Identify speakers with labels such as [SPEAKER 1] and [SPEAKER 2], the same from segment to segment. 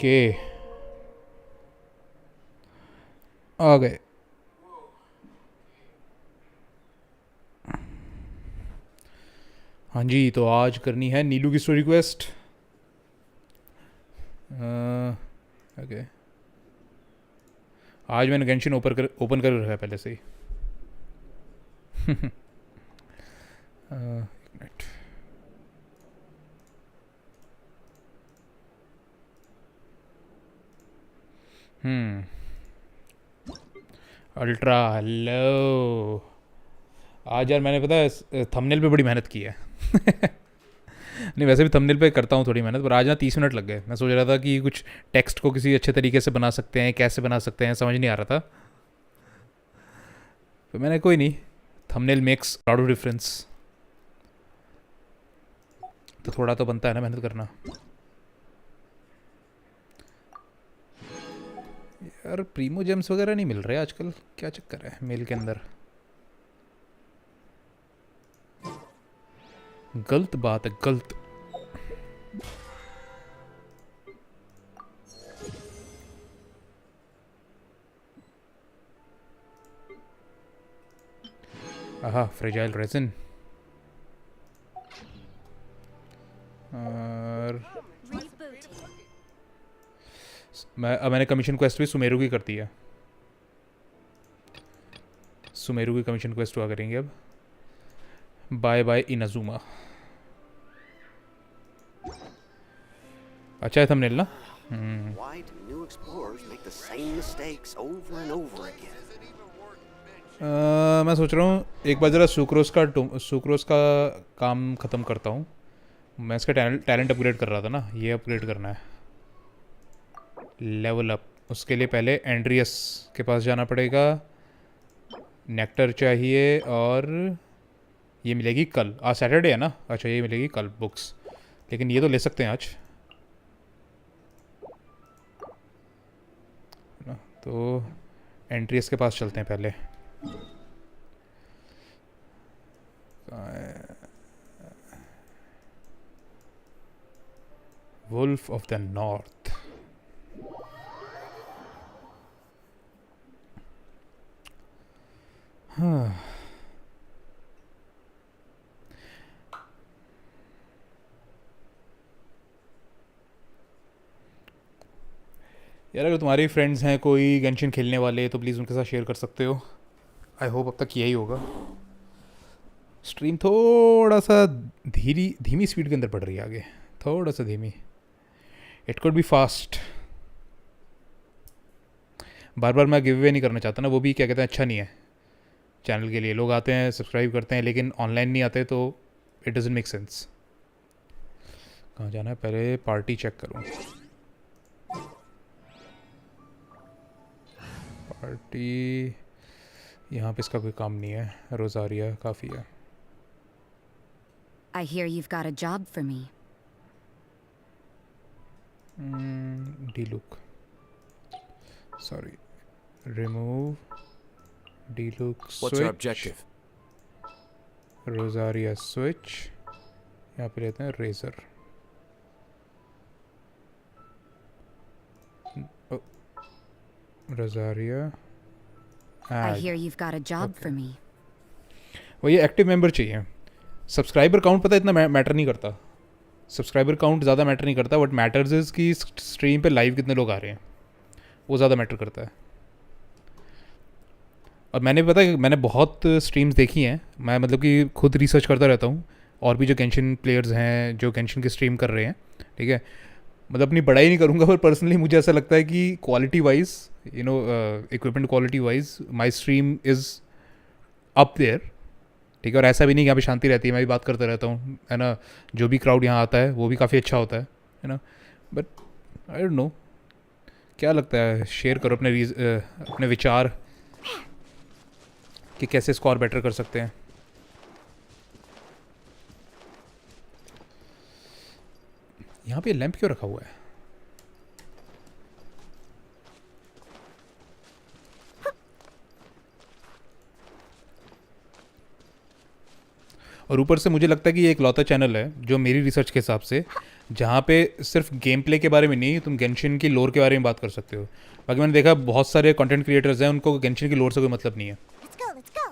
[SPEAKER 1] Okay आ गए। हाँ जी, तो आज करनी है नीलू की स्टोरी क्वेस्ट। ओके, आज मैंने गेंशिन ओपन कर रखा है पहले से ही। एक मिनट। Ultra hello. आज यार मैंने पता है थंबनेल पे बड़ी मेहनत की है। नहीं, वैसे भी थंबनेल पे करता हूँ थोड़ी मेहनत, पर आज ना 30 मिनट लग गए। मैं सोच रहा था कि कुछ टेक्स्ट को किसी अच्छे तरीके से बना सकते हैं, कैसे बना सकते हैं, समझ नहीं आ रहा था। तो मैंने कोई नहीं, thumbnail makes lot of difference, तो थोड़ा तो बनता है ना मेहनत करना। यार प्रीमो जेम्स वगैरह नहीं मिल रहे आजकल, क्या चक्कर है मेल के अंदर? गलत बात है, गलत। आहा, फ्रेजाइल रेजिन। और मैंने कमीशन क्वेस्ट भी सुमेरु की करती है। सुमेरु की कमीशन क्वेस्ट हुआ करेंगे अब। Bye bye Inazuma. अच्छा है थंबनेल ना।
[SPEAKER 2] Why do new explorers make the same mistakes over and over again?
[SPEAKER 1] मैं सोच रहा हूँ एक बार ज़रा सुक्रोस का काम ख़त्म करता हूँ। मैं इसका टैलेंट अपग्रेड कर रहा था ना, ये अपग्रेड करना है। लेवल अप, उसके लिए पहले एंड्रियस के पास जाना पड़ेगा। नेक्टर चाहिए, और ये मिलेगी कल। आज सैटरडे है ना। अच्छा, ये मिलेगी कल बुक्स, लेकिन ये तो ले सकते हैं आज ना। तो एंड्रियस के पास चलते हैं पहले। Wolf of the north. हाँ, यार अगर तुम्हारे फ्रेंड्स हैं कोई गेंशिन खेलने वाले, तो प्लीज़ उनके साथ शेयर कर सकते हो। आई होप अब तक यही होगा। स्ट्रीम थोड़ा सा धीमी स्पीड के अंदर पड़ रही है आगे, थोड़ा सा धीमी। It could be fast. बार बार मैं गिव अवे नहीं करना चाहता ना, वो भी क्या कहते हैं अच्छा नहीं है चैनल के लिए। लोग आते हैं, सब्सक्राइब करते हैं, लेकिन ऑनलाइन नहीं आते, तो इट डजंट मेक सेंस। कहाँ जाना है? पहले पार्टी चेक करूँ। पार्टी यहाँ पे इसका कोई काम नहीं है। रोजारिया काफ़ी है।
[SPEAKER 3] I hear you've got a job for me.
[SPEAKER 1] Diluc, sorry, remove Diluc
[SPEAKER 4] What's our
[SPEAKER 1] switch,
[SPEAKER 4] objective?
[SPEAKER 1] Rosaria switch. यहाँ पे लेते हैं Razor. Rosaria
[SPEAKER 3] I hear you've got a job
[SPEAKER 1] Okay.
[SPEAKER 3] for me.
[SPEAKER 1] वो ये एक्टिव मेंबर चाहिए। Subscriber count पता है इतना मैटर नहीं करता। सब्सक्राइबर काउंट ज़्यादा मैटर नहीं करता। व्हाट मैटर्स इज़ कि स्ट्रीम पे लाइव कितने लोग आ रहे हैं, वो ज़्यादा मैटर करता है। और मैंने पता है, मैंने बहुत स्ट्रीम्स देखी हैं। मैं मतलब कि खुद रिसर्च करता रहता हूँ, और भी जो गेंशिन प्लेयर्स हैं जो गेंशिन के स्ट्रीम कर रहे हैं, ठीक है। मतलब अपनी बड़ाई नहीं करूँगा, पर पर्सनली मुझे ऐसा लगता है कि quality wise, you know, equipment quality wise my stream is up there, ठीक है। और ऐसा भी नहीं कि यहाँ पे शांति रहती है, मैं भी बात करता रहता हूँ, है ना। जो भी क्राउड यहाँ आता है वो भी काफ़ी अच्छा होता है ना। बट आई डोंट नो, क्या लगता है? शेयर करो अपने विचार कि कैसे स्कोर बेटर कर सकते हैं। यहाँ पे लैंप क्यों रखा हुआ है? और ऊपर से मुझे लगता है कि ये एक लौता चैनल है जो मेरी रिसर्च के हिसाब से जहाँ पे सिर्फ गेम प्ले के बारे में नहीं तुम गेंशिन की लोर के बारे में बात कर सकते हो। बाकी मैंने देखा बहुत सारे कंटेंट क्रिएटर्स हैं उनको गेंशिन की लोर से कोई मतलब नहीं है।
[SPEAKER 3] Let's go.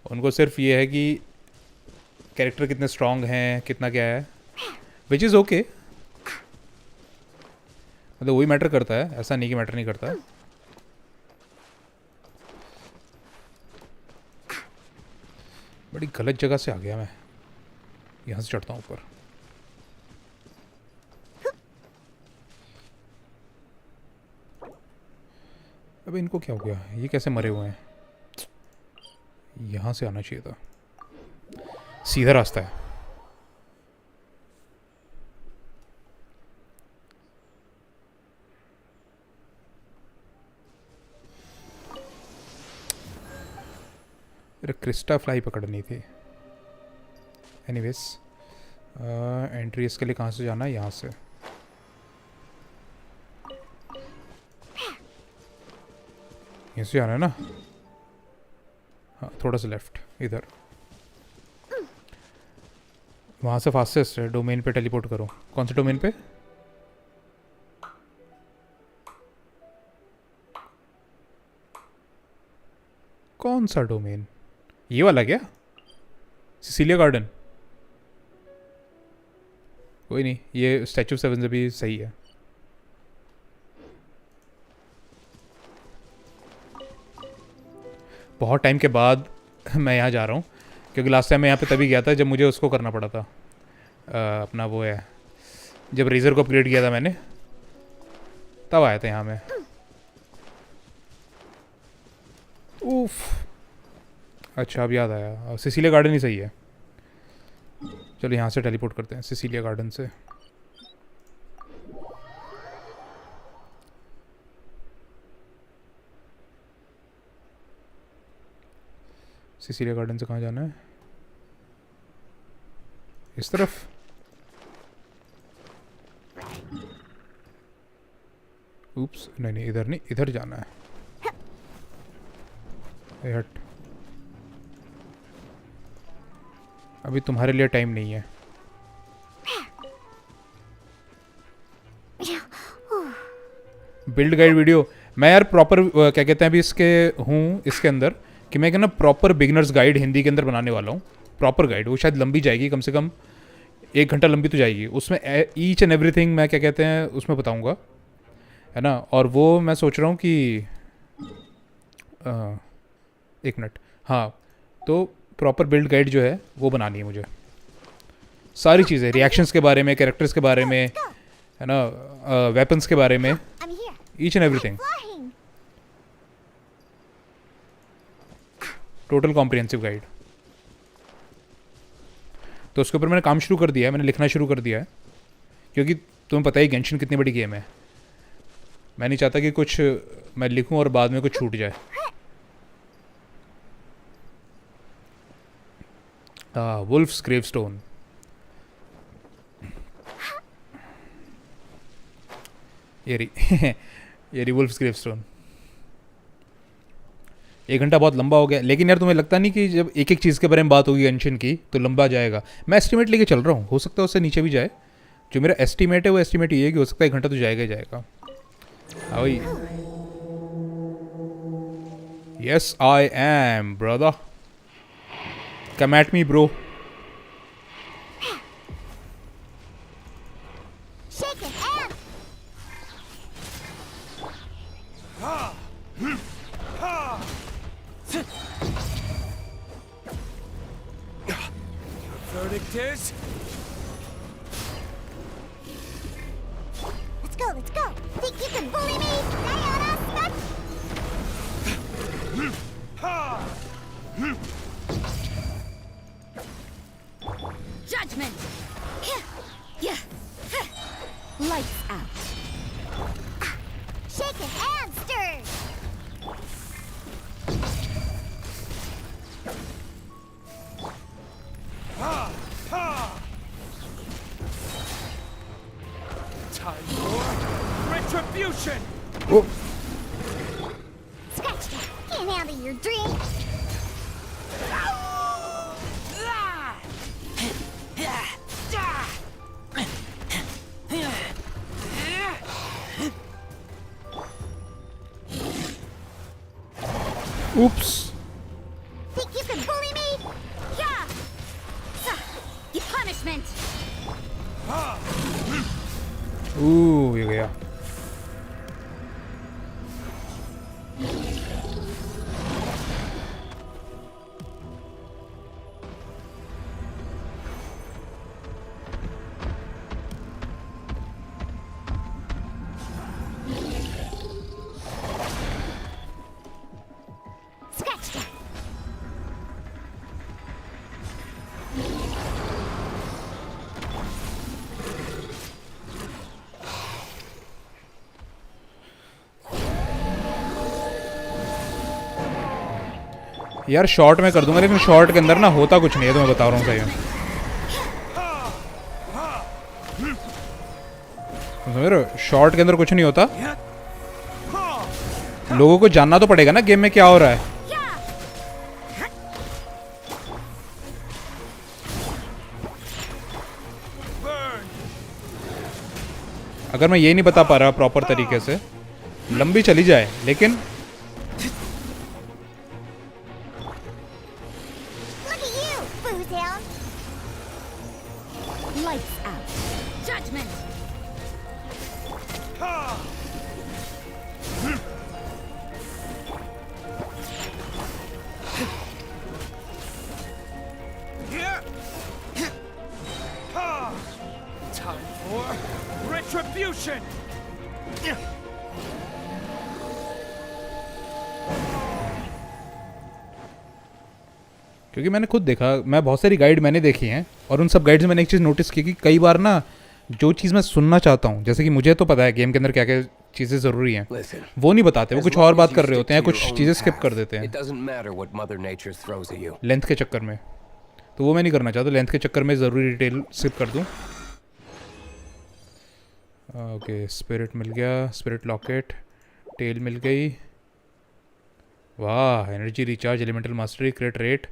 [SPEAKER 1] उनको सिर्फ ये है कि कैरेक्टर कितने स्ट्रांग हैं, कितना क्या है, विच इज़ ओके। मतलब वही मैटर करता है, ऐसा नहीं कि मैटर नहीं करता। बड़ी गलत जगह से आ गया मैं, यहाँ से चढ़ता हूँ ऊपर। अबे इनको क्या हो गया, ये कैसे मरे हुए हैं? यहाँ से आना चाहिए था, सीधा रास्ता है। मेरे क्रिस्टा फ्लाई पकड़नी थी। एनीवेज एंट्री इसके लिए कहाँ से जाना है? यहाँ से। यहाँ से जाना है ना? हाँ थोड़ा सा लेफ्ट इधर। वहाँ से फास्टेस्ट है। डोमेन पे टेलीपोर्ट करो। कौन से डोमेन पे? कौन सा डोमेन? ये वाला क्या? Sicilia garden? कोई नहीं, ये स्टैचू 7 से भी सही है। बहुत टाइम के बाद मैं यहाँ जा रहा हूँ क्योंकि लास्ट टाइम मैं यहाँ पे तभी गया था जब मुझे उसको करना पड़ा था। अपना वो है, जब रेजर को अपग्रेड किया था मैंने, तब आया था यहाँ में। उफ, अच्छा अब याद आया, सिसिलिया गार्डन ही सही है। चलो यहाँ से टेलीपोर्ट करते हैं सिसिलिया गार्डन से। सिसिलिया गार्डन से कहाँ जाना है? इस तरफ। उप्स, नहीं नहीं इधर नहीं, इधर जाना है। ए हट, अभी तुम्हारे लिए टाइम नहीं है। बिल्ड गाइड वीडियो मैं यार प्रॉपर क्या कहते हैं अभी इसके हूँ इसके अंदर कि मैं ना प्रॉपर बिगिनर्स गाइड हिंदी के अंदर बनाने वाला हूँ। प्रॉपर गाइड, वो शायद लंबी जाएगी, कम से कम 1 घंटा लंबी तो जाएगी। उसमें ईच एंड एवरीथिंग मैं क्या कहते हैं उसमें बताऊँगा, है ना। और वो मैं सोच रहा हूँ कि 1 मिनट, हाँ, तो प्रॉपर बिल्ड गाइड जो है वो बनानी है मुझे। सारी चीज़ें, रिएक्शंस के बारे में, कैरेक्टर्स के बारे में, है ना, वेपन्स के बारे में, each and everything, total comprehensive guide. तो उसके ऊपर मैंने काम शुरू कर दिया है, मैंने लिखना शुरू कर दिया है क्योंकि तुम्हें पता ही गेंशिन कितनी बड़ी गेम है। मैं नहीं चाहता कि कुछ मैं लिखूं और बाद में कुछ छूट जाए। वुल्फ्स ग्रेवस्टोन, ये रही वुल्फ्स ग्रेवस्टोन। 1 घंटा बहुत लंबा हो गया, लेकिन यार तुम्हें लगता नहीं कि जब एक एक चीज़ के बारे में बात होगी गेंशिन की तो लंबा जाएगा? मैं एस्टिमेट लेके चल रहा हूँ, हो सकता है उससे नीचे भी जाए। जो मेरा एस्टिमेट है वो एस्टिमेट ये है कि हो सकता है 1 घंटा तो जाएगा ही जाएगा। वही, yes I am brother, come at me bro.
[SPEAKER 4] Verdict is?
[SPEAKER 3] Let's go. Think you can bully me? Judgment. Lights out. Shaken and stirred.
[SPEAKER 4] Time for retribution!
[SPEAKER 1] Oh.
[SPEAKER 3] Scratch that. Can't handle your dream.
[SPEAKER 1] Oops.
[SPEAKER 3] Think you can bully me? Yeah! Your punishment!
[SPEAKER 1] ये गया.
[SPEAKER 3] Scratch that!
[SPEAKER 1] यार short में कर दूंगा, लेकिन short के अंदर ना होता कुछ नहीं है, तो मैं बता रहा हूँ सही में. समझ रहे हो? शॉर्ट के अंदर कुछ नहीं होता. लोगों को जानना तो पड़ेगा ना गेम में क्या हो रहा है. अगर मैं ये नहीं बता पा रहा प्रॉपर तरीके से, लंबी चली जाए, लेकिन
[SPEAKER 3] Look at you, Boozehound! Lights out! Judgment!
[SPEAKER 4] Time for retribution!
[SPEAKER 1] क्योंकि मैंने खुद देखा, मैं बहुत सारी गाइड मैंने देखी हैं, और उन सब गाइड्स में मैंने एक चीज़ नोटिस की कि कई बार ना जो चीज़ मैं सुनना चाहता हूँ, जैसे कि मुझे तो पता है गेम के अंदर क्या क्या चीज़ें ज़रूरी हैं,
[SPEAKER 2] Listen,
[SPEAKER 1] वो नहीं बताते, वो
[SPEAKER 2] as
[SPEAKER 1] कुछ
[SPEAKER 2] long
[SPEAKER 1] और
[SPEAKER 2] as
[SPEAKER 1] बात
[SPEAKER 2] you
[SPEAKER 1] कर रहे
[SPEAKER 2] stick
[SPEAKER 1] होते हैं,
[SPEAKER 2] to your
[SPEAKER 1] कुछ
[SPEAKER 2] own
[SPEAKER 1] चीज़ें स्किप
[SPEAKER 2] path,
[SPEAKER 1] कर देते
[SPEAKER 2] It
[SPEAKER 1] हैं
[SPEAKER 2] doesn't matter what Mother Nature throws at you.
[SPEAKER 1] Length के चक्कर में. तो वो मैं नहीं करना चाहता, लेंथ के चक्कर में ज़रूरी डिटेल स्किप कर दूँ. ओके, स्पिरिट मिल गया, स्पिरिट लॉकेट, टेल मिल गई. वाह, energy recharge, elemental mastery, crit rate.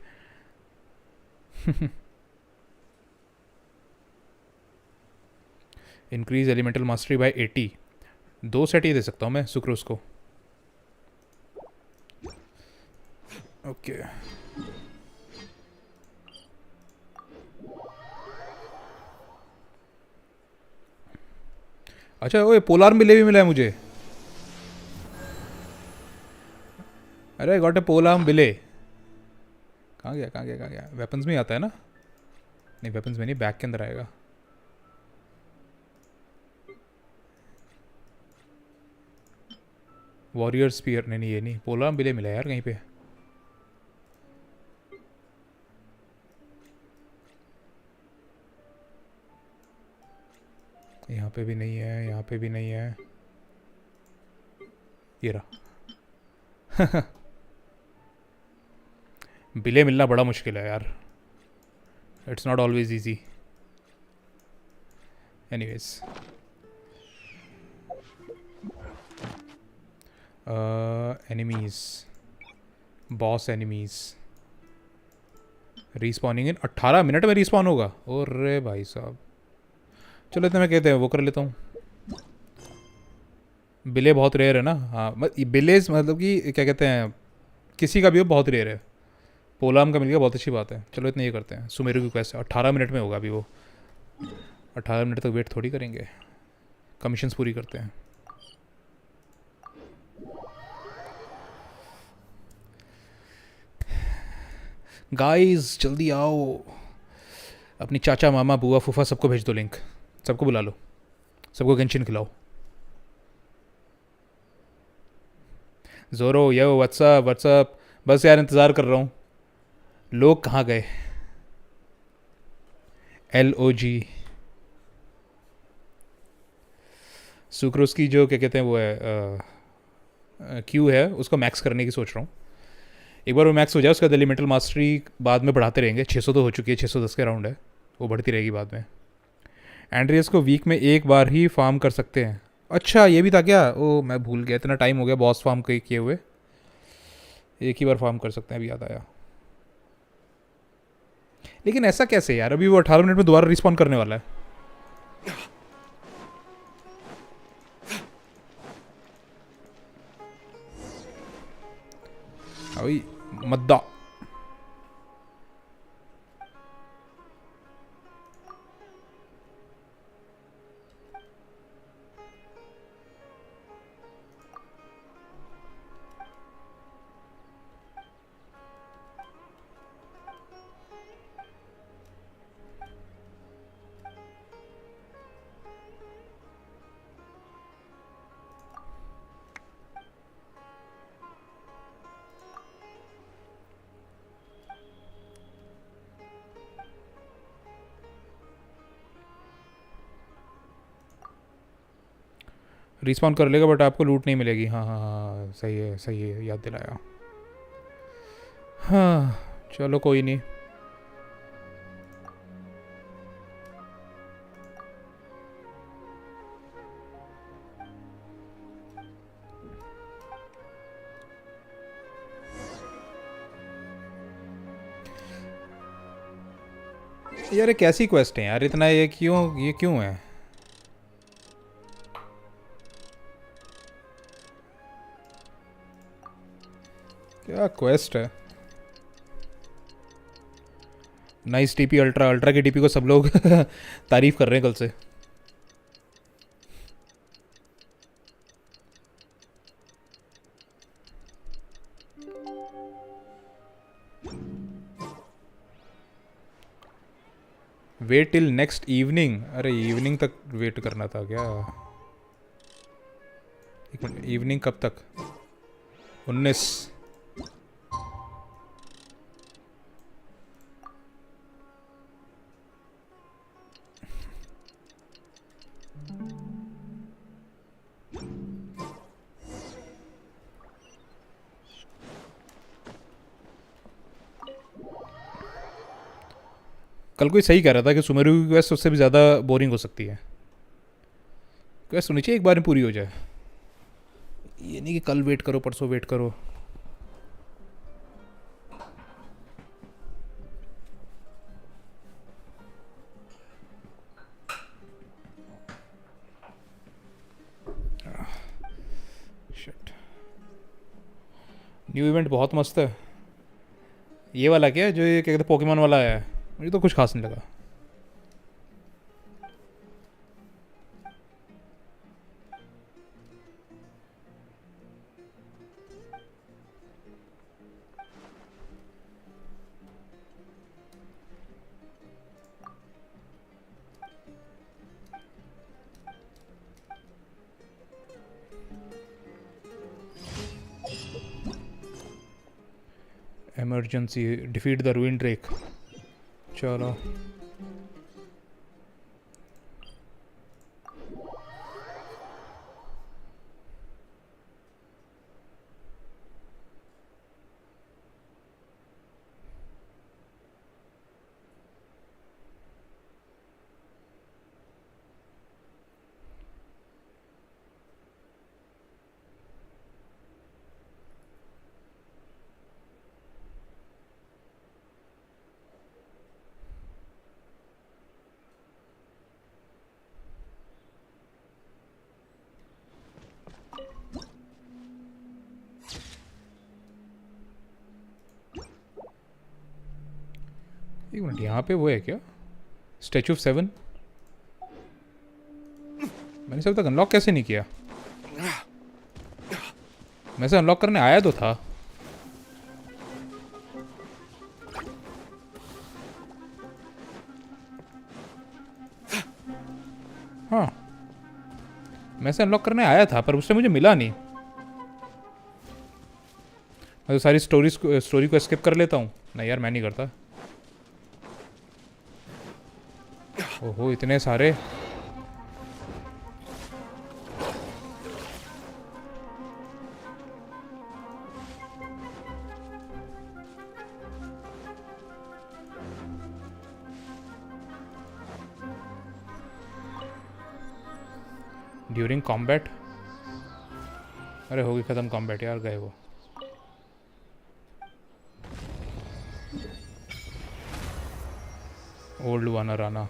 [SPEAKER 1] Increase elemental mastery by 80. 2 set ही दे सकता हूँ मैं सुक्रोस को. ओके. अच्छा, ओए पोलार मिले भी मिला है मुझे. अरे गॉट ए पोलार बिले. कहाँ गया कहाँ गया कहाँ गया? वेपन्स में ही आता है ना? नहीं, वेपन्स में नहीं, बैक के अंदर आएगा. वॉरियर स्पीयर, नहीं नहीं, ये नहीं. पोलार बिले मिला है यार कहीं पे. यहाँ पे भी नहीं है, यहाँ पे भी नहीं है. ये रहा. बिले मिलना बड़ा मुश्किल है यार. It's not always easy. Anyways, enemies, boss enemies respawning in 18 minute में रीस्पॉन होगा. ओरे भाई साहब, चलो इतना मैं कहते हैं वो कर लेता हूँ. बिले बहुत रेयर है ना. हाँ, बिलेज मतलब कि क्या कहते हैं, किसी का भी हो बहुत रेयर है. पोलाम का मिल गया, बहुत अच्छी बात है. चलो इतना ये करते हैं. सुमेरू की क्वेस्ट 18 मिनट में होगा अभी वो. 18 मिनट तक वेट थोड़ी करेंगे, कमीशंस पूरी करते हैं. गाइस जल्दी आओ, अपनी चाचा मामा बुआ फूफा सबको भेज दो लिंक. सबको बुला लो, सबको गेंशिन खिलाओ. जोरो, यो, व्हाट्सअप व्हाट्सअप. बस यार इंतज़ार कर रहा हूँ. लोग कहाँ गए? LOG सुक्रोस की जो क्या कहते हैं वो है क्यू है, उसको मैक्स करने की सोच रहा हूँ. एक बार वो मैक्स हो जाए, उसके बाद एलिमेंटल मास्टरी बाद में बढ़ाते रहेंगे. 600 तो हो चुकी है, 610 के राउंड है, वो बढ़ती रहेगी बाद में. एंड्रियस को वीक में एक बार ही फार्म कर सकते हैं. अच्छा, ये भी था क्या? ओ मैं भूल गया, इतना टाइम हो गया बॉस फार्म किए हुए. एक ही बार फार्म कर सकते हैं, अभी याद आया. लेकिन ऐसा कैसे यार, अभी वो 18 मिनट में दोबारा रिस्पॉन करने वाला है. अभी मद्दा रिस्पॉन्ड कर लेगा बट आपको लूट नहीं मिलेगी। हाँ हाँ हाँ, सही है, याद दिलाया। हाँ चलो कोई नहीं। यार ये कैसी क्वेस्ट है यार, इतना ये क्यों है? क्या क्वेस्ट है? नाइस टीपी अल्ट्रा, अल्ट्रा की टीपी को सब लोग तारीफ कर रहे हैं कल से। Wait till next evening? अरे इवनिंग तक वेट करना था क्या? एक मिनट, इवनिंग कब तक? 19। कल कोई सही कह रहा था कि सुमेरु की क्वेस्ट उससे भी ज़्यादा बोरिंग हो सकती है। क्वेस्ट होनी चाहिए एक बार में पूरी हो जाए, ये नहीं कि कल वेट करो परसों वेट करो। शिट, न्यू इवेंट बहुत मस्त है। ये वाला क्या, जो ये क्या कहते पोकेमॉन वाला है, मुझे तो कुछ खास नहीं लगा। Emergency defeat the रूइन Drake. चलो एक मिनट, यहाँ पे वो है क्या स्टैचू ऑफ 7? मैंने सब तक अनलॉक कैसे नहीं किया? मैं से अनलॉक करने आया तो था। हाँ मैं से अनलॉक करने आया था पर उससे मुझे मिला नहीं। मैं तो सारी स्टोरी को स्किप कर लेता हूँ। नहीं यार मैं नहीं करता। ओहो इतने सारे। During combat? अरे होगी ख़त्म कॉम्बैट यार, गए वो। ओल्ड वानर आना।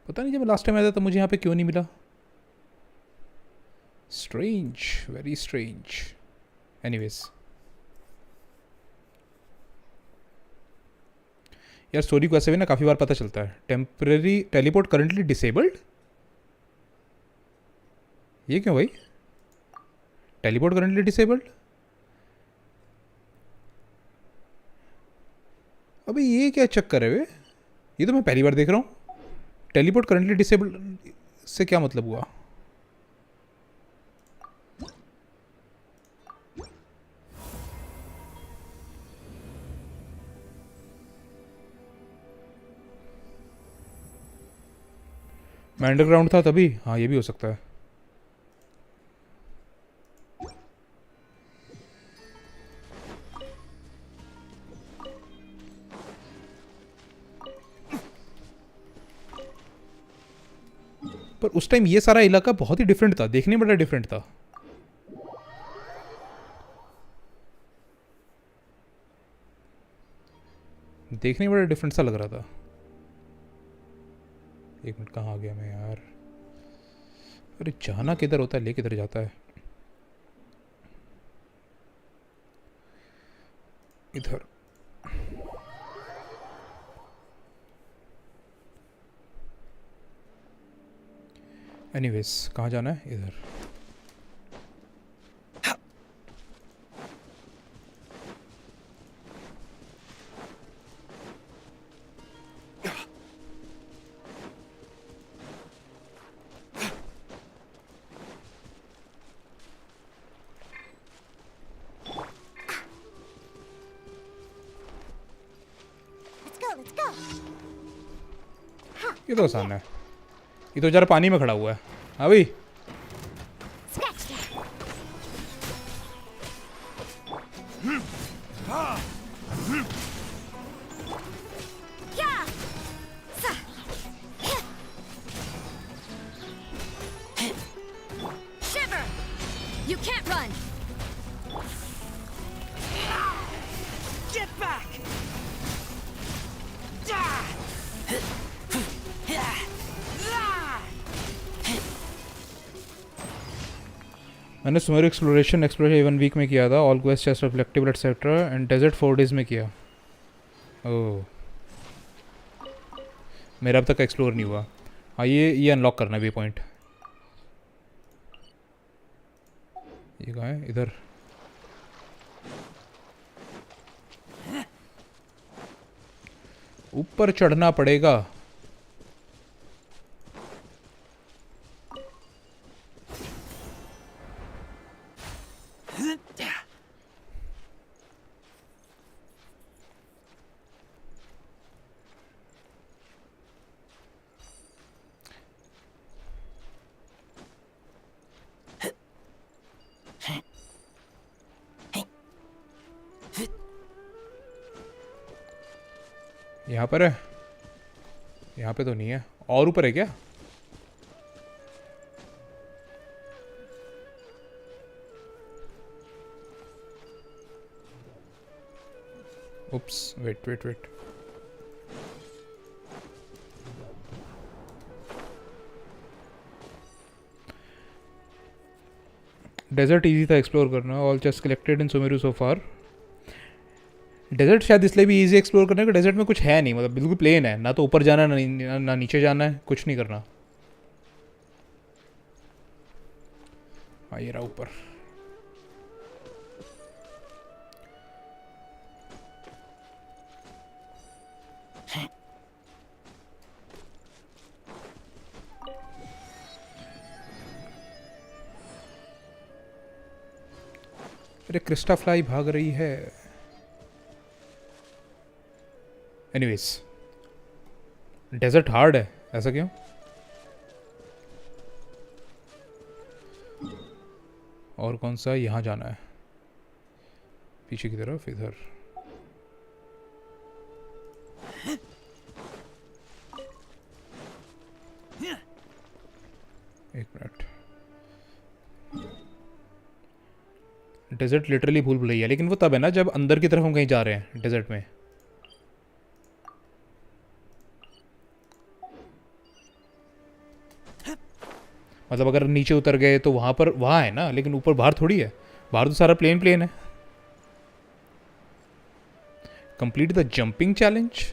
[SPEAKER 1] पता नहीं जब लास्ट टाइम आया था तो मुझे यहाँ पे क्यों नहीं मिला। Strange, very strange. एनीवेज, यार स्टोरी को ऐसे भी ना काफ़ी बार पता चलता है। टेम्पररी टेलीपोर्ट करंटली डिसेबल्ड, ये क्यों भाई? टेलीपोर्ट करंटली डिसेबल्ड, अबे ये क्या चक्कर है वे? ये तो मैं पहली बार देख रहा हूँ। टेलीपोर्ट करंटली डिसेबल्ड से क्या मतलब हुआ? मैं अंडरग्राउंड था तभी, हाँ ये भी हो सकता है। पर उस टाइम ये सारा इलाका बहुत ही डिफरेंट था, देखने में बड़ा डिफरेंट था। देखने में बड़ा डिफरेंट सा लग रहा था। एक मिनट, कहाँ आ गया मैं यार? अरे जाना किधर होता है, ले किधर जाता है? इधर। एनीवेज, कहाँ जाना है? इधर।
[SPEAKER 3] Let's go.
[SPEAKER 1] ये तो आसान है, ये तो जरा पानी में खड़ा हुआ है। हाँ भाई,
[SPEAKER 3] Scratch that. Yeah. Shiver. You can't run.
[SPEAKER 4] Get back!
[SPEAKER 1] मैंने सुमेर एक्सप्लोरेशन इवन वीक में किया था। All quest chest reflectable etcetera and desert 4 days में किया। ओह, मेरा अब तक एक्सप्लोर नहीं हुआ। हाँ, ये अनलॉक करना है, वे पॉइंट। ये कहाँ है? इधर। ऊपर चढ़ना पड़ेगा। यहाँ पर है? यहाँ पे तो नहीं है। और ऊपर है क्या? Oops, wait wait wait. Desert easy था एक्सप्लोर करना। All chest collected in Sumeru so far. Desert शायद इसलिए भी इजी एक्सप्लोर करने का, डेजर्ट में कुछ है नहीं, मतलब बिल्कुल प्लेन है, ना तो ऊपर जाना ना नीचे जाना है, कुछ नहीं करना। हाँ, ये रहा ऊपर। अरे क्रिस्टा फ्लाई भाग रही है। एनीवेज, डेजर्ट हार्ड है, ऐसा क्यों? और कौन सा? यहाँ जाना है पीछे की तरफ, इधर। एक मिनट। डेजर्ट लिटरली भूल भुलैया, लेकिन वो तब है ना जब अंदर की तरफ हम कहीं जा रहे हैं डेजर्ट में। मतलब अगर नीचे उतर गए तो वहाँ पर वहाँ है ना, लेकिन ऊपर बाहर थोड़ी है, बाहर तो सारा प्लेन प्लेन है। Complete the jumping challenge.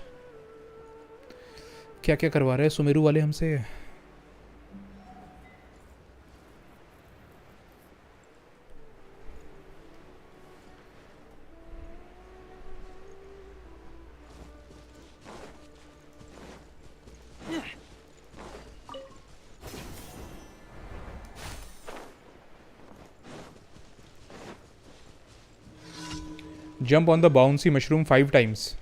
[SPEAKER 1] क्या क्या करवा रहे हैं सुमेरु वाले हमसे। Jump on the bouncy mushroom 5 times.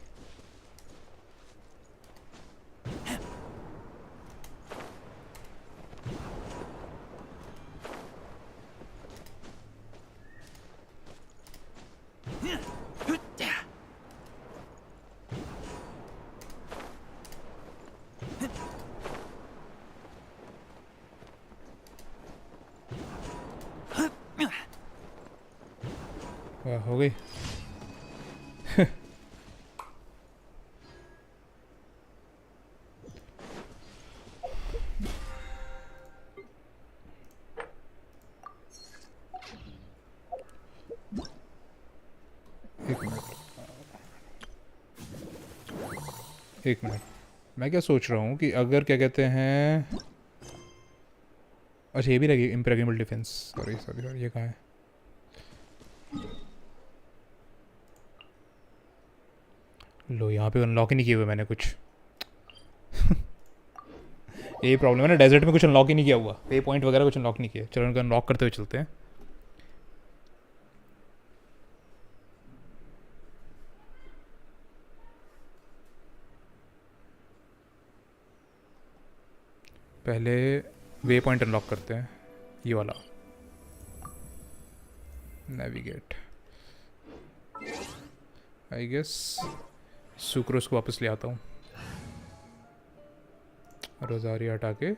[SPEAKER 1] हो गई। एक मिनट, मैं क्या सोच रहा हूँ कि अगर क्या कहते हैं, अच्छा ये भी रहेगी impregnable defence. Sorry sorry sorry, ये कहाँ है? लो यहाँ पे अनलॉक ही नहीं किए हुए मैंने कुछ। यही प्रॉब्लम है ना, डेजर्ट में कुछ अनलॉक ही नहीं किया हुआ, पे पॉइंट वगैरह कुछ अनलॉक नहीं किया। चलो उनको अनलॉक करते हुए चलते हैं। पहले वे पॉइंट अनलॉक करते हैं, ये वाला नेविगेट। आई गेस सुक्रोस को वापस ले आता हूँ, रोजारी हटा के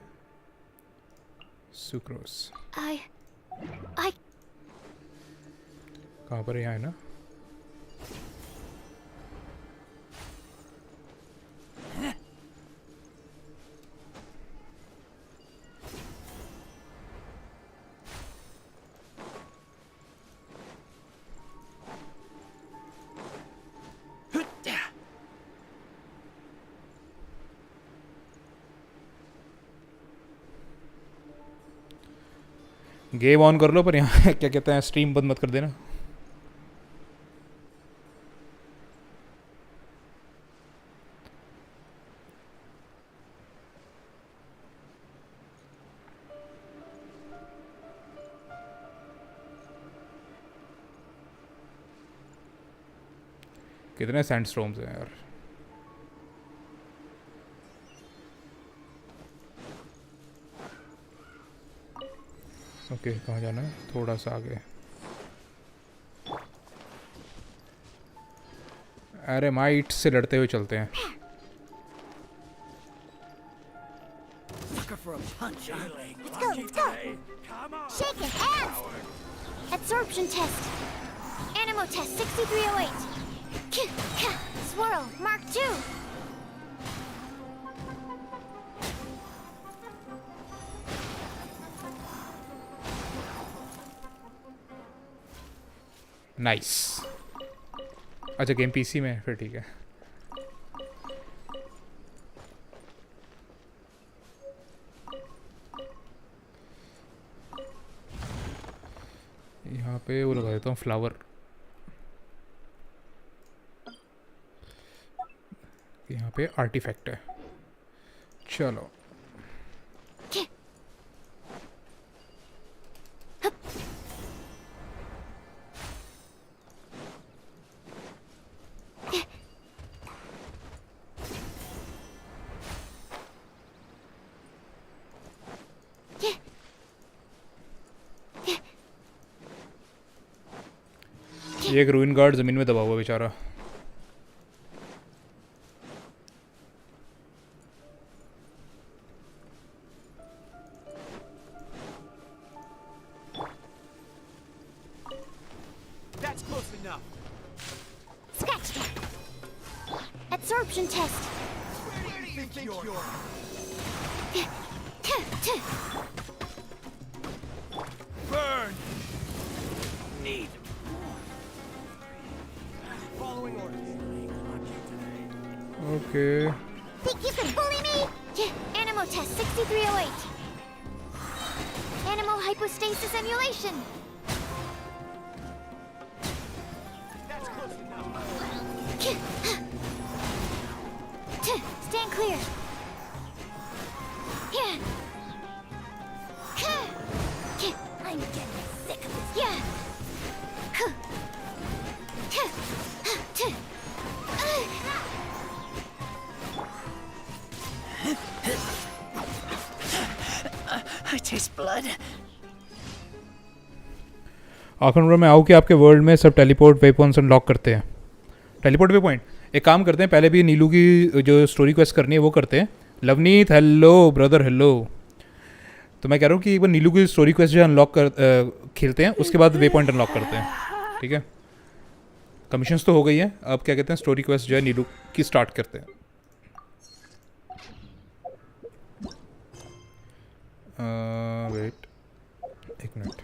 [SPEAKER 1] सुक्रोस।
[SPEAKER 3] I
[SPEAKER 1] कहाँ पर है? यहाँ है ना। गेम ऑन कर लो, पर यहाँ क्या कहते हैं, स्ट्रीम बंद मत कर देना। कितने सैंडस्टॉर्म्स हैं यार। ओके कहाँ जाना है? थोड़ा सा आगे। अरे माइट से लड़ते हुए चलते हैं।
[SPEAKER 4] Looking for a punch, huh?
[SPEAKER 3] Let's go, let's go. Shake it, hands. Absorption test. Animo test 6308. Swirl, Mark 2.
[SPEAKER 1] Nice. अच्छा गेम पीसी में है, फिर ठीक है। यहाँ पे वो लगा देता हूँ फ्लावर। यहाँ पे आर्टिफैक्ट है। चलो ये एक रूइन गार्ड जमीन में दबा हुआ बेचारा।
[SPEAKER 4] That's close enough.
[SPEAKER 3] Scratch that. Absorption test.
[SPEAKER 4] Where do you think you're?
[SPEAKER 1] Okay
[SPEAKER 3] Think you can bully me? Animo test 6308. Animo hypostasis emulation.
[SPEAKER 4] That's close enough.
[SPEAKER 3] Stand clear. I'm getting sick of this.
[SPEAKER 4] I taste blood.
[SPEAKER 1] आखिर में मैं आऊँ कि आपके world में सब teleport वे points unlock करते हैं. टेलीपोर्ट वे पॉइंट एक काम करते हैं, पहले भी नीलू की जो स्टोरी क्वेस्ट करनी है वो करते हैं. Lavneet hello brother hello. तो मैं कह रहा हूँ कि एक बार नीलू की स्टोरी क्वेस्ट जो अनलॉक कर खेलते हैं, उसके बाद वे पॉइंट अनलॉक करते हैं. ठीक है, कमीशंस तो हो गई हैं, अब क्या कहते हैं स्टोरी क्वेस्ट जो है नीलू की स्टार्ट करते हैं. वेट एक मिनट,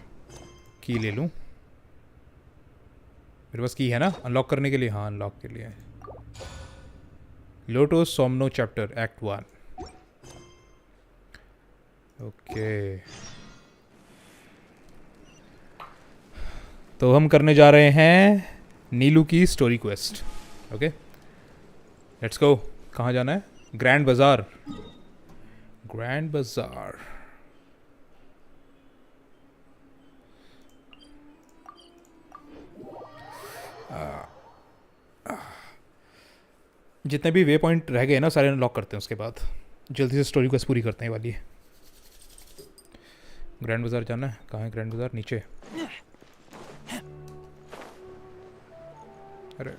[SPEAKER 1] की ले लूँ. मेरे पास की है ना अनलॉक करने के लिए. हाँ अनलॉक के लिए. लोटोस सोमनो चैप्टर एक्ट 1. ओके तो हम करने जा रहे हैं नीलू की story quest. Okay let's go. कहाँ जाना है? ग्रैंड बाजार. ग्रैंड बाजार. जितने भी वे पॉइंट रह गए ना सारे अनलॉक करते हैं, उसके बाद जल्दी से स्टोरी क्वेस्ट पूरी करते हैं वाली है. ग्रैंड बाजार जाना है. कहाँ है ग्रैंड बाजार? नीचे. अरे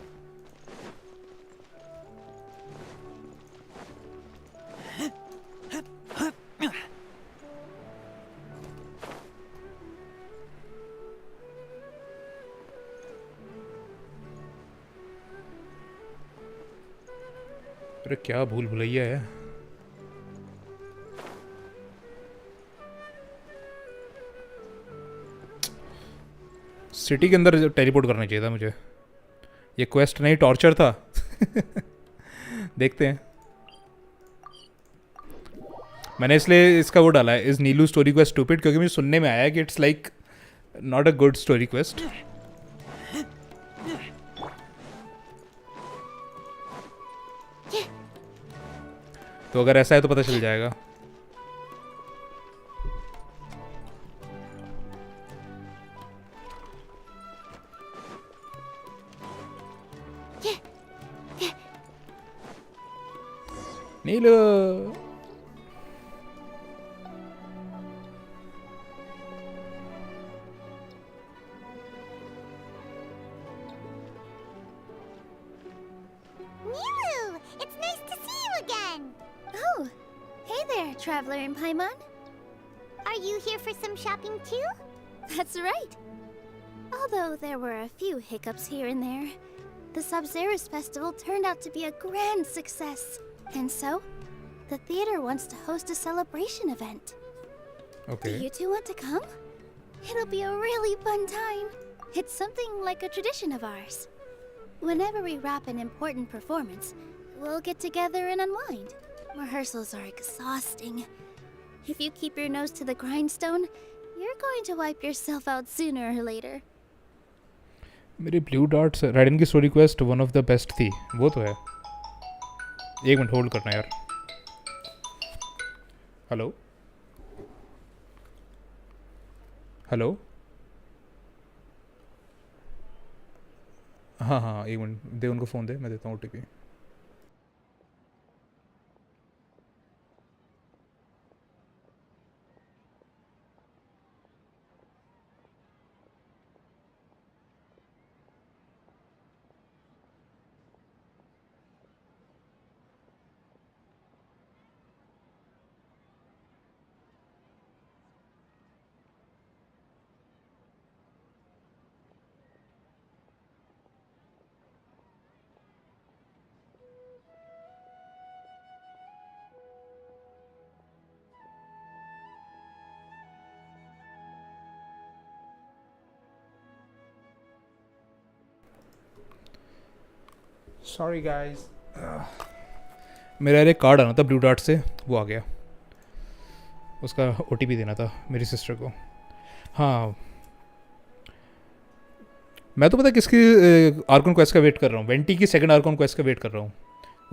[SPEAKER 1] अरे क्या भूल भुलैया है. सिटी के अंदर टेलीपोर्ट करना चाहिए था मुझे. ये क्वेस्ट नहीं टॉर्चर था. देखते हैं. मैंने इसलिए इसका वो डाला है, is Neelu story quest stupid, क्योंकि मुझे सुनने में आया कि it's like not a good story quest. तो अगर ऐसा है तो पता चल जाएगा. नीलू
[SPEAKER 3] Nilou! It's nice to see you again! Oh, hey there, traveler in Paimon. Are you here for some shopping too? That's right. Although there were a few hiccups here and there, the Sub-Zerus festival turned out to be a grand success. And so, the theater wants to host a celebration event.
[SPEAKER 1] Okay.
[SPEAKER 3] Do you two want to come? It'll be a really fun time. It's something like a tradition of ours. Whenever we wrap an important performance, we'll get together and unwind. Rehearsals are exhausting. If you keep your nose to the grindstone, you're going to wipe yourself out sooner or later.
[SPEAKER 1] मेरी blue dots ridden की story quest one of the best थी. वो तो है. एक minute hold करना यार. Hello hello. हाँ हाँ एक मिनट दे, उनको फ़ोन दे, मैं देता हूँ OTP. Sorry guys. मेरा एक कार्ड आना था ब्लू डार्ट से, वो आ गया, उसका OTP देना था मेरी सिस्टर को। हाँ मैं तो पता किसकी आर्कन क्वेस्ट का वेट कर रहा हूँ, वेंटी की सेकंड आर्कन क्वेस्ट का वेट कर रहा हूँ।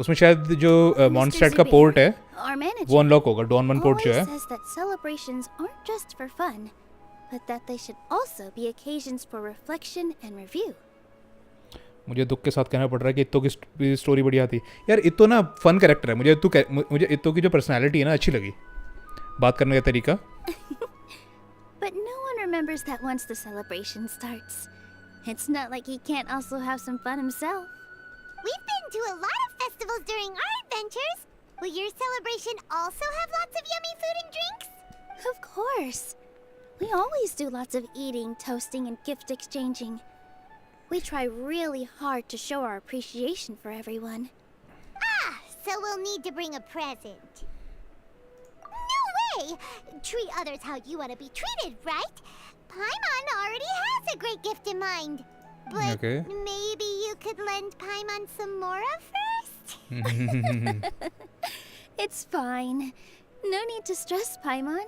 [SPEAKER 1] उसमें शायद जो मॉन्स्टैट का पोर्ट है
[SPEAKER 3] Our manager
[SPEAKER 1] वो अनलॉक होगा, डॉन 1 पोर्ट जो है।
[SPEAKER 3] always says that celebrations aren't just for fun, but that they should also be occasions for reflection and review.
[SPEAKER 1] मुझे दुख के साथ कहना पड़ रहा है कि इत्तो की स्टोरी बढ़िया थी यार। इत्तो ना फन कैरेक्टर है, मुझे इत्तो की जो पर्सनालिटी है ना अच्छी लगी, बात करने का तरीका।
[SPEAKER 3] But no one remembers that once the celebration starts. It's not like he can't also have some fun himself. We've been to a lot of festivals during our adventures. Will your celebration also have lots of yummy food and drinks? Of course. We always do lots of eating, toasting, and gift exchanging. We try really hard to show our appreciation for everyone. Ah, so we'll need to bring a present. No way! Treat others how you want to be treated, right? Paimon already has a great gift in mind. But
[SPEAKER 1] Okay.
[SPEAKER 3] maybe you could lend Paimon some more first? It's fine. No need to stress, Paimon.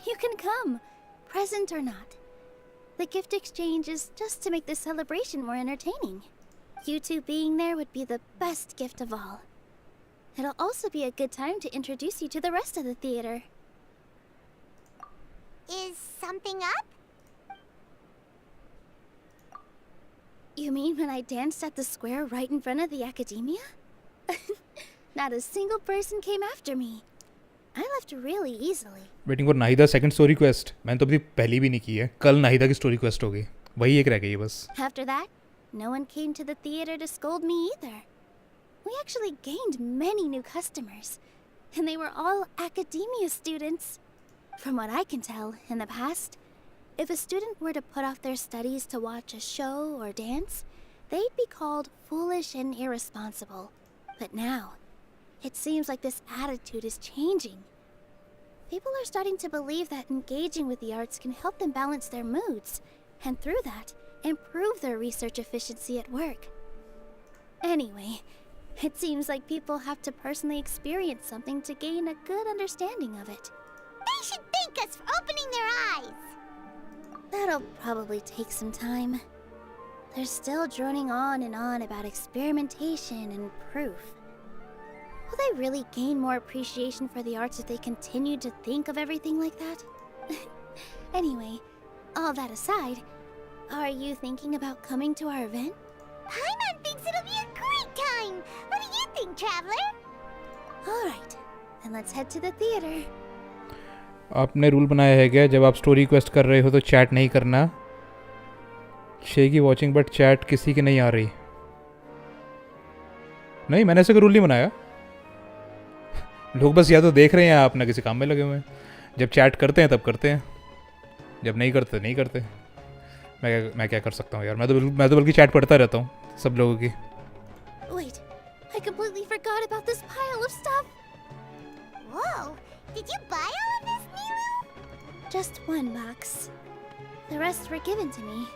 [SPEAKER 3] You can come, present or not. The gift exchange is just to make the celebration more entertaining. You two being there would be the best gift of all. It'll also be a good time to introduce you to the rest of the theater. Is something up? You mean when I danced at the square right in front of the academia? Not a single person came after me. I left really easily.
[SPEAKER 1] Waiting for Nahida second story quest, मैंने तो अभी पहली भी नहीं की है, कल नाहिदा की स्टोरी क्वेस्ट होगी, वही एक रह गई है बस।
[SPEAKER 3] After that, no one came to the theater to scold me either. We actually gained many new customers, and they were all academia students. From what I can tell, in the past, if a student were to put off their studies to watch a show or dance, they'd be called foolish and irresponsible. But now, it seems like this attitude is changing. People are starting to believe that engaging with the arts can help them balance their moods, and through that, improve their research efficiency at work. Anyway, it seems like people have to personally experience something to gain a good understanding of it. They should thank us for opening their eyes! That'll probably take some time. They're still droning on and on about experimentation and proof. Will they really gain more appreciation for the arts if they continue to think of everything like that? Anyway, all that aside, are you thinking about coming to our event? Paimon thinks it'll be a great time! What do you think, Traveler? Alright, then let's head to the theater.
[SPEAKER 1] आपने rule बनाया है क्या, जब आप story quest कर रहे हो तो चैट नहीं करना। शेगी वॉचिंग बट चैट किसी की नहीं आ रही। नहीं, मैंने ऐसे कोई रूल नहीं बनाया। लोग बस या तो देख रहे हैं या अपना किसी काम में लगे हुए हैं। जब चैट करते हैं तब करते हैं, जब नहीं करते नहीं करते। मैं क्या कर सकता हूँ यार, मैं तो बल्कि चैट पढ़ता रहता हूँ सब लोगों की।
[SPEAKER 3] Wait, I completely forgot about this pile of stuff. Whoa, did you buy all of this, Nilou? Just one box. The rest were given to me.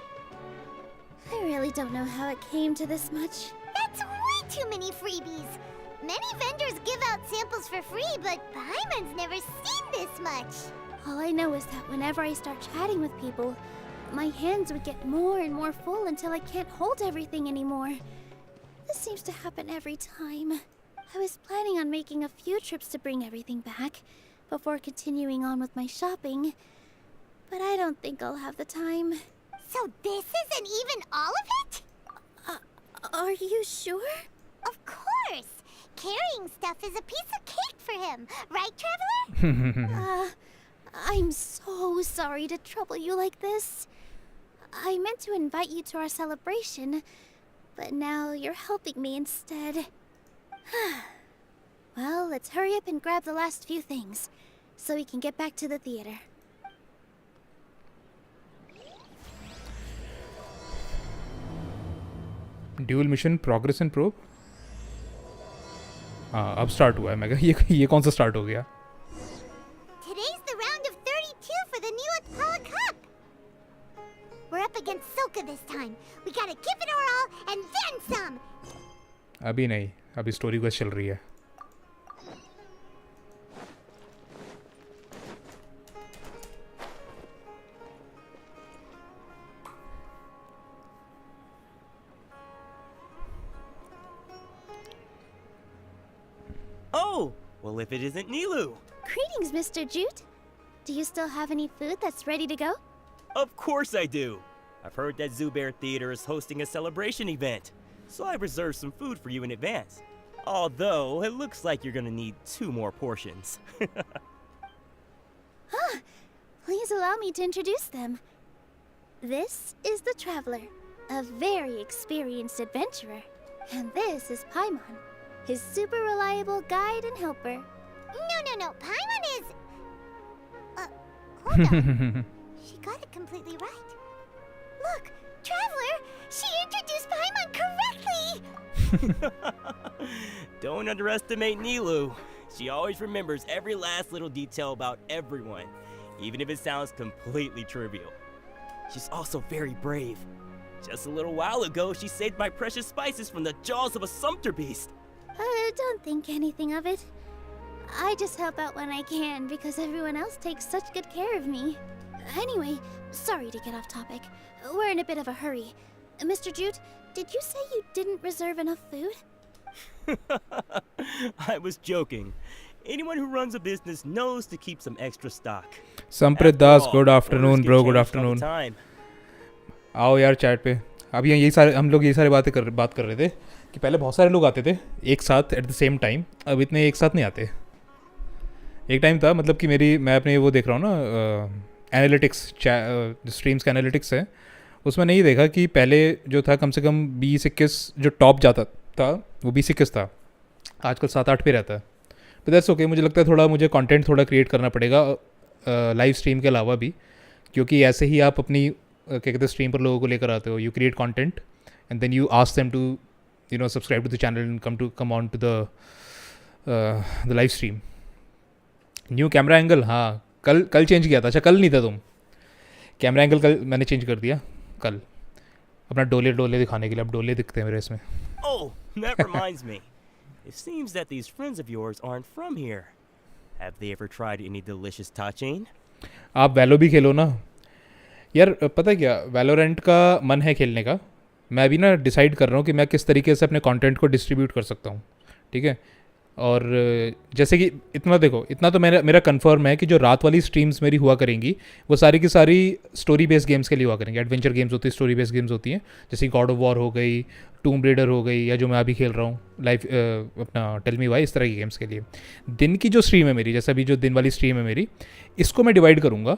[SPEAKER 3] I really don't know how it came to this much. That's way too many freebies. Many vendors give out samples for free, but Paimon's never seen this much. All I know is that whenever I start chatting with people, my hands would get more and more full until I can't hold everything anymore. This seems to happen every time. I was planning on making a few trips to bring everything back before continuing on with my shopping, but I don't think I'll have the time. So this isn't even all of it? Are you sure? Of course! Carrying stuff is a piece of cake for him, right, Traveler? I'm so sorry to trouble you like this. I meant to invite you to our celebration, but now you're helping me instead. Well, let's hurry up and grab the last few things, so we can get back to the theater.
[SPEAKER 1] Dual mission progress and probe. हाँ अब start हुआ है। मैं कहा ये कौन सा start हो गया।
[SPEAKER 3] Today's the round of 32 for the Nilou Cup. We're up against Silka this time. We gotta give it our all and then some.
[SPEAKER 1] अभी नहीं, अभी स्टोरी क्वेस्ट चल रही है।
[SPEAKER 5] Oh, well, if it isn't Nilou.
[SPEAKER 3] Greetings, Mr. Jute. Do you still have any food that's ready to go?
[SPEAKER 5] Of course I do. I've heard that Zubair Theater is hosting a celebration event, so I reserved some food for you in advance. Although, it looks like you're gonna need 2 more portions.
[SPEAKER 3] Please allow me to introduce them. This is the Traveler, a very experienced adventurer. And this is Paimon, his super reliable guide and helper. No. Paimon is... hold on. She got it completely right. Look, Traveler, she introduced Paimon correctly!
[SPEAKER 5] Don't underestimate Nilou. She always remembers every last little detail about everyone, even if it sounds completely trivial. She's also very brave. Just a little while ago, she saved my precious spices from the jaws of a sumpter beast.
[SPEAKER 3] Don't think anything of it. I just help out when I can because everyone else takes such good care of me. Anyway, sorry to get off topic. We're in a bit of a hurry. Mr. Jute, did you say you didn't reserve enough food?
[SPEAKER 5] I was joking. Anyone who runs a business knows to keep some extra stock.
[SPEAKER 1] Samprit Das, good afternoon bro, good afternoon.
[SPEAKER 5] Time.
[SPEAKER 1] आओ यार chat पे. अभी यही सारे हम लोग ये सारे बात कर रहे थे कि पहले बहुत सारे लोग आते थे एक साथ एट द सेम टाइम. अब इतने एक साथ नहीं आते. एक टाइम था मतलब कि मैं अपने वो देख रहा हूँ ना एनालिटिक्स स्ट्रीम्स का एनालिटिक्स है, उसमें नहीं देखा कि पहले जो था कम से कम 20-21 जो टॉप जाता था वो 20-21 था. आजकल 7-8 पे रहता है. तो दैट्स ओके. मुझे लगता है थोड़ा मुझे कंटेंट थोड़ा क्रिएट करना पड़ेगा लाइव स्ट्रीम के अलावा भी, क्योंकि ऐसे ही आप अपनी क्या कहते हैं स्ट्रीम पर लोगों को लेकर आते हो. You create content and then you ask them to subscribe to the channel and come on to the live stream. New camera angle, हाँ कल चेंज किया था. अच्छा कल नहीं था तुम. कैमरा एंगल कल मैंने चेंज कर दिया कल, अपना डोले दिखाने के लिए. अब डोले दिखते हैं मेरे इसमें.
[SPEAKER 5] Oh, that reminds me. It seems that these friends of yours aren't from here. Have they ever tried any delicious tachin?
[SPEAKER 1] आप वैलो भी खेलो ना यार. पता है क्या, वैलोरेंट का मन है खेलने का. मैं अभी ना डिसाइड कर रहा हूँ कि मैं किस तरीके से अपने कंटेंट को डिस्ट्रीब्यूट कर सकता हूँ. ठीक है. और जैसे कि इतना तो मेरा कंफर्म है कि जो रात वाली स्ट्रीम्स मेरी हुआ करेंगी वो सारी की सारी स्टोरी बेस्ड गेम्स के लिए हुआ करेंगी. एडवेंचर गेम्स होती है, स्टोरी बेस्ड गेम्स होती हैं, जैसे गॉड ऑफ वॉर हो गई, टूम रेडर हो गई, या जो मैं अभी खेल रहा हूँ लाइफ अपना टेल मी व्हाई, इस तरह की गेम्स के लिए. दिन की जो स्ट्रीम है मेरी, जैसे अभी जो दिन वाली स्ट्रीम है मेरी, इसको मैं डिवाइड करूँगा.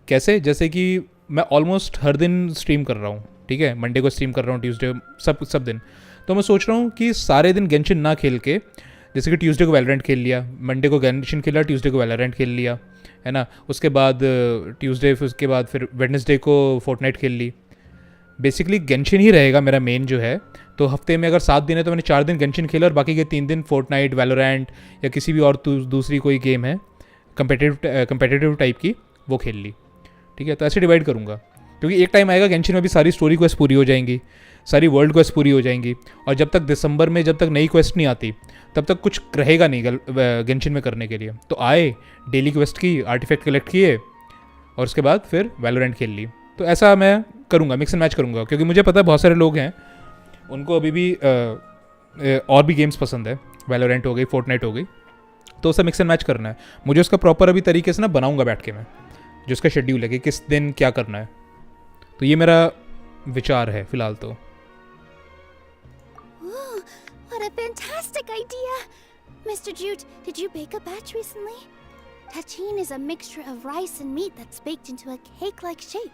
[SPEAKER 1] कैसे? जैसे कि मैं ऑलमोस्ट हर दिन स्ट्रीम कर रहा हूँ. ठीक है, मंडे को स्ट्रीम कर रहा हूँ, ट्यूसडे सब दिन. तो मैं सोच रहा हूँ कि सारे दिन गेंशिन ना खेल के, जैसे कि ट्यूसडे को वैलोरेंट खेल लिया, मंडे को गेंशिन खेला, ट्यूसडे को वैलोरेंट खेल लिया, है ना. उसके बाद ट्यूसडे, फिर उसके बाद फिर वेडनेसडे को फोर्टनाइट खेल ली. बेसिकली गेंशिन ही रहेगा मेरा मेन जो है. तो हफ्ते में अगर 7 दिन है तो मैंने 4 दिन गेंशिन खेला और बाकी के 3 दिन फोर्टनाइट, वैलोरेंट या किसी भी और दूसरी कोई गेम है कंपेटिटिव टाइप की, वो खेल ली. ठीक है, तो ऐसे डिवाइड करूँगा, क्योंकि एक टाइम आएगा गेंशिन में भी सारी स्टोरी क्वेस्ट पूरी हो जाएंगी, सारी वर्ल्ड क्वेस्ट पूरी हो जाएंगी, और जब तक दिसंबर में जब तक नई क्वेस्ट नहीं आती तब तक कुछ रहेगा नहीं गेंशिन में करने के लिए. तो आए, डेली क्वेस्ट की, आर्टिफैक्ट कलेक्ट किए, और उसके बाद फिर वैलोरेंट खेल ली. तो ऐसा मैं करूँगा, मिक्स एंड मैच करूँगा, क्योंकि मुझे पता है बहुत सारे लोग हैं उनको अभी भी और भी गेम्स पसंद है. वैलोरेंट हो गई, फोर्टनाइट हो गई, तो उसे मिक्स एंड मैच करना है. मुझे उसका प्रॉपर अभी तरीके से ना बनाऊँगा बैठ के मैं, जो उसका शेड्यूल है कि किस दिन क्या करना है. तो ये मेरा विचार है फिलहाल तो.
[SPEAKER 3] Ooh, what a fantastic idea! Mr. Jute, did you bake a batch recently? Tachin is a mixture of rice and meat that's baked into a cake-like shape.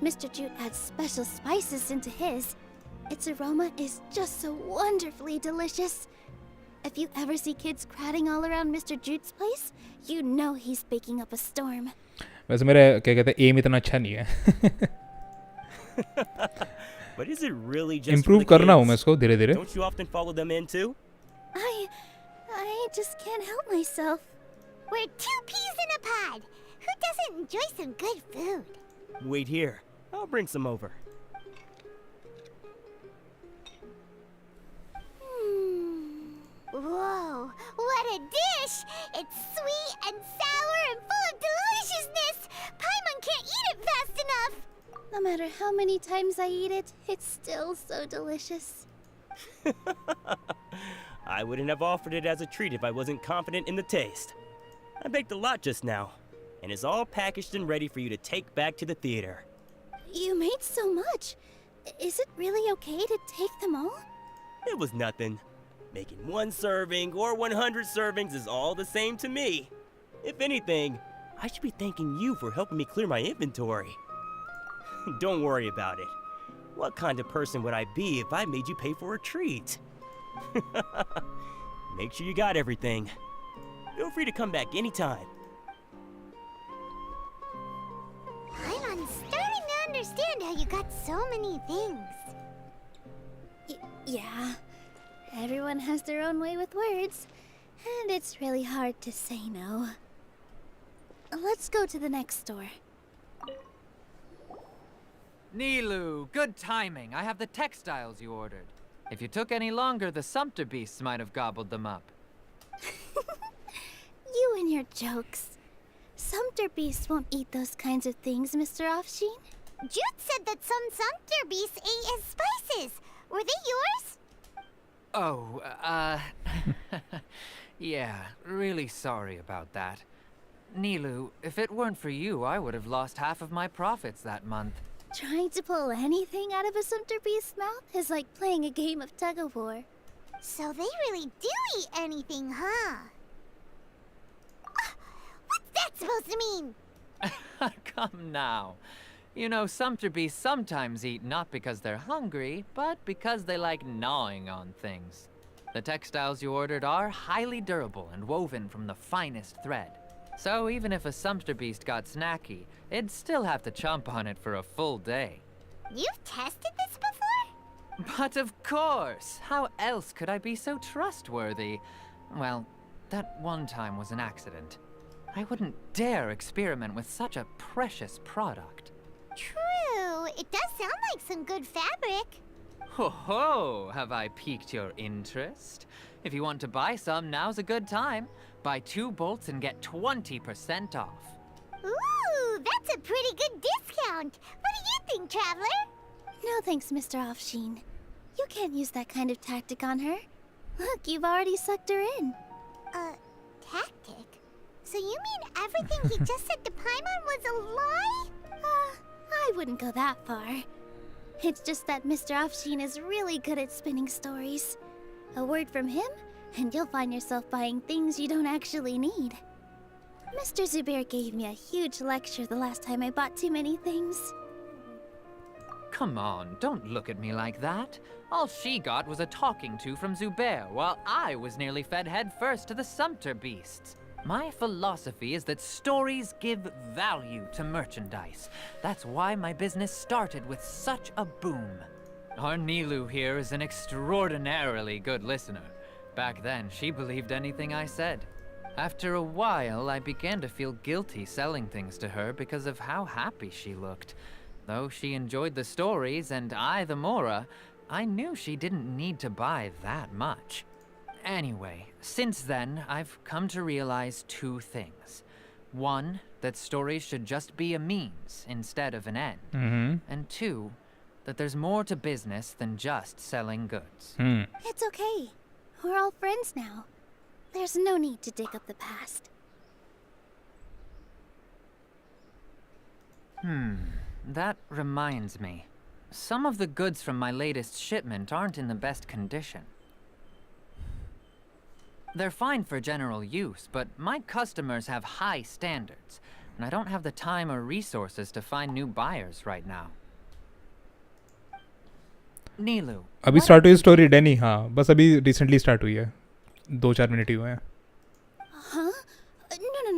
[SPEAKER 3] Mr. Jute adds special spices into his. Its aroma is just so wonderfully delicious. If you ever see kids crowding all around Mr. Jute's place, you know he's baking up a storm.
[SPEAKER 1] वैसे मेरा क्या कहते हैं M इतना अच्छा नहीं है.
[SPEAKER 5] But is it really just
[SPEAKER 1] improve करना हूँ मैं इसको धीरे धीरे.
[SPEAKER 5] Don't you often follow them in too?
[SPEAKER 3] I just can't help myself.
[SPEAKER 6] We're 2 peas in a pod. Who doesn't enjoy some good food?
[SPEAKER 5] Wait here. I'll bring some over.
[SPEAKER 6] Whoa, what a dish! It's sweet and sour and full of deliciousness! Paimon can't eat it fast enough!
[SPEAKER 3] No matter how many times I eat it, it's still so delicious.
[SPEAKER 5] I wouldn't have offered it as a treat if I wasn't confident in the taste. I baked a lot just now, and it's all packaged and ready for you to take back to the theater.
[SPEAKER 3] You made so much. Is it really okay to take them all?
[SPEAKER 5] It was nothing. Making 1 serving or 100 servings is all the same to me. If anything, I should be thanking you for helping me clear my inventory. Don't worry about it. What kind of person would I be if I made you pay for a treat? Make sure you got everything. Feel free to come back anytime.
[SPEAKER 6] I'm starting to understand how you got so many things.
[SPEAKER 3] Yeah. Everyone has their own way with words, and it's really hard to say no. Let's go to the next store.
[SPEAKER 7] Nilou, good timing. I have the textiles you ordered. If you took any longer, the sumpter beasts might have gobbled them up.
[SPEAKER 3] You and your jokes. Sumpter beasts won't eat those kinds of things, Mr. Offsheen.
[SPEAKER 6] Jude said that some sumpter beasts ate his spices. Were they yours?
[SPEAKER 7] Oh, yeah, really sorry about that. Nilou, if it weren't for you, I would have lost half of my profits that month.
[SPEAKER 3] Trying to pull anything out of a sumpter beast's mouth is like playing a game of tug-of-war.
[SPEAKER 6] So they really do eat anything, huh? What's that supposed to mean?
[SPEAKER 7] Come now. You know, sumpter beasts sometimes eat not because they're hungry, but because they like gnawing on things. The textiles you ordered are highly durable and woven from the finest thread. So even if a sumpter beast got snacky, it'd still have to chomp on it for a full day.
[SPEAKER 6] You've tested this before?
[SPEAKER 7] But of course! How else could I be so trustworthy? Well, that one time was an accident. I wouldn't dare experiment with such a precious product.
[SPEAKER 6] True. It does sound like some good fabric.
[SPEAKER 7] Ho ho! Have I piqued your interest? If you want to buy some, now's a good time. Buy 2 bolts and get 20% off.
[SPEAKER 6] Ooh, that's a pretty good discount. What do you think, Traveler?
[SPEAKER 3] No thanks, Mr. Offsheen. You can't use that kind of tactic on her. Look, you've already sucked her in.
[SPEAKER 6] Tactic? So you mean everything he just said to Paimon was a lie?
[SPEAKER 3] I wouldn't go that far. It's just that Mr. Offsheen is really good at spinning stories. A word from him, and you'll find yourself buying things you don't actually need. Mr. Zubair gave me a huge lecture the last time I bought too many things.
[SPEAKER 7] Come on, don't look at me like that. All she got was a talking to from Zubair, while I was nearly fed head first to the sumpter beasts. My philosophy is that stories give value to merchandise. That's why my business started with such a boom. Our Nilou here is an extraordinarily good listener. Back then, she believed anything I said. After a while, I began to feel guilty selling things to her because of how happy she looked. Though she enjoyed the stories and I the Mora, I knew she didn't need to buy that much. Anyway, since then, I've come to realize 2 things. 1, that stories should just be a means instead of an end. And 2, that there's more to business than just selling goods.
[SPEAKER 3] It's okay. We're all friends now. There's no need to dig up the past.
[SPEAKER 7] That reminds me. Some of the goods from my latest shipment aren't in the best condition. They're fine for general use, but my customers have high standards, and I don't have the time or resources to find new buyers right now. Nilou,
[SPEAKER 1] अभी start हुई story Danny हाँ बस अभी recently start हुई है 2-4 minute ही हुए हैं
[SPEAKER 3] Huh?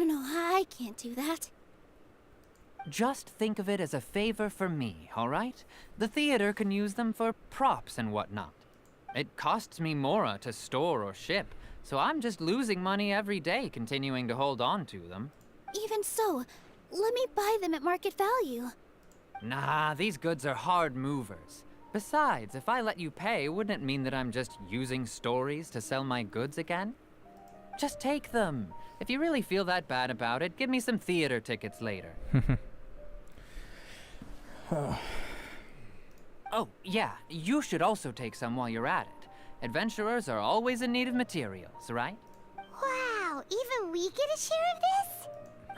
[SPEAKER 3] No, I can't do that.
[SPEAKER 7] just think of it as a favor for me, all right? The theater can use them for props and whatnot. It costs me Mora to store or ship, so I'm just losing money every day continuing to hold on to them.
[SPEAKER 3] Even so, let me buy them at market value.
[SPEAKER 7] Nah, these goods are hard movers. Besides, if I let you pay, wouldn't it mean that I'm just using stories to sell my goods again? Just take them. If you really feel that bad about it, give me some theater tickets later. Oh, yeah, you should also take some while you're at it. Adventurers are always in need of materials, right?
[SPEAKER 6] Wow, even we get a share of this?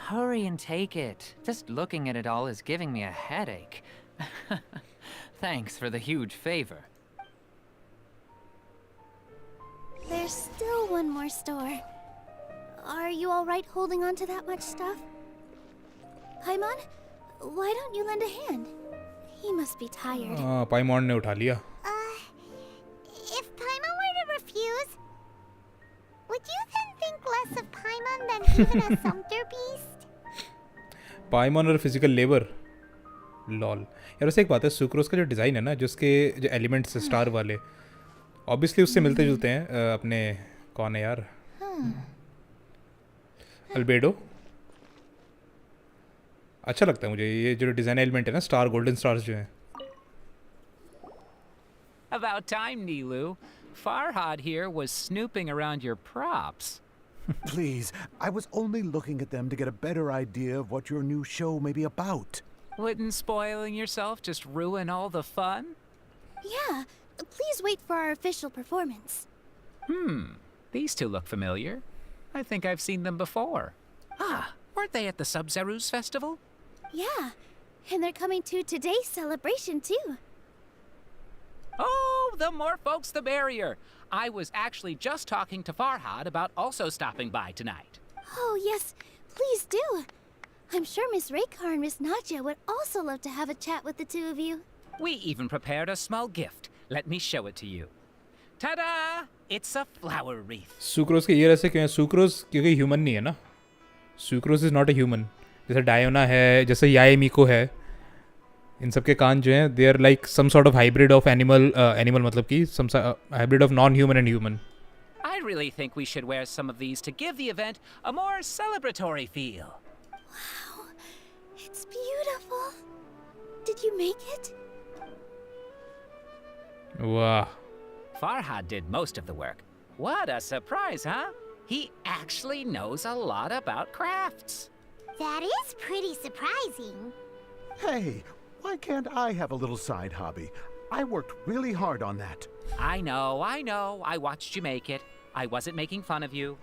[SPEAKER 7] Hurry and take it. Just looking at it all is giving me a headache. Thanks for the huge favor.
[SPEAKER 3] There's still one more store. Are you alright holding on to that much stuff? Paimon, why don't you lend a hand? He must be tired.
[SPEAKER 1] पाइमॉन ने उठा लिया.
[SPEAKER 6] If Paimon were to refuse, would you then think less of Paimon than even a sumpter beast?
[SPEAKER 1] पाइमॉन और physical labour. Lol. यार वैसे एक बात है, sucrose का जो डिज़ाइन है ना, जिसके जो एलिमेंट्स स्टार वाले, ऑब्वियसली उससे मिलते जुलते हैं. अपने कौन है यार, अल्बेडो. अच्छा लगता है मुझे ये जो डिज़ाइन एलिमेंट है ना, स्टार गोल्डन स्टार्स जो हैं.
[SPEAKER 8] About time, Nilou. Farhad here was snooping around your props.
[SPEAKER 9] Please, I was only looking at them to get a better idea of what your new show may be about.
[SPEAKER 8] Wouldn't spoiling yourself just ruin all the fun?
[SPEAKER 3] Yeah, please wait for our official performance.
[SPEAKER 8] These two look familiar. I think I've seen them before. Ah, weren't they at the Sub-Zerus festival?
[SPEAKER 3] Yeah, and they're coming to today's celebration too.
[SPEAKER 8] Oh, the more folks the merrier. I was actually just talking to Farhad about also stopping by tonight.
[SPEAKER 3] Oh yes, please do. I'm sure Miss Raykar and Miss Nadja would also love to have a chat with the two of you.
[SPEAKER 8] We even prepared a small gift. Let me show it to you. Ta-da! It's a flower wreath.
[SPEAKER 1] Sucrose के year ऐसे क्यों है? Sucrose क्योंकि human नहीं है ना. Sucrose is not a human. जैसे डायोना है, जैसे याएमिको है, इन सब के कान जो हैं, they are like some sort of hybrid of animal मतलब कि some hybrid of non human and human.
[SPEAKER 8] I really think we should wear some of these to give the event a more celebratory feel.
[SPEAKER 3] Wow, it's beautiful. Did you make it?
[SPEAKER 1] वाह.
[SPEAKER 8] Farhad did most of the work. What a surprise, huh? He actually knows a lot about crafts.
[SPEAKER 6] That is pretty surprising.
[SPEAKER 9] Hey, why can't I have a little side hobby? I worked really hard on that.
[SPEAKER 8] I know. I watched you make it. I wasn't making fun of you.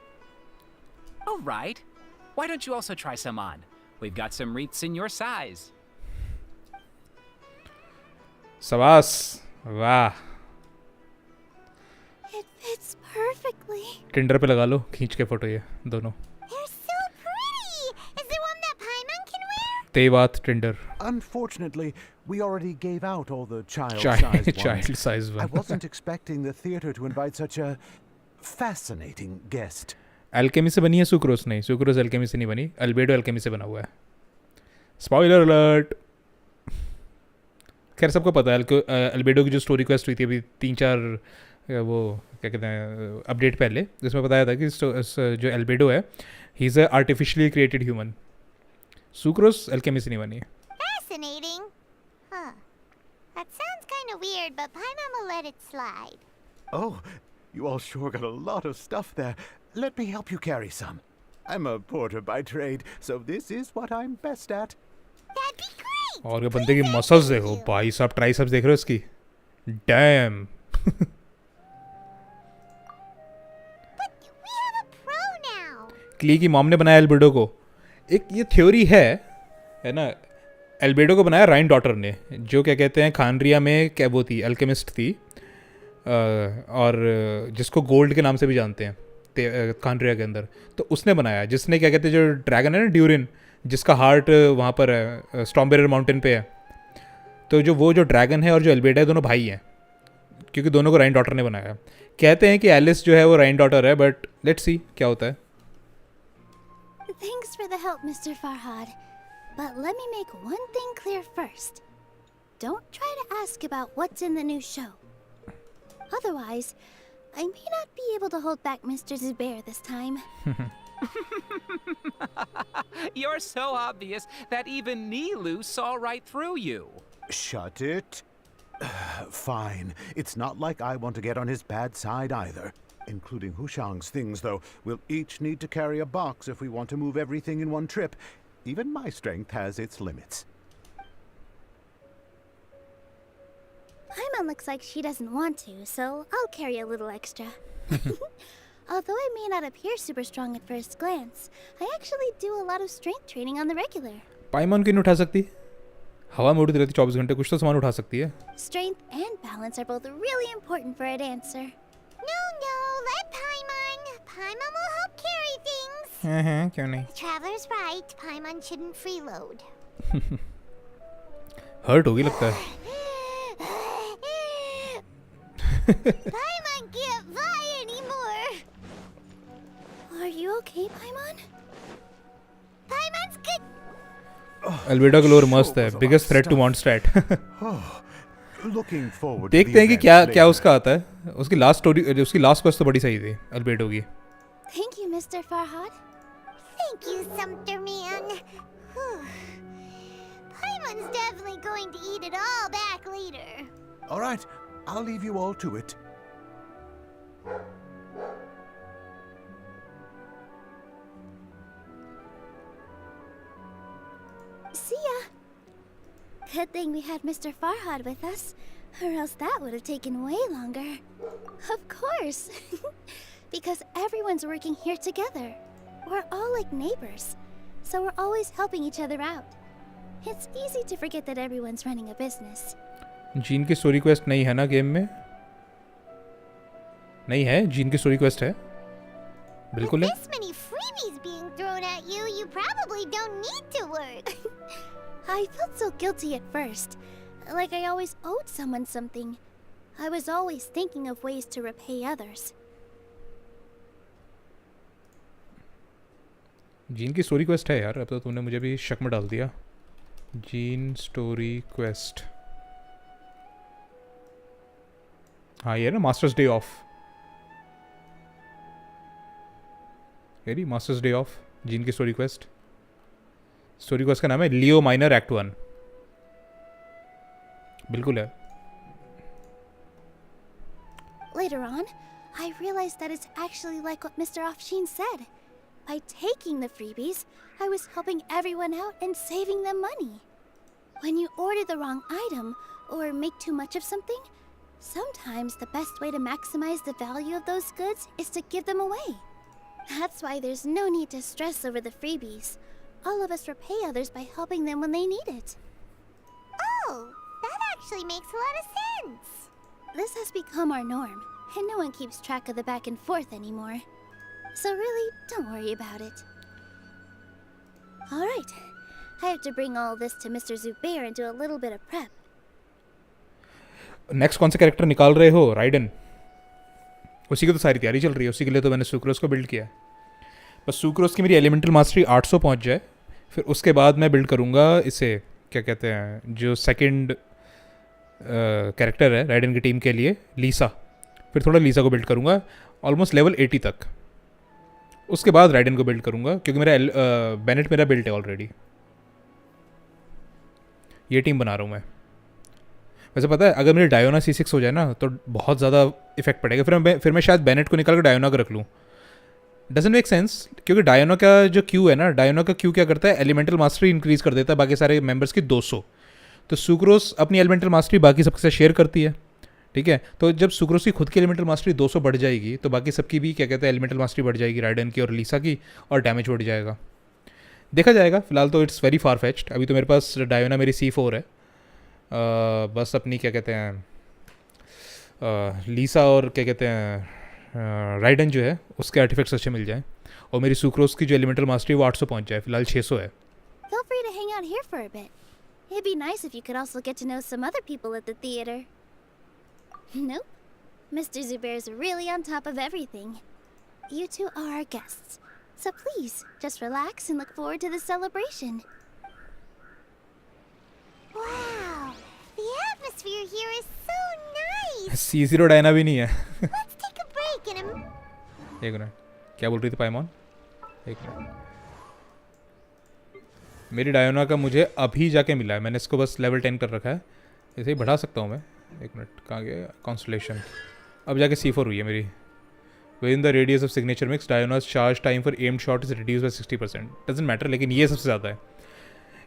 [SPEAKER 8] All right. Why don't you also try some on? We've got some wreaths in your size.
[SPEAKER 1] सवास. वाह.
[SPEAKER 3] It fits perfectly.
[SPEAKER 1] Tinder पे लगा लो, खींच के photo ये दोनों.
[SPEAKER 6] They're so pretty. Is there one that Paimon can wear?
[SPEAKER 1] Teyvat Tinder.
[SPEAKER 9] Unfortunately, we already gave out all the child-sized
[SPEAKER 1] Child
[SPEAKER 9] ones.
[SPEAKER 1] size
[SPEAKER 9] I
[SPEAKER 1] one.
[SPEAKER 9] wasn't expecting the theater to invite such a fascinating guest.
[SPEAKER 1] Alchemy से बनी है sucrose? नहीं, sucrose alchemy से नहीं बनी. Albedo alchemy से बना हुआ है. Spoiler alert. खैर सबको पता है अल्बेडो की जो स्टोरी क्वेस्ट हुई थी अभी 3-4 वो क्या कहते हैं अपडेट पहले, जिसमें बताया था कि जो अल्बेडो है, he is a artificially created human. Sucrose alchemy से नहीं बनी.
[SPEAKER 6] Fascinating. Huh. That sounds kind of weird, but Paimon will let it slide.
[SPEAKER 9] Oh, you all sure got a lot of stuff there. Let me help you carry some. I'm a porter by trade, so this is what I'm best at.
[SPEAKER 6] That'd be great.
[SPEAKER 1] और ये बंदे की muscles देखो भाई साहब, triceps देख रहे हो इसकी. Dam.
[SPEAKER 6] But we have a pro now.
[SPEAKER 1] क्ली की मॉम ने बनाया अल्बेडो को. एक ये थ्योरी है ना, अल्बेडो को बनाया राइन डॉटर ने, जो क्या कहते हैं खानरिया में क्या वो थी, अल्केमिस्ट थी, और जिसको गोल्ड के नाम से भी जानते हैं खानरिया के अंदर. तो उसने बनाया, जिसने क्या कहते हैं जो ड्रैगन है ना ड्यूरिन, जिसका हार्ट वहाँ पर है स्टॉम्बेरर माउंटेन पे है. तो वो जो ड्रैगन है और जो अल्बेडा है दोनों भाई हैं, क्योंकि दोनों को राइन डॉटर ने बनाया. कहते हैं कि एलिस जो है वो राइन डॉटर है, बट लेट्स सी क्या होता है.
[SPEAKER 3] Thanks for the help, Mr. Farhad. But let me make one thing clear first. Don't try to ask about what's in the new show. Otherwise, I may not be able to hold back Mr. Zubair this time.
[SPEAKER 8] You're so obvious that even Nilou saw right through you.
[SPEAKER 9] Shut it. Fine. It's not like I want to get on his bad side either. Including Hushang's things, though. We'll each need to carry a box if we want to move everything in one trip. Even my strength has its limits.
[SPEAKER 3] I'm Paimon looks like she doesn't want to, so I'll carry a little extra. Although I may not appear super strong at first glance, I actually do a lot of strength training on the regular.
[SPEAKER 1] पाइमॉन क्यों नहीं उठा सकती? हवा में उड़ती रहती 24 घंटे, कुछ तो सामान उठा सकती है.
[SPEAKER 3] Strength and balance are both really important for a dancer.
[SPEAKER 6] No, let Paimon. Paimon will help carry things.
[SPEAKER 1] क्यों नहीं?
[SPEAKER 6] The traveler's right. Paimon shouldn't freeload.
[SPEAKER 1] Hurt होगी लगता है.
[SPEAKER 6] Paimon can't fly anymore.
[SPEAKER 3] Are you okay, Paimon?
[SPEAKER 6] Paimon's good.
[SPEAKER 1] अल्बेडा का lower मस्त है. Biggest threat to Mondstadt.
[SPEAKER 9] Looking forward.
[SPEAKER 1] देखते हैं कि क्या उसका आता है. उसकी लास्ट स्टोरी, उसकी लास्ट क्वेस्ट तो बड़ी सही थी अल्बेडो की.
[SPEAKER 3] Thank you, Mr. Farhad.
[SPEAKER 6] Thank you, Sumter Man. Paimon's definitely going to eat it all back later.
[SPEAKER 9] All right, I'll leave you all to it.
[SPEAKER 3] See ya. Good thing we had Mr. Farhad with us, or else that would have taken way longer. Of course. Because everyone's working here together. We're all like neighbors, so we're always helping each other out. It's easy to forget that everyone's running a business.
[SPEAKER 1] Gene की story quest नहीं है ना game में? नहीं है, gene की story quest है. बिल्कुल है.
[SPEAKER 6] With this many freebies being thrown at you, you probably don't need to work.
[SPEAKER 3] I felt so guilty at first, like I always owed someone something. I was always thinking of ways to repay others.
[SPEAKER 1] Gene की story quest है यार. अब तो तूने मुझे भी शक में डाल दिया. Gene story quest. हाँ ये है ना, मास्टर्स डे ऑफ. यारी मास्टर्स डे ऑफ जीन की स्टोरी क्वेस्ट. स्टोरी क्वेस्ट का नाम है लियो माइनर एक्ट 1. बिल्कुल है.
[SPEAKER 3] Later on, I realized that it's actually like what Mr. Offsheen said. By taking the freebies, I was helping everyone out and saving them money. When you order the wrong item or make too much of something, sometimes the best way to maximize the value of those goods is to give them away. That's why there's no need to stress over the freebies. All of us repay others by helping them when they need it.
[SPEAKER 6] Oh, that actually makes a lot of sense.
[SPEAKER 3] This has become our norm, and no one keeps track of the back and forth anymore. So really, don't worry about it. Alright, I have to bring all this to Mr. Zubair and do a little bit of prep.
[SPEAKER 1] Next कौन सा character निकाल रहे हो? Ridden. उसी की तो सारी तैयारी चल रही है. उसी के लिए तो मैंने सुक्रोस को बिल्ड किया. बस सुक्रोस की मेरी एलिमेंटल मास्टरी 800 पहुंच जाए, फिर उसके बाद मैं बिल्ड करूँगा इसे, क्या कहते हैं, जो सेकंड कैरेक्टर है राइडन की टीम के लिए, लीसा. फिर थोड़ा लीसा को बिल्ड करूँगा ऑलमोस्ट लेवल 80 तक. उसके बाद राइडन को बिल्ड करूँगा, क्योंकि मेरा बेनेट मेरा बिल्ड है ऑलरेडी. ये टीम बना रहा हूँ मैं. वैसे पता है, अगर मेरी डायोना C6 हो जाए ना तो बहुत ज़्यादा इफेक्ट पड़ेगा. फिर मैं शायद बेनेट को निकाल कर डायोना को रख लूँ. डजंट मेक सेंस, क्योंकि डायोना का जो क्यू है ना, डायोना का क्यू क्या करता है, एलिमेंटल मास्टरी इंक्रीज कर देता है बाकी सारे मेंबर्स की 200. तो सुक्रोस अपनी एलिमेंटल मास्टरी बाकी सबके साथ शेयर करती है. ठीक है, तो जब सुक्रोस की खुद की एलिमेंटल मास्टरी 200 बढ़ जाएगी तो बाकी सबकी भी, क्या कहते हैं, एलिमेंटल मास्टरी बढ़ जाएगी, राइडन की और लीसा की, और डैमेज बढ़ जाएगा. देखा जाएगा. फिलहाल तो इट्स वेरी फार फेच्ड. अभी तो मेरे पास डायोना मेरी C4 है. बस अपनी, क्या कहते हैं, लीसा और क्या कहते हैं राइडन जो है उसके आर्टिफैक्ट्स अच्छे मिल जाएं, और मेरी सुक्रोस की जो एलिमेंटल मास्टरी वो 800 पहुंच जाए. फिलहाल 600 है.
[SPEAKER 3] Feel free to hang out here for a bit. It'd be nice if you could also get to know some other people at the theater. Nope. Mr. Zubair's really on top of everything. You two are our guests. So please, just relax and look forward to the celebration.
[SPEAKER 6] Wow, the atmosphere here is so nice.
[SPEAKER 1] C0 Diana भी नहीं है.
[SPEAKER 6] Let's take a break and
[SPEAKER 1] एक minute, क्या बोल रही थी पाइमॉन? एक minute. मेरी डायोना का मुझे अभी जाके मिला है. मैंने इसको बस लेवल 10 कर रखा है. इसे ही बढ़ा सकता हूँ मैं. एक मिनट, कहाँ गया कॉन्स्टलेशन? अब जाके C4 हुई है मेरी. Within the radius of signature mix Diona's charge time for aimed shot is reduce by 60%. Doesn't matter, लेकिन ये सबसे ज़्यादा है.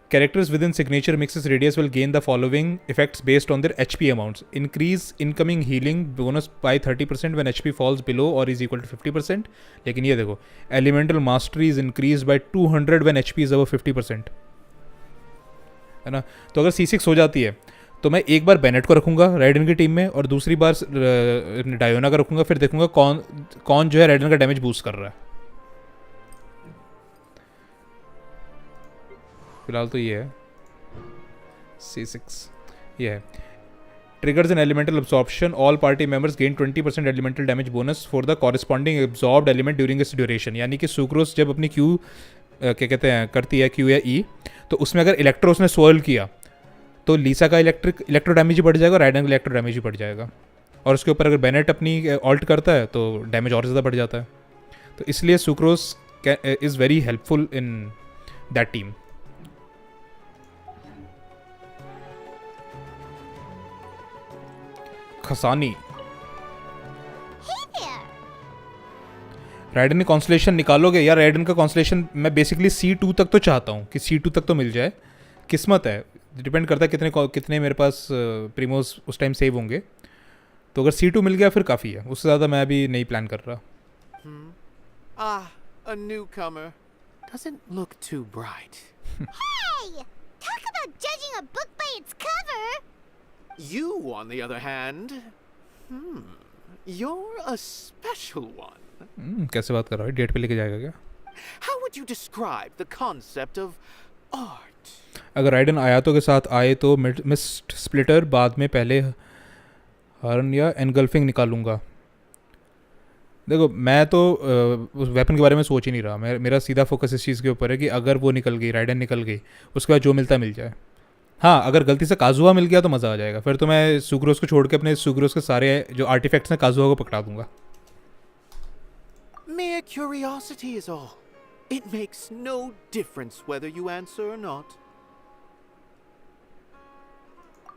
[SPEAKER 1] Characters within signature mixes radius will gain the following effects based on their HP amounts. Increase incoming healing bonus by 30% when HP falls below or is equal to 50%. लेकिन ये देखो, elemental mastery is increased by 200 when HP is above 50%. है ना? तो अगर C6 हो जाती है तो मैं एक बार बेनेट को रखूंगा राइडन की टीम में और दूसरी बार डायोना का रखूंगा, फिर देखूंगा कौन जो है राइडन का डैमेज बूस्ट कर रहा है. फिलहाल तो ये है C6. ये है triggers an elemental absorption. All party members gain 20% elemental damage bonus for the corresponding absorbed element during its duration. यानी कि सुक्रोस जब अपनी Q क्या कहते हैं करती है Q या E, तो उसमें अगर इलेक्ट्रो उसने स्वर्ल किया तो लीसा का इलेक्ट्रो डैमेज ही बढ़ जाएगा, राइडन का इलेक्ट्रो डैमेज ही बढ़ जाएगा. और उसके ऊपर अगर बेनेट अपनी ऑल्ट करता है तो डैमेज और ज़्यादा बढ़ जाता है. तो इसलिए Sucrose is very helpful in that team. खसानी राइडन ने कॉन्सलेशन निकालोगे यार. राइडन का कॉन्सलेशन मैं बेसिकली C2 तक तो चाहता हूँ कि C2 तक तो मिल जाए. किस्मत है, डिपेंड करता है कितने मेरे पास प्रीमोस उस टाइम सेव होंगे. तो अगर C2 मिल गया फिर काफ़ी है, उससे ज़्यादा मैं अभी नहीं प्लान कर रहा.
[SPEAKER 10] A newcomer. Doesn't look too bright.
[SPEAKER 6] Hey! Talk about judging a book by its cover!
[SPEAKER 10] You, on the other hand, you're a special one.
[SPEAKER 1] कैसे बात कर रहा है? डेट पे लेके जाएगा क्या?
[SPEAKER 10] How would you describe the concept of art?
[SPEAKER 1] अगर राइडन आयातों के साथ आए तो मिस्ट स्प्लिटर, बाद में पहले हर्न या एनगल्फिंग निकालूंगा. देखो मैं तो उस वेपन के बारे में सोच ही नहीं रहा. मेरा सीधा फोकस इस चीज़ के ऊपर है कि अगर वो निकल गई, राइडन निकल गई, उसके बाद जो मिलता मिल जाए. हाँ, अगर गलती से काजुआ मिल गया तो मज़ा आ जाएगा. फिर तो मैं सुक्रोस को छोड़ के अपने सुक्रोस के सारे जो आर्टिफैक्ट्स हैं काजुआ को पकड़ा दूंगा.
[SPEAKER 10] Mere curiosity is all. It makes no difference whether you answer or not.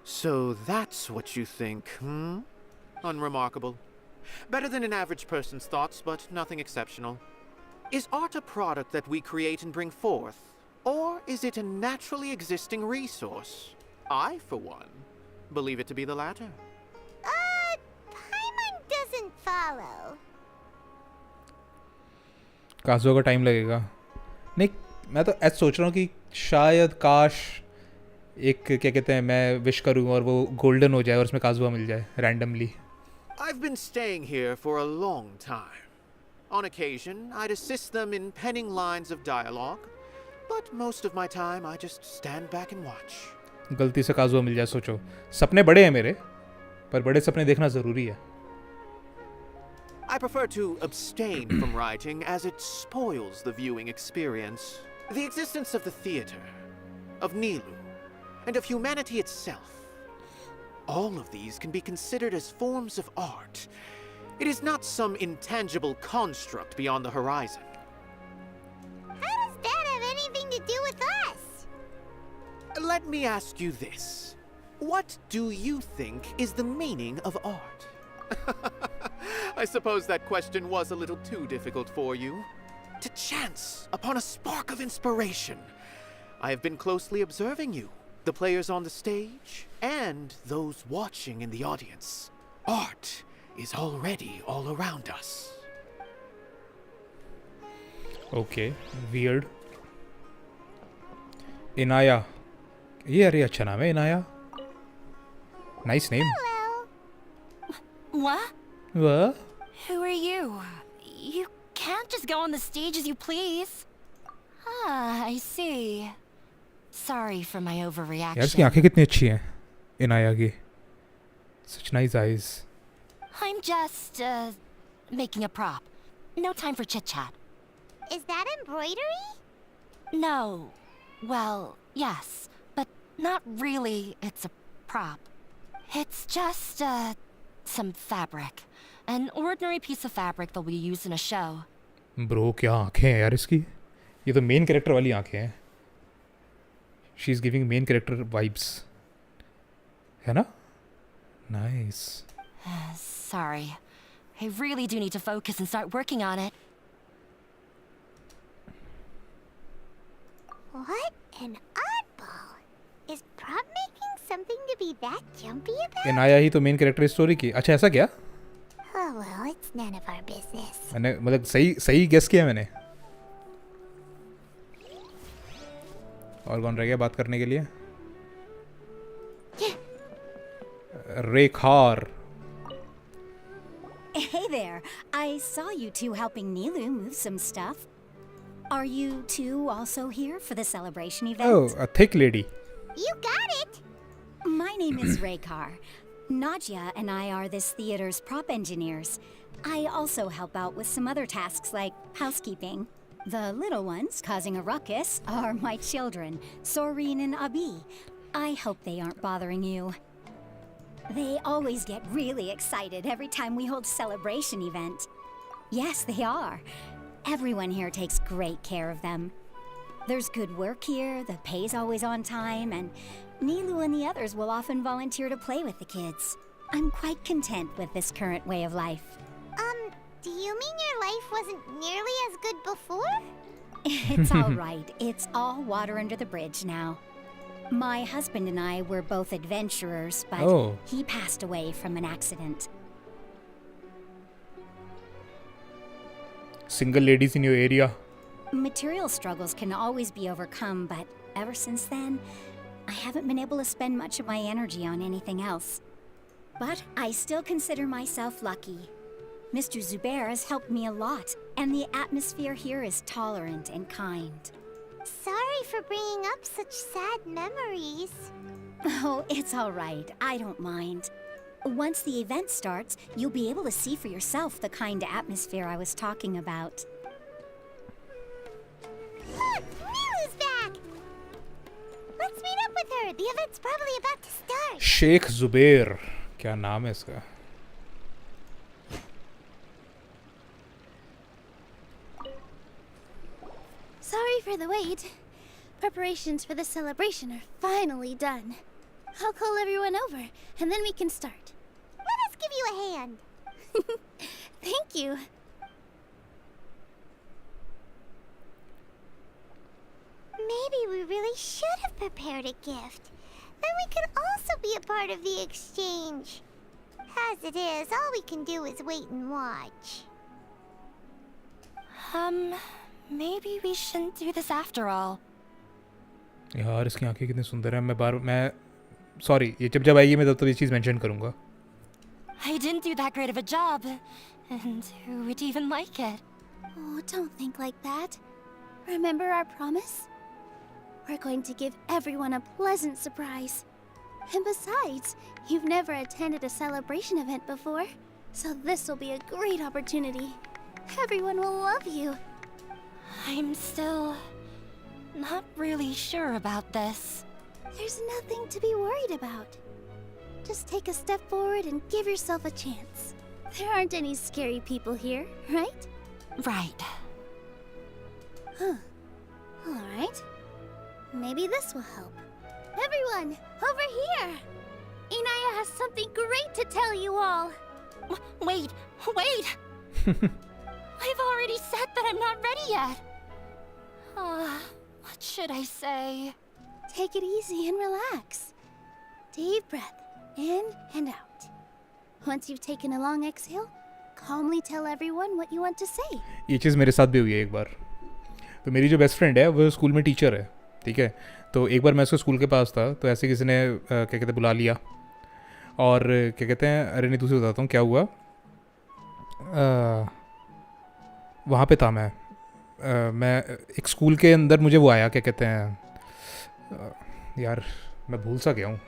[SPEAKER 10] So that's what you think, Unremarkable. Better than an average person's thoughts, but nothing exceptional. Is art a product that we create and bring forth? Or is it a naturally existing resource? I, for one, believe it to be the latter.
[SPEAKER 6] Paimon doesn't follow.
[SPEAKER 1] काजुआ का time लगेगा. नहीं, मैं तो ऐसा सोच रहा हूँ कि शायद काश एक क्या कहते हैं मैं विश करूँ और वो गोल्डन हो जाए और उसमें काजुआ मिल जाए randomly.
[SPEAKER 10] I've been staying here for a long time. On occasion, I'd assist them in penning lines of dialogue, but most of my time I just stand back and watch.
[SPEAKER 1] गलती से काजुआ मिल जाए, सोचो. सपने बड़े हैं मेरे, पर बड़े सपने देखना ज़रूरी है.
[SPEAKER 10] I prefer to abstain from writing as it spoils the viewing experience. The existence of the theater, of Nilou, and of humanity itself. All of these can be considered as forms of art. It is not some intangible construct beyond the horizon.
[SPEAKER 6] How does that have anything to do with us?
[SPEAKER 10] Let me ask you this. What do you think is the meaning of art? I suppose that question was a little too difficult for you. To chance upon a spark of inspiration. I have been closely observing you, the players on the stage, and those watching in the audience. Art is already all around us.
[SPEAKER 1] Okay, weird. Inaya. ये अरे अच्छा नाम है Inaya. Nice name.
[SPEAKER 3] What?
[SPEAKER 1] What?
[SPEAKER 3] Who are you? You can't just go on the stage as you please. Ah, I see. Sorry for my
[SPEAKER 1] यार इसकी
[SPEAKER 3] overreaction.
[SPEAKER 1] आंखें कितनी अच्छी हैं इनाया की. Such nice eyes.
[SPEAKER 3] I'm just, making a prop. No time for chit-chat.
[SPEAKER 6] Is that embroidery?
[SPEAKER 3] No. Well, yes, but not really. It's a prop. It's just, some fabric. An ordinary piece of fabric that we use in a show.
[SPEAKER 1] Bro, क्या आंखें हैं यार इसकी. ये तो main character वाली आंखें हैं. She is giving main character vibes. है ना? Nice.
[SPEAKER 3] Sorry. I really do need to focus and start working on it.
[SPEAKER 6] What an odd something to be that jumpy about?
[SPEAKER 1] Inaya ही तो मेन कैरेक्टर स्टोरी की. अच्छा ऐसा क्या?
[SPEAKER 6] Oh well, it's none of our business.
[SPEAKER 1] मैंने मतलब सही guess किया मैंने. और कौन रह गया बात करने के लिए? रेखार.
[SPEAKER 3] Hey there. I saw you two helping Nilou move some stuff. Are you two also here for the celebration event?
[SPEAKER 1] Oh, a thick lady.
[SPEAKER 6] You got it!
[SPEAKER 3] My name is Raykar. Nadia and I are this theater's prop engineers. I also help out with some other tasks like housekeeping. The little ones causing a ruckus are my children, Soreen and Abi. I hope they aren't bothering you. They always get really excited every time we hold a celebration event. Yes, they are. Everyone here takes great care of them. There's good work here, the pay's always on time, and Nilou and the others will often volunteer to play with the kids. I'm quite content with this current way of life.
[SPEAKER 6] Do you mean your life wasn't nearly as good before?
[SPEAKER 3] It's all right. It's all water under the bridge now. My husband and I were both adventurers, but he passed away from an accident.
[SPEAKER 1] Single ladies in your area.
[SPEAKER 3] Material struggles can always be overcome, but ever since then, I haven't been able to spend much of my energy on anything else. But I still consider myself lucky. Mr. Zubair has helped me a lot, and the atmosphere here is tolerant and kind.
[SPEAKER 6] Sorry for bringing up such sad memories.
[SPEAKER 3] Oh, it's all right. I don't mind. Once the event starts, you'll be able to see for yourself the kind of atmosphere I was talking about.
[SPEAKER 6] Look! Nilou's back! Let's meet up with her. The event's probably about to start.
[SPEAKER 1] Sheikh Zubair. क्या नाम है इसका?
[SPEAKER 3] Sorry for the wait. Preparations for the celebration are finally done. I'll call everyone over, and then we can start.
[SPEAKER 6] Let us give you a hand.
[SPEAKER 3] Thank you.
[SPEAKER 6] Maybe we really should have prepared a gift. Then we could also be a part of the exchange. As it is, all we can do is wait and watch.
[SPEAKER 3] Maybe we shouldn't do this after all.
[SPEAKER 1] यार इसकी आंखें कितनी सुंदर हैं. मैं sorry ये जब आएगी मैं तब ये चीज़ मेंशन करूँगा.
[SPEAKER 3] I didn't do that great of a job. And who would even like it? Oh, don't think like that. Remember our promise? We're going to give everyone a pleasant surprise. And besides, you've never attended a celebration event before, so this will be a great opportunity. Everyone will love you. I'm still not really sure about this. There's nothing to be worried about. Just take a step forward and give yourself a chance. There aren't any scary people here, right? Right. Huh. All right. Maybe this will help. Everyone, over here! Inaya has something great to tell you all. Wait! I've already said that I'm not ready yet. What should I say? Take it easy and relax. Deep breath, in and out. Once you've taken a long exhale, calmly tell everyone what you want to say.
[SPEAKER 1] ये चीज़ मेरे साथ भी हुई है एक बार. तो मेरी जो बेस्ट फ्रेंड है वो स्कूल में टीचर है, ठीक है. तो एक बार मैं उसके स्कूल के पास था, तो ऐसे किसी ने क्या कहते हैं बुला लिया और क्या कहते हैं अरे नहीं दूसरी बताता हूँ क्या हुआ. वहाँ पे था मैं एक स्कूल के अंदर मुझे वो आया क्या कहते हैं यार मैं भूल सा गया हूँ.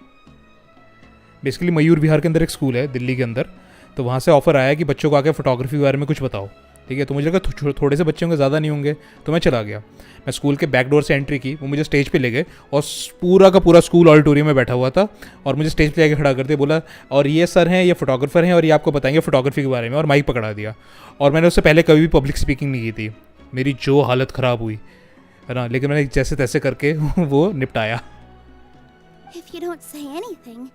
[SPEAKER 1] बेसिकली मयूर विहार के अंदर एक स्कूल है दिल्ली के अंदर, तो वहाँ से ऑफ़र आया कि बच्चों को आके फ़ोटोग्राफी के बारे में कुछ बताओ, ठीक है. तो मुझे लगा थोड़े से बच्चे होंगे, ज़्यादा नहीं होंगे, तो मैं चला गया. मैं स्कूल के बैक डोर से एंट्री की, वो मुझे स्टेज पे ले गए और पूरा का पूरा स्कूल ऑडिटोरियम में बैठा हुआ था और मुझे स्टेज पे जाके खड़ा कर दिया. बोला और ये सर हैं, ये फोटोग्राफर हैं और ये आपको बताएंगे फोटोग्राफी के बारे में, और माइक पकड़ा दिया. और मैंने उससे पहले कभी भी पब्लिक स्पीकिंग नहीं की थी. मेरी जो हालत ख़राब हुई है ना, लेकिन मैंने जैसे तैसे करके वो निपटाया.
[SPEAKER 3] If you don't say anything,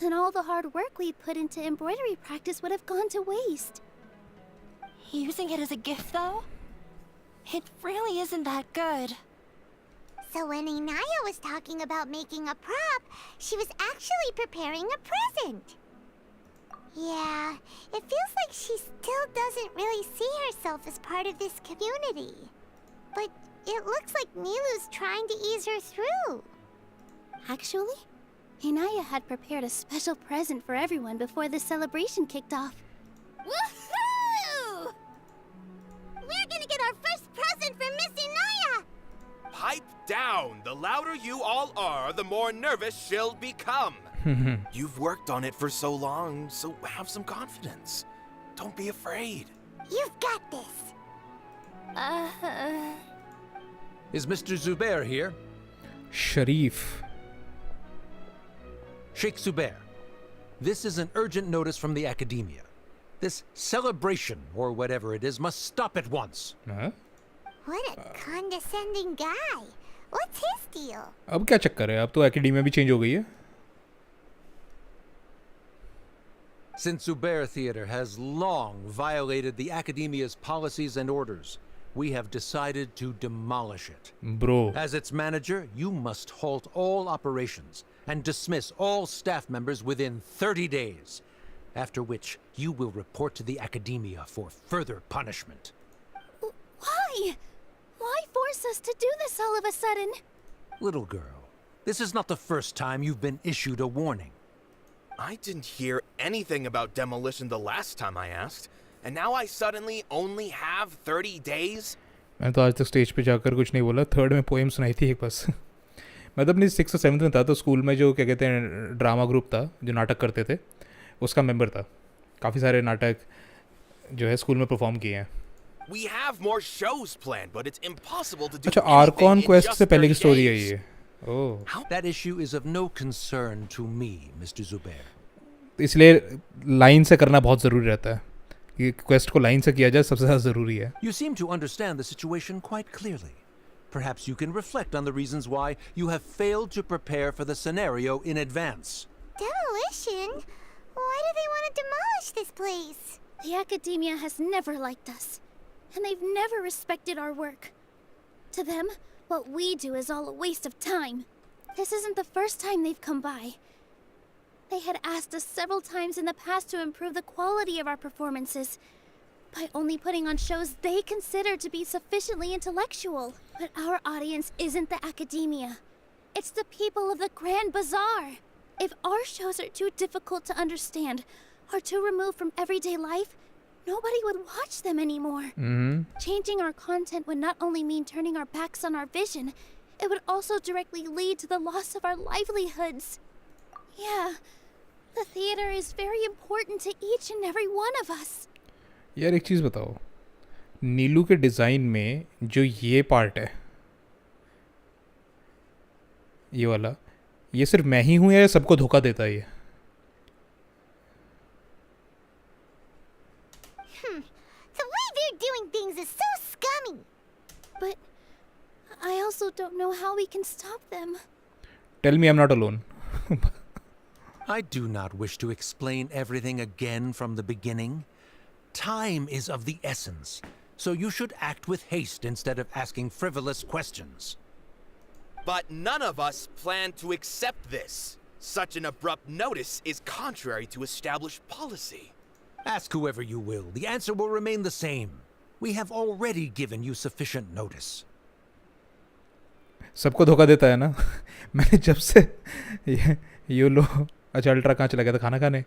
[SPEAKER 3] then all the hard work we put into embroidery practice would have gone to waste. Using it as a gift, though? It really isn't that good.
[SPEAKER 6] So when Inaya was talking about making a prop, she was actually preparing a present. Yeah, it feels like she still doesn't really see herself as part of this community. But it looks like Nilou's trying to ease her through.
[SPEAKER 3] Actually, Inaya had prepared a special present for everyone before the celebration kicked off. Woohoo! We're gonna get our first present from Miss Inaya!
[SPEAKER 11] Pipe down! The louder you all are, the more nervous she'll become. You've worked on it for so long, so have some confidence. Don't be afraid.
[SPEAKER 6] You've got this.
[SPEAKER 12] Is Mr. Zubair here?
[SPEAKER 1] Sharif.
[SPEAKER 12] Sheikh Zubair, this is an urgent notice from the Academia. This celebration, or whatever it is, must stop at once.
[SPEAKER 1] हाँ?
[SPEAKER 6] What a condescending guy. What's his deal?
[SPEAKER 1] अब क्या चक्कर है? अब तो academia भी change हो गई है.
[SPEAKER 12] Since Zubair Theater has long violated the Academia's policies and orders, we have decided to demolish it.
[SPEAKER 1] Bro.
[SPEAKER 12] As its manager, you must halt all operations and dismiss all staff members within 30 days, after which you will report to the Academia for further punishment.
[SPEAKER 3] Why? Why force us to do this all of a sudden?
[SPEAKER 12] Little girl, this is not the first time you've been issued a warning.
[SPEAKER 11] I didn't hear anything about demolition the last time I asked, and now I suddenly only have 30 days?
[SPEAKER 1] मैं तो आज तक stage पे जाकर कुछ नहीं बोला. Third में पोएम सुनाई थी एक बस. मैं तो अपनी 6th और 7th में था, तो स्कूल में जो क्या कहते हैं ड्रामा ग्रुप था जो नाटक करते थे, उसका मेंबर था. काफ़ी सारे नाटक जो है स्कूल में परफॉर्म किए हैं.
[SPEAKER 11] We have more shows planned, but it's impossible to do
[SPEAKER 1] अच्छा,
[SPEAKER 11] anything
[SPEAKER 1] Arcon
[SPEAKER 11] in
[SPEAKER 1] quest
[SPEAKER 11] just
[SPEAKER 1] से पहले की
[SPEAKER 11] 30
[SPEAKER 1] स्टोरी है
[SPEAKER 11] days.
[SPEAKER 1] ये. ओह.
[SPEAKER 12] That issue is of no concern to me, Mr. Zubair.
[SPEAKER 1] इसलिए लाइन से करना बहुत ज़रूरी रहता है. कि क्वेस्ट को लाइन से किया जाए सबसे ज़्यादा ज़रूरी है.
[SPEAKER 12] You seem to understand the situation quite clearly. Perhaps you can reflect on the reasons why you have failed to prepare for the scenario in advance.
[SPEAKER 6] Demolition? Why do they want to demolish this place?
[SPEAKER 3] The Academia has never liked us, and they've never respected our work. To them, what we do is all a waste of time. This isn't the first time they've come by. They had asked us several times in the past to improve the quality of our performances by only putting on shows they consider to be sufficiently intellectual. But our audience isn't the Academia. It's the people of the Grand Bazaar. If our shows are too difficult to understand or too removed from everyday life, nobody would watch them anymore. Changing our content would not only mean turning our backs on our vision, it would also directly lead to the loss of our livelihoods. Yeah, the theater is very important to each and every one of us.
[SPEAKER 1] यार एक चीज़ बताओ, नीलू के design में जो ये part है, ये वाला, ये सिर्फ मैं ही हूँ या सबको धोखा देता है ये?
[SPEAKER 6] The way they're doing things is so scummy.
[SPEAKER 3] But I also don't know how we can stop them.
[SPEAKER 1] Tell me I'm not alone.
[SPEAKER 12] I do not wish to explain everything again from the beginning. Time is of the essence, so you should act with haste instead of asking frivolous questions.
[SPEAKER 11] But none of us plan to accept this. Such an abrupt notice is contrary to established policy.
[SPEAKER 12] Ask whoever you will. The answer will remain the same. We have already given you sufficient notice.
[SPEAKER 1] सबको धोखा देता है ना. मैंने जब से ये लो, अच्छा अल्ट्रा कहाँ चला गया था खाना खाने.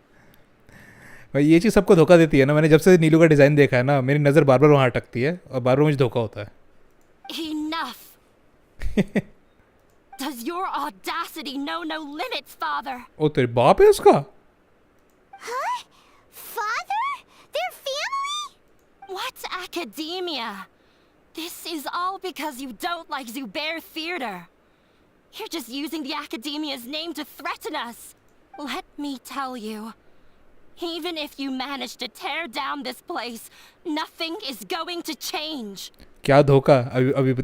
[SPEAKER 1] भाई ये चीज़ सबको धोखा देती है ना. मैंने जब से नीलू का डिज़ाइन देखा है ना, मेरी नज़र बार बार वहाँ अटकती है और बार बार मुझे धोखा होता है.
[SPEAKER 13] Enough! Does your audacity know no limits, father?
[SPEAKER 1] ओ तेरे बाप है उसका?
[SPEAKER 6] Huh? Father? Their family?
[SPEAKER 13] What academia? This is all because you don't like Zubair Theater. You're just using the Academia's name to threaten us. Let me tell you, even if you manage to tear down this place, nothing is going to change.
[SPEAKER 1] क्या धोखा?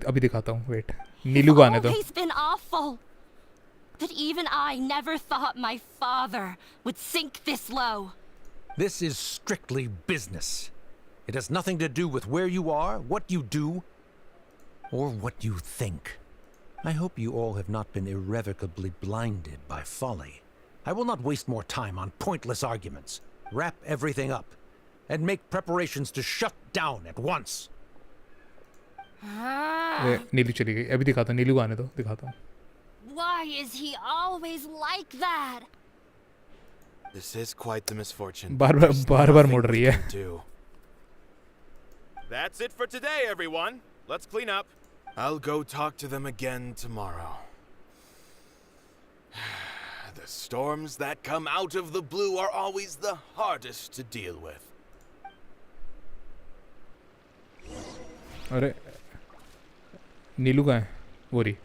[SPEAKER 1] अभी दिखाता हूँ. Wait. नीलू को आने दो.
[SPEAKER 13] It's always been awful. But even I never thought my father would sink this low.
[SPEAKER 12] This is strictly business. It has nothing to do with where you are, what you do, or what you think. I hope you all have not been irrevocably blinded by folly. I will not waste more time on pointless arguments. Wrap everything up and make preparations to shut down at once.
[SPEAKER 1] नीलू चली गई, अभी दिखाता हूँ, नीलू आने दो, दिखाता हूँ.
[SPEAKER 13] Why is he always like that?
[SPEAKER 11] This is quite the misfortune.
[SPEAKER 1] बार मुड़ रही है.
[SPEAKER 11] That's it for today, everyone. Let's clean up. I'll go talk to them again tomorrow. The storms that come out of the blue are always the hardest to deal with.
[SPEAKER 1] अरे नीलू कहाँ है? वो रही.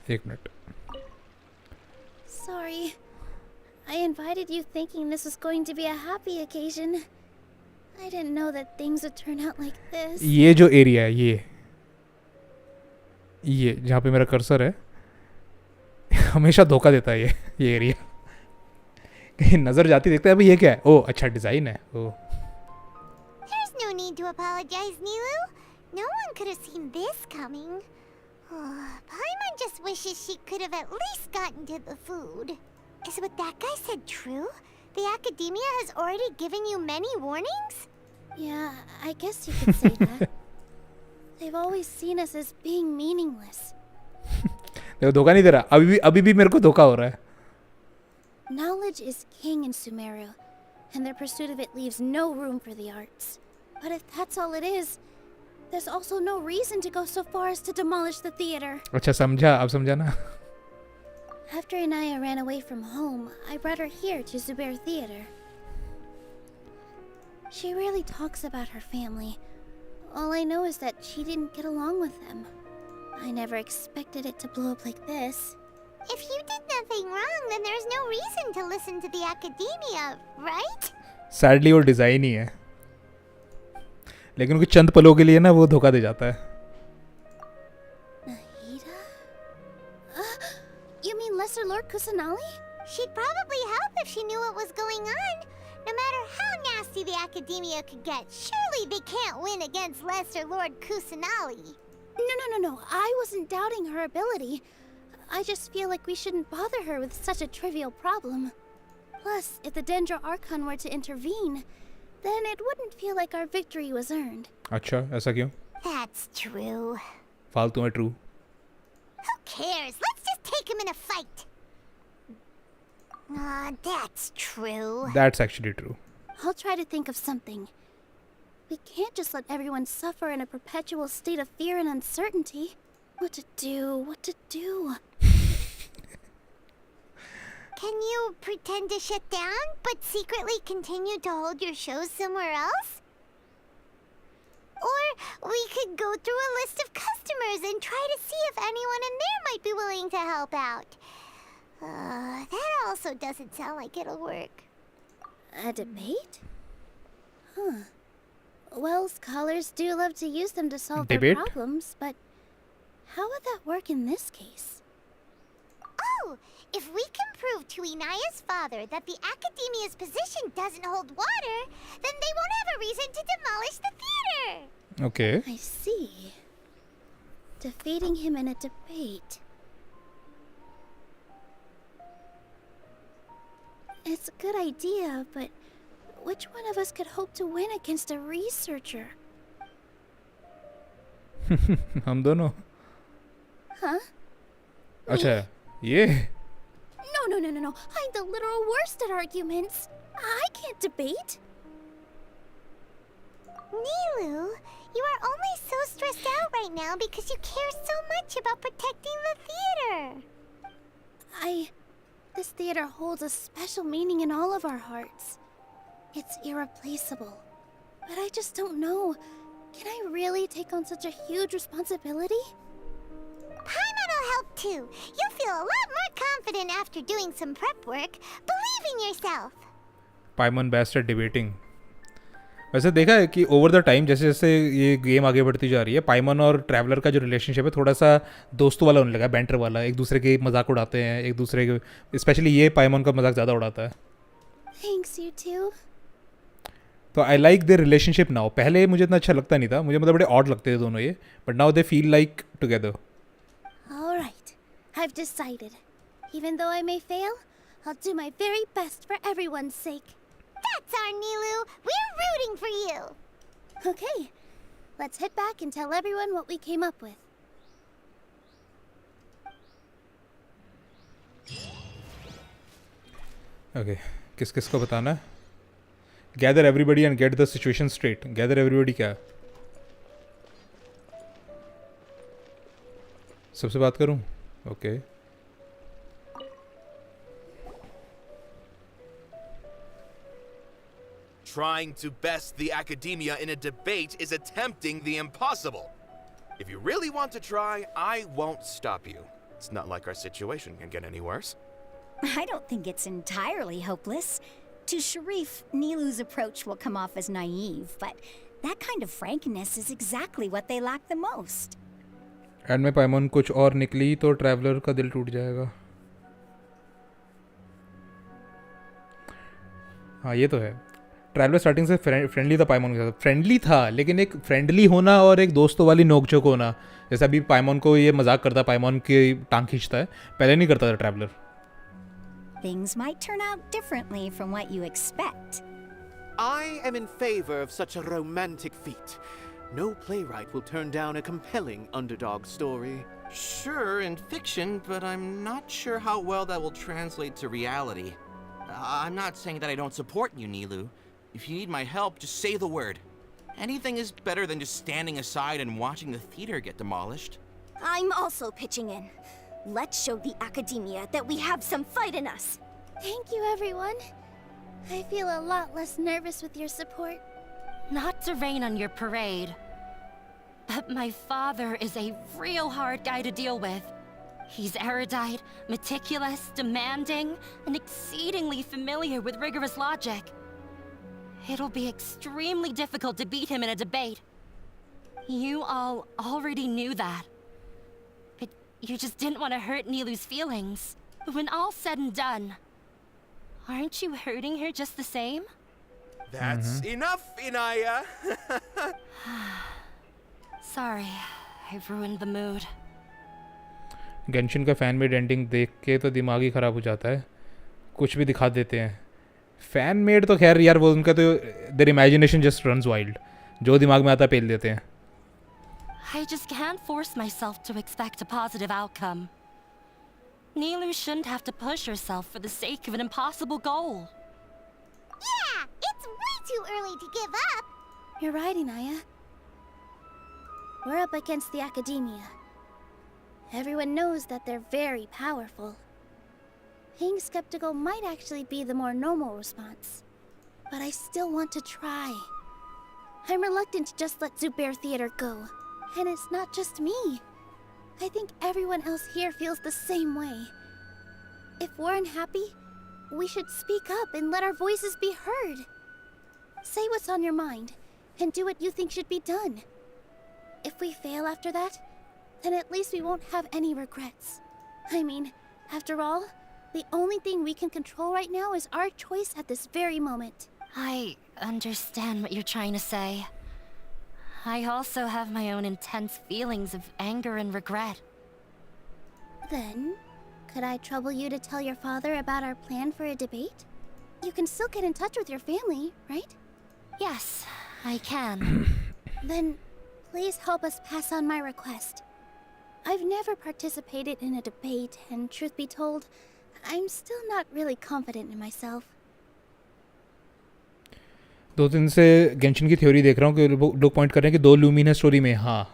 [SPEAKER 1] एक minute.
[SPEAKER 3] Sorry. I invited you thinking this was going to be a happy occasion. I didn't know that things would turn out like this.
[SPEAKER 1] ये जो area है, ये जहाँ पे मेरा कर्सर है, हमेशा धोखा देता है ये एरिया. कहीं नजर जाती देखते हैं अभी ये क्या है? ओह अच्छा डिजाइन है. ओह.
[SPEAKER 6] There's no need to apologize, Nilou. No one could have seen this coming. Paimon just wishes she could have at least gotten to the food. Is what that guy said true? The academia has already given you many warnings?
[SPEAKER 3] Yeah, I guess you could say that. They've always seen us as being meaningless.
[SPEAKER 1] देखो धोखा नहीं दे रहा. अभी भी मेरे को धोखा हो रहा है.
[SPEAKER 3] Knowledge is king in Sumeru, and their pursuit of it leaves no room for the arts. But if that's all it is, there's also no reason to go so far as to demolish the theater.
[SPEAKER 1] अच्छा समझा, अब समझा ना.
[SPEAKER 3] After Inaya ran away from home, I brought her here to Zubair Theater. She rarely talks about her family. All I know is that she didn't get along with them. I never expected it to blow up like this.
[SPEAKER 6] If you did nothing wrong, then there's no reason to listen to the academia, right?
[SPEAKER 1] Sadly वो design ही है. लेकिन उनके चंद पलों के लिए ना वो धोखा दे जाता है.
[SPEAKER 3] Nahida? You mean Lesser Lord Kusanali?
[SPEAKER 6] She'd probably help if she knew what was going on. No matter how nasty the academia could get, surely they can't win against Lesser Lord Kusanali.
[SPEAKER 3] No. I wasn't doubting her ability. I just feel like we shouldn't bother her with such a trivial problem. Plus, if the Dendro Archon were to intervene, then it wouldn't feel like our victory was earned.
[SPEAKER 1] अच्छा ऐसा क्यों?
[SPEAKER 6] That's true.
[SPEAKER 1] फालतू में true.
[SPEAKER 6] Who cares? Let's just take him in a fight. That's true.
[SPEAKER 1] That's actually true.
[SPEAKER 3] I'll try to think of something. We can't just let everyone suffer in a perpetual state of fear and uncertainty. What to do?
[SPEAKER 6] Can you pretend to shut down, but secretly continue to hold your shows somewhere else? Or we could go through a list of customers and try to see if anyone in there might be willing to help out. That also doesn't sound like it'll work.
[SPEAKER 3] A debate? Huh. Well, scholars do love to use them to solve their problems, but how would that work in this case?
[SPEAKER 6] Oh, if we can prove to Inaya's father that the academia's position doesn't hold water, then they won't have a reason to demolish the theater.
[SPEAKER 1] Okay.
[SPEAKER 3] I see. Defeating him in a debate. It's a good idea, but which one of us could hope to win against a researcher?
[SPEAKER 1] हम दोनों.
[SPEAKER 3] Huh?
[SPEAKER 1] अच्छा ये.
[SPEAKER 3] No. I'm the literal worst at arguments. I can't debate.
[SPEAKER 6] Nilou, you are only so stressed out right now because you care so much about protecting the theater.
[SPEAKER 3] This theater holds a special meaning in all of our hearts. It's irreplaceable. But I just don't know. Can I really take on such a huge responsibility?
[SPEAKER 6] Paimon will help too. You'll feel a lot more confident after doing some prep work. Believe in yourself.
[SPEAKER 1] Paimon best at debating. वैसे देखा है कि over the time जैसे जैसे ये game आगे बढ़ती जा रही है, पाइमन और ट्रैवलर का जो रिलेशनशिप है थोड़ा सा दोस्तों वाला होने लगा, बैंटर वाला. एक दूसरे के मजाक उड़ाते हैं, एक दूसरे के, स्पेशली ये पाइमन का मजाक ज़्यादा उड़ाता है.
[SPEAKER 3] Thanks, you two.
[SPEAKER 1] तो I like their relationship now. पहले मुझे इतना अच्छा लगता नहीं था, मुझे मतलब बड़े ऑड लगते थे दोनों ये, but now they feel like together.
[SPEAKER 3] All right, I've decided. Even though I may fail, I'll do my very best for everyone's sake.
[SPEAKER 6] That's our Nilou. We're rooting for you.
[SPEAKER 3] Okay, let's head back and tell everyone what we came up with.
[SPEAKER 1] Okay, किस किस को बताना है? Gather everybody and get the situation straight. Gather everybody क्या है? सबसे बात करूं? Okay.
[SPEAKER 11] Trying to best the academia in a debate is attempting the impossible. If you really want to try, I won't stop you. It's not like our situation can get any worse.
[SPEAKER 14] I don't think it's entirely hopeless. To Sharif, Nilou's approach will come off as naive, but that kind of frankness is exactly what they lack the most.
[SPEAKER 1] And में पाइमोन कुछ और निकली तो traveller का दिल टूट जाएगा. हाँ ये तो है. ट्रैवलर स्टार्टिंग से फ्रेंडली था पाइमोन के साथ. फ्रेंडली था, लेकिन एक फ्रेंडली होना और एक दोस्तों वाली नोकझोंक होना, जैसे अभी पाइमोन को ये मजाक करता, पाइमोन की टांग खींचता है, पहले नहीं करता था traveller.
[SPEAKER 14] Things might turn out differently from what you expect.
[SPEAKER 10] I am in favor of such a romantic feat. No playwright will turn down a compelling underdog story.
[SPEAKER 11] Sure, in fiction, but I'm not sure how well that will translate to reality. I'm not saying that I don't support you, Nilou. If you need my help, just say the word. Anything is better than just standing aside and watching the theater get demolished.
[SPEAKER 14] I'm also pitching in. Let's show the academia that we have some fight in us.
[SPEAKER 3] Thank you, everyone. I feel a lot less nervous with your support.
[SPEAKER 13] Not to rain on your parade, but my father is a real hard guy to deal with. He's erudite, meticulous, demanding, and exceedingly familiar with rigorous logic. It'll be extremely difficult to beat him in a debate. You all already knew that. But you just didn't want to hurt Nilou's feelings. But when all's said and done, aren't you hurting her just the same?
[SPEAKER 11] That's enough, Inaya!
[SPEAKER 13] Sorry, I've ruined the mood.
[SPEAKER 1] Genshin का fan made ending देख के तो दिमाग ही ख़राब हो जाता है. कुछ भी दिखा देते हैं. फैन मेड तो खैर यार, वो उनका तो there imagination just runs wild. जो दिमाग में आता पेल देते हैं.
[SPEAKER 13] I just can't force myself to expect a positive outcome. Nilou shouldn't have to push herself for the sake of an impossible goal.
[SPEAKER 6] Yeah, it's way too early to give up.
[SPEAKER 3] You're right, Inaya. We're up against the academia. Everyone knows that they're very powerful. Being skeptical might actually be the more normal response. But I still want to try. I'm reluctant to just let Zubair Theater go. And it's not just me. I think everyone else here feels the same way. If we're unhappy, we should speak up and let our voices be heard. Say what's on your mind, and do what you think should be done. If we fail after that, then at least we won't have any regrets. I mean, after all, the only thing we can control right now is our choice at this very moment.
[SPEAKER 13] I understand what you're trying to say. I also have my own intense feelings of anger and regret.
[SPEAKER 3] Then, could I trouble you to tell your father about our plan for a debate? You can still get in touch with your family, right?
[SPEAKER 13] Yes, I can.
[SPEAKER 3] Then, please help us pass on my request. I've never participated in a debate, and truth be told, I'm still not really confident in myself.
[SPEAKER 1] 2 दिन से Genshin की theory देख रहा हूँ कि लोग point कर रहे हैं कि 2 लूमिन है स्टोरी में. हाँ,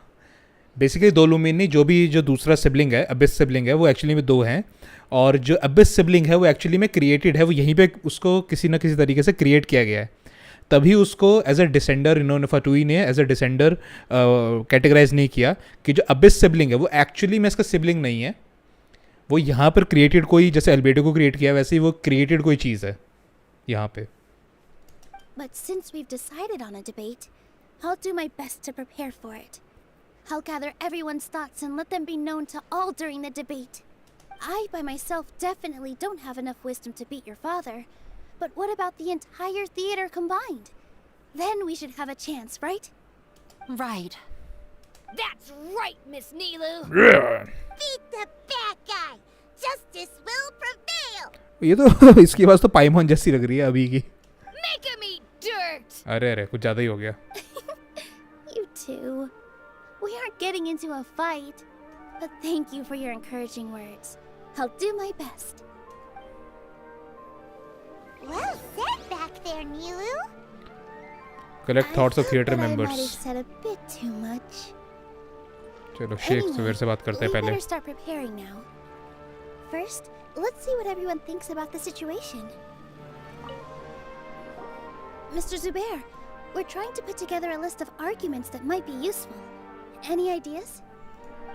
[SPEAKER 1] बेसिकली 2 लूमिन नहीं, जो दूसरा सिबलिंग है, अबिस सिबलिंग है, वो एक्चुअली में 2 हैं. और जो अबिस सिबलिंग है वो एक्चुअली में क्रिएटेड है, वो यहीं पे उसको किसी ना किसी तरीके से क्रिएट किया गया है. तभी उसको एज अ डिसेंडर इन्होंने फटुई ने एज अ डिसेंडर कैटेगराइज नहीं किया कि जो अबिस सिबलिंग है वो एक्चुअली में इसका सिबलिंग नहीं है. वो यहाँ पर क्रिएटेड कोई, जैसे एल्बेडो को क्रिएट किया वैसे ही वो क्रिएटेड कोई चीज़ है यहाँ पे.
[SPEAKER 3] But since we've decided on a debate, I'll do my best to prepare for it. I'll gather everyone's thoughts and let them be known to all during the debate. I, by myself, definitely don't have enough wisdom to beat your father. But what about the entire theater combined? Then we should have a chance, right?
[SPEAKER 13] Right.
[SPEAKER 3] That's right, Miss Nilou.
[SPEAKER 6] Beat the bad guy. Justice will prevail.
[SPEAKER 1] ये तो इसकी आवाज तो पाइमॉन जैसी लग रही है अभी की.
[SPEAKER 3] Make him eat dirt.
[SPEAKER 1] अरे कुछ ज्यादा ही हो गया.
[SPEAKER 3] You too. We aren't getting into a fight, but thank you for your encouraging words. I'll do my best.
[SPEAKER 6] Well said back there, Nilou.
[SPEAKER 1] Collect thoughts of theater
[SPEAKER 3] I might have
[SPEAKER 1] members.
[SPEAKER 3] said a bit too much.
[SPEAKER 1] चलो Shakespeare से बात करते हैं
[SPEAKER 3] we
[SPEAKER 1] पहले.
[SPEAKER 3] better start preparing now. First, let's see what everyone thinks about the situation. Mr. Zubair, we're trying to put together a list of arguments that might be useful. Any ideas?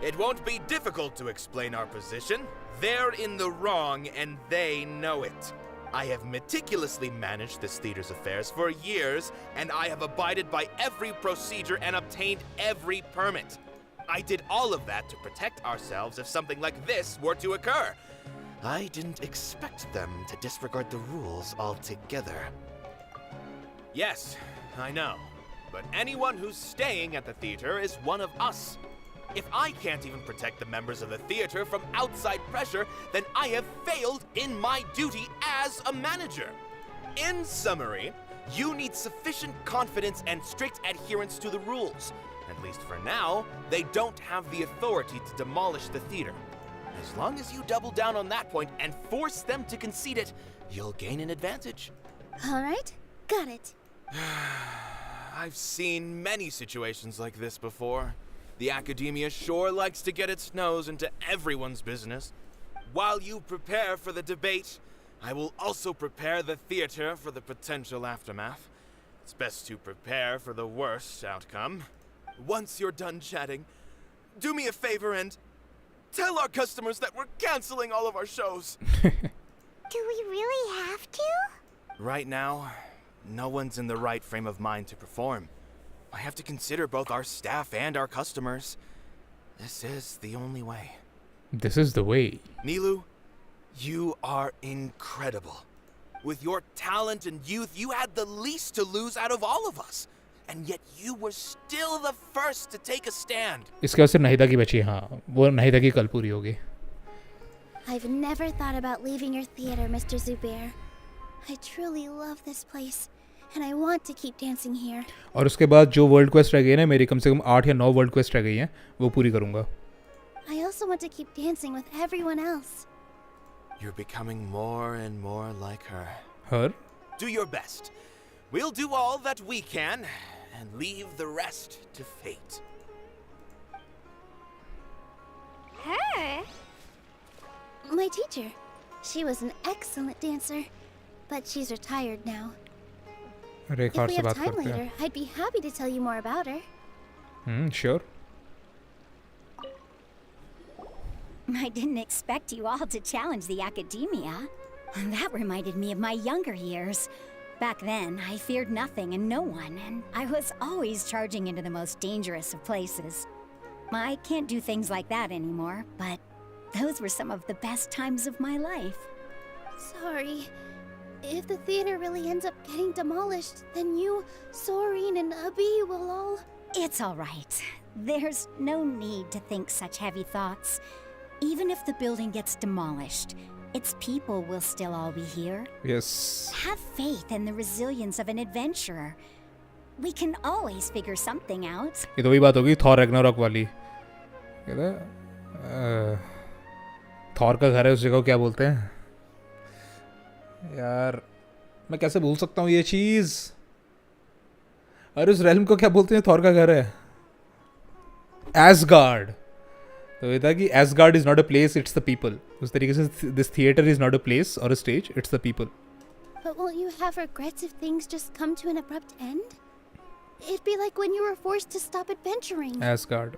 [SPEAKER 15] It won't be difficult to explain our position. They're in the wrong and they know it. I have meticulously managed this theater's affairs for years, and I have abided by every procedure and obtained every permit. I did all of that to protect ourselves if something like this were to occur. I didn't expect them to disregard the rules altogether. Yes, I know. But anyone who's staying at the theater is one of us. If I can't even protect the members of the theater from outside pressure, then I have failed in my duty as a manager. In summary, you need sufficient confidence and strict adherence to the rules. At least for now, they don't have the authority to demolish the theater. As long as you double down on that point and force them to concede it, you'll gain an advantage.
[SPEAKER 3] All right, got it.
[SPEAKER 15] I've seen many situations like this before. The academia sure likes to get its nose into everyone's business. While you prepare for the debate, I will also prepare the theater for the potential aftermath. It's best to prepare for the worst outcome. Once you're done chatting, do me a favor and tell our customers that we're canceling all of our shows.
[SPEAKER 6] Do we really have to?
[SPEAKER 15] Right now, no one's in the right frame of mind to perform. I have to consider both our staff and our customers. This is the only way.
[SPEAKER 1] This is the way.
[SPEAKER 15] Nilou, you are incredible. With your talent and youth, you had the least to lose out of all of us. And yet you were still the first to take a stand.
[SPEAKER 1] इसके बाद सिर्फ नाहिदा की बची. हाँ, वो नाहिदा की कल पूरी होगी.
[SPEAKER 3] I've never thought about leaving your theater, Mr. Zubair. I truly love this place, and I want to keep dancing here.
[SPEAKER 1] और उसके बाद जो वर्ल्ड क्वेस्ट रह गई है ना, मेरी कम से कम 8 या 9 वर्ल्ड क्वेस्ट रह गई हैं, वो पूरी करूँगा.
[SPEAKER 3] I also want to keep dancing with everyone else.
[SPEAKER 15] You're becoming more and more like her.
[SPEAKER 1] Her?
[SPEAKER 15] Do your best. We'll do all that we can, and leave the rest to fate.
[SPEAKER 3] Her? My teacher. She was an excellent dancer, but she's retired now. If we have time later, I'd be happy to tell you more about her.
[SPEAKER 1] Sure.
[SPEAKER 14] I didn't expect you all to challenge the academia. That reminded me of my younger years. Back then, I feared nothing and no one, and I was always charging into the most dangerous of places. I can't do things like that anymore, but those were some of the best times of my life.
[SPEAKER 3] Sorry. If the theater really ends up getting demolished, then you, Soren, and Abi will all...
[SPEAKER 14] It's all right. There's no need to think such heavy thoughts. Even if the building gets demolished, its people will still all be here.
[SPEAKER 1] Yes.
[SPEAKER 14] Have faith in the resilience of an adventurer. We can always figure something out.
[SPEAKER 1] ये तो वही बात होगी Thor Ragnarok वाली. कहता Thor का घर है उस जगह को क्या बोलते हैं यार, मैं कैसे भूल सकता हूँ ये चीज़. अरे उस रेल्म को क्या बोलते हैं, थॉर का घर है एसगार्ड. तो ये था कि Asgard is not a place, it's the people. उस तरीके से this theatre is not a place और a stage, it's the people.
[SPEAKER 3] But won't you have regrets if things just come to an abrupt end? It'd be like when you were forced to stop adventuring.
[SPEAKER 1] Ash gourd.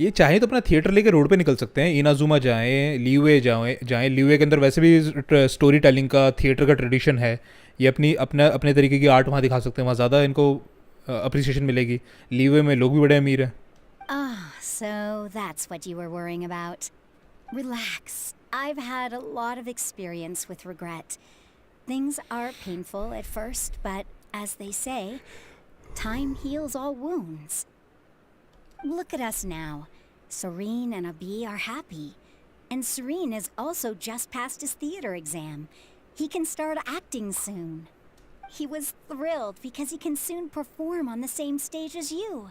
[SPEAKER 1] ये चाहे तो अपना theatre लेके road पे निकल सकते हैं. Inazuma जाएं, लीवे जाएं. लीवे के अंदर वैसे भी स्टोरी टेलिंग का, थिएटर का ट्रेडिशन है. ये अपने तरीके की आर्ट वहाँ दिखा सकते हैं. वहाँ ज़्यादा इनको अप्रिसिएशन मिलेगी. लीवे में लोग भी बड़े अमीर हैं.
[SPEAKER 14] So that's what you were worrying about. Relax. I've had a lot of experience with regret. Things are painful at first, but as they say, time heals all wounds. Look at us now. Serene and Abi are happy. And Serene has also just passed his theater exam. He can start acting soon. He was thrilled because he can soon perform on the same stage as you.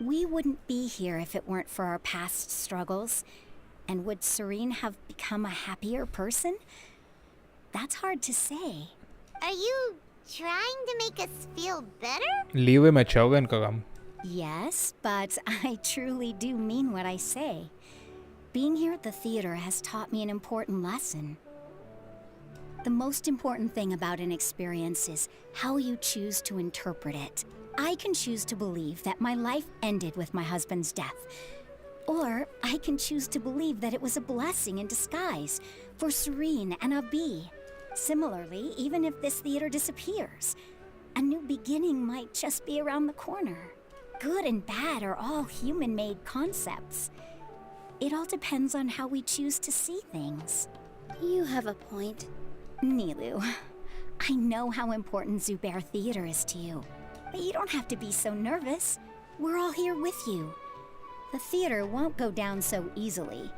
[SPEAKER 14] We wouldn't be here if it weren't for our past struggles. And would Serene have become a happier person? That's hard to say.
[SPEAKER 6] Are you trying to make us feel better?
[SPEAKER 1] Leeway में अच्छा होगा इनका काम.
[SPEAKER 14] Yes, but I truly do mean what I say. Being here at the theater has taught me an important lesson. The most important thing about an experience is how you choose to interpret it. I can choose to believe that my life ended with my husband's death. Or I can choose to believe that it was a blessing in disguise for Serene and Abi. Similarly, even if this theater disappears, a new beginning might just be around the corner. Good and bad are all human-made concepts. It all depends on how we choose to see things.
[SPEAKER 3] You have a point.
[SPEAKER 14] Nilou, I know how important Zubair Theater is to you, but you don't have to be so nervous. We're all here with you. The theater won't go down so easily.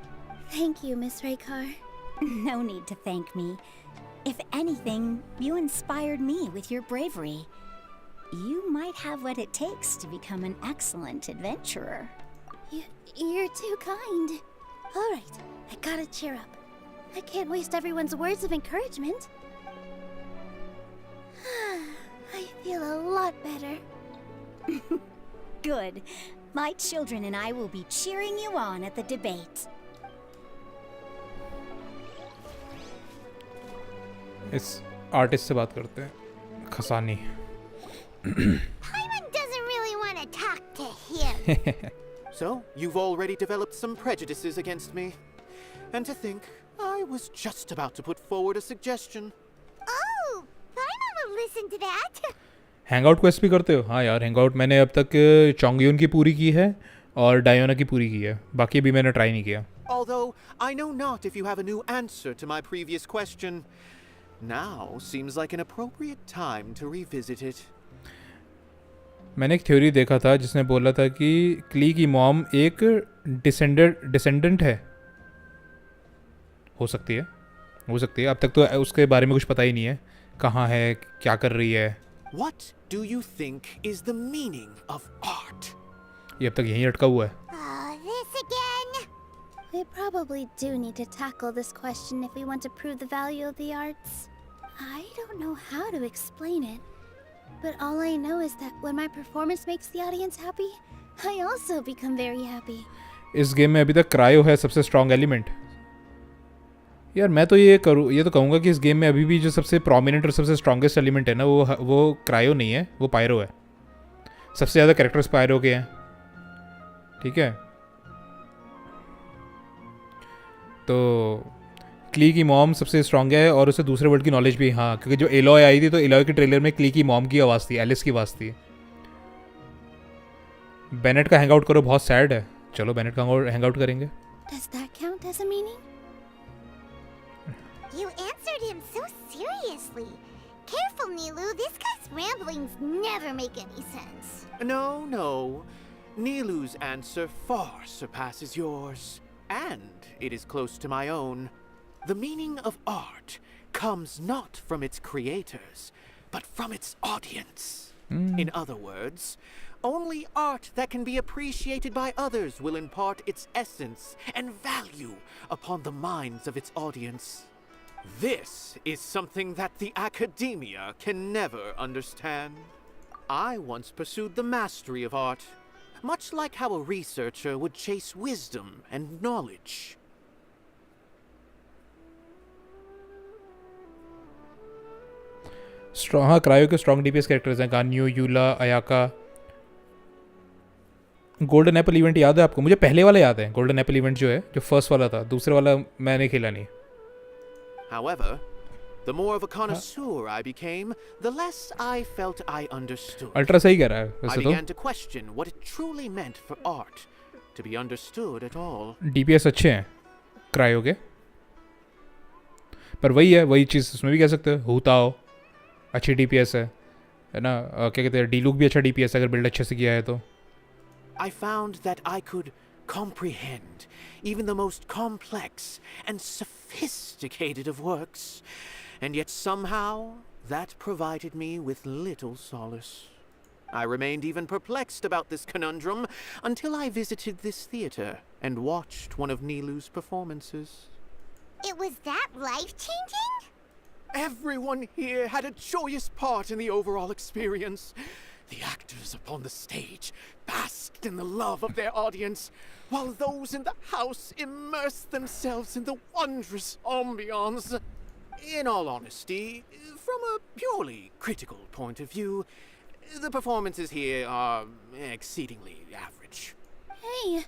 [SPEAKER 3] Thank you, Miss Raykar.
[SPEAKER 14] No need to thank me. If anything, you inspired me with your bravery. You might have what it takes to become an excellent adventurer.
[SPEAKER 3] You're too kind. All right, I gotta cheer up. I can't waste everyone's words of encouragement. I feel a lot better.
[SPEAKER 14] Good. My children and I will be cheering you on at the debate.
[SPEAKER 1] इस artist से बात करते हैं. खसानी.
[SPEAKER 6] Paimon doesn't really want to talk to him.
[SPEAKER 10] So, you've already developed some prejudices against me. And to think, I was just about to put forward a suggestion.
[SPEAKER 6] Oh, Paimon will listen to that.
[SPEAKER 1] Hangout quest भी करते हो? हाँ यार, hangout मैंने अब तक चोंगयून की पूरी की है और डायोना की पूरी की है. बाकी भी मैंने ट्राई नहीं किया.
[SPEAKER 10] Although, I know not if you have a new answer to my previous question. Now seems like an appropriate time to revisit it.
[SPEAKER 1] मैंने एक थ्योरी देखा था जिसने बोला था कि क्ली की मॉम एक डिसेंडेंट है. हो सकती है. अब तक तो उसके बारे में कुछ पता ही नहीं है. कहाँ है, क्या कर रही है.
[SPEAKER 10] What do you think is the meaning of art?
[SPEAKER 1] ये अब तक यहीं अटका हुआ है.
[SPEAKER 6] This again?
[SPEAKER 3] We probably do need to tackle this question if we want to prove the value of the arts. I don't know how to explain it, but all I know is that when my performance makes the audience happy, I also become very happy.
[SPEAKER 1] इस game में अभी तक cryo है सबसे strong element. यार मैं तो ये तो कहूँगा कि इस गेम में अभी भी जो सबसे प्रोमिनेंट और सबसे स्ट्रॉन्गेस्ट एलिमेंट है ना, वो क्रायो नहीं है, वो पायरो है. सबसे ज़्यादा कैरेक्टर्स पायरो के हैं. ठीक है. तो क्ली की मॉम सबसे स्ट्रॉन्ग है और उसे दूसरे वर्ल्ड की नॉलेज भी. हाँ, क्योंकि जो एलॉय आई थी तो एलॉय के ट्रेलर में क्ली की मॉम की आवाज़ थी, एलिस की आवाज़ थी. बेनेट का हैंगआउट करो बहुत सैड है. चलो बेनेट का हैंगआउट करेंगे.
[SPEAKER 3] Does that count as a meaning?
[SPEAKER 6] You answered him so seriously. Careful, Nilou. This guy's ramblings never make any sense.
[SPEAKER 10] No. Nilou's answer far surpasses yours. And it is close to my own. The meaning of art comes not from its creators, but from its audience. In other words, only art that can be appreciated by others will impart its essence and value upon the minds of its audience. This is something that the academia can never understand. I once pursued the mastery of art, much like how a researcher would chase wisdom and knowledge.
[SPEAKER 1] हाँ, cryo के strong DPS characters हैं. गान्यू, यूला, Ayaka. Golden Apple event याद है आपको? मुझे पहले वाला याद है. गोल्डन एप्पल इवेंट जो है, जो फर्स्ट वाला था. दूसरे वाला मैंने खेला नहीं.
[SPEAKER 10] However, the more of a connoisseur I became, the less I felt I understood.
[SPEAKER 1] Ultra सही कह रहा है
[SPEAKER 10] I
[SPEAKER 1] वैसे तो.
[SPEAKER 10] began to question what it truly meant for art to be understood at all.
[SPEAKER 1] DPS अच्छे हैं cryo के. पर वही है, वही चीज़ उसमें भी कह सकते हो, हूताओ अच्छी DPS है ना, क्या कहते हैं, डीलूक भी अच्छा DPS है अगर बिल्ड अच्छे से किया है तो.
[SPEAKER 10] I found that I could comprehend even the most complex and sophisticated of works, and yet somehow that provided me with little solace. I remained even perplexed about this conundrum until I visited this theater and watched one of Nilou's performances.
[SPEAKER 6] It was that life-changing?
[SPEAKER 10] Everyone here had a joyous part in the overall experience. The actors upon the stage basked in the love of their audience, while those in the house immersed themselves in the wondrous ambiance. In all honesty, from a purely critical point of view, the performances here are exceedingly average.
[SPEAKER 3] Hey,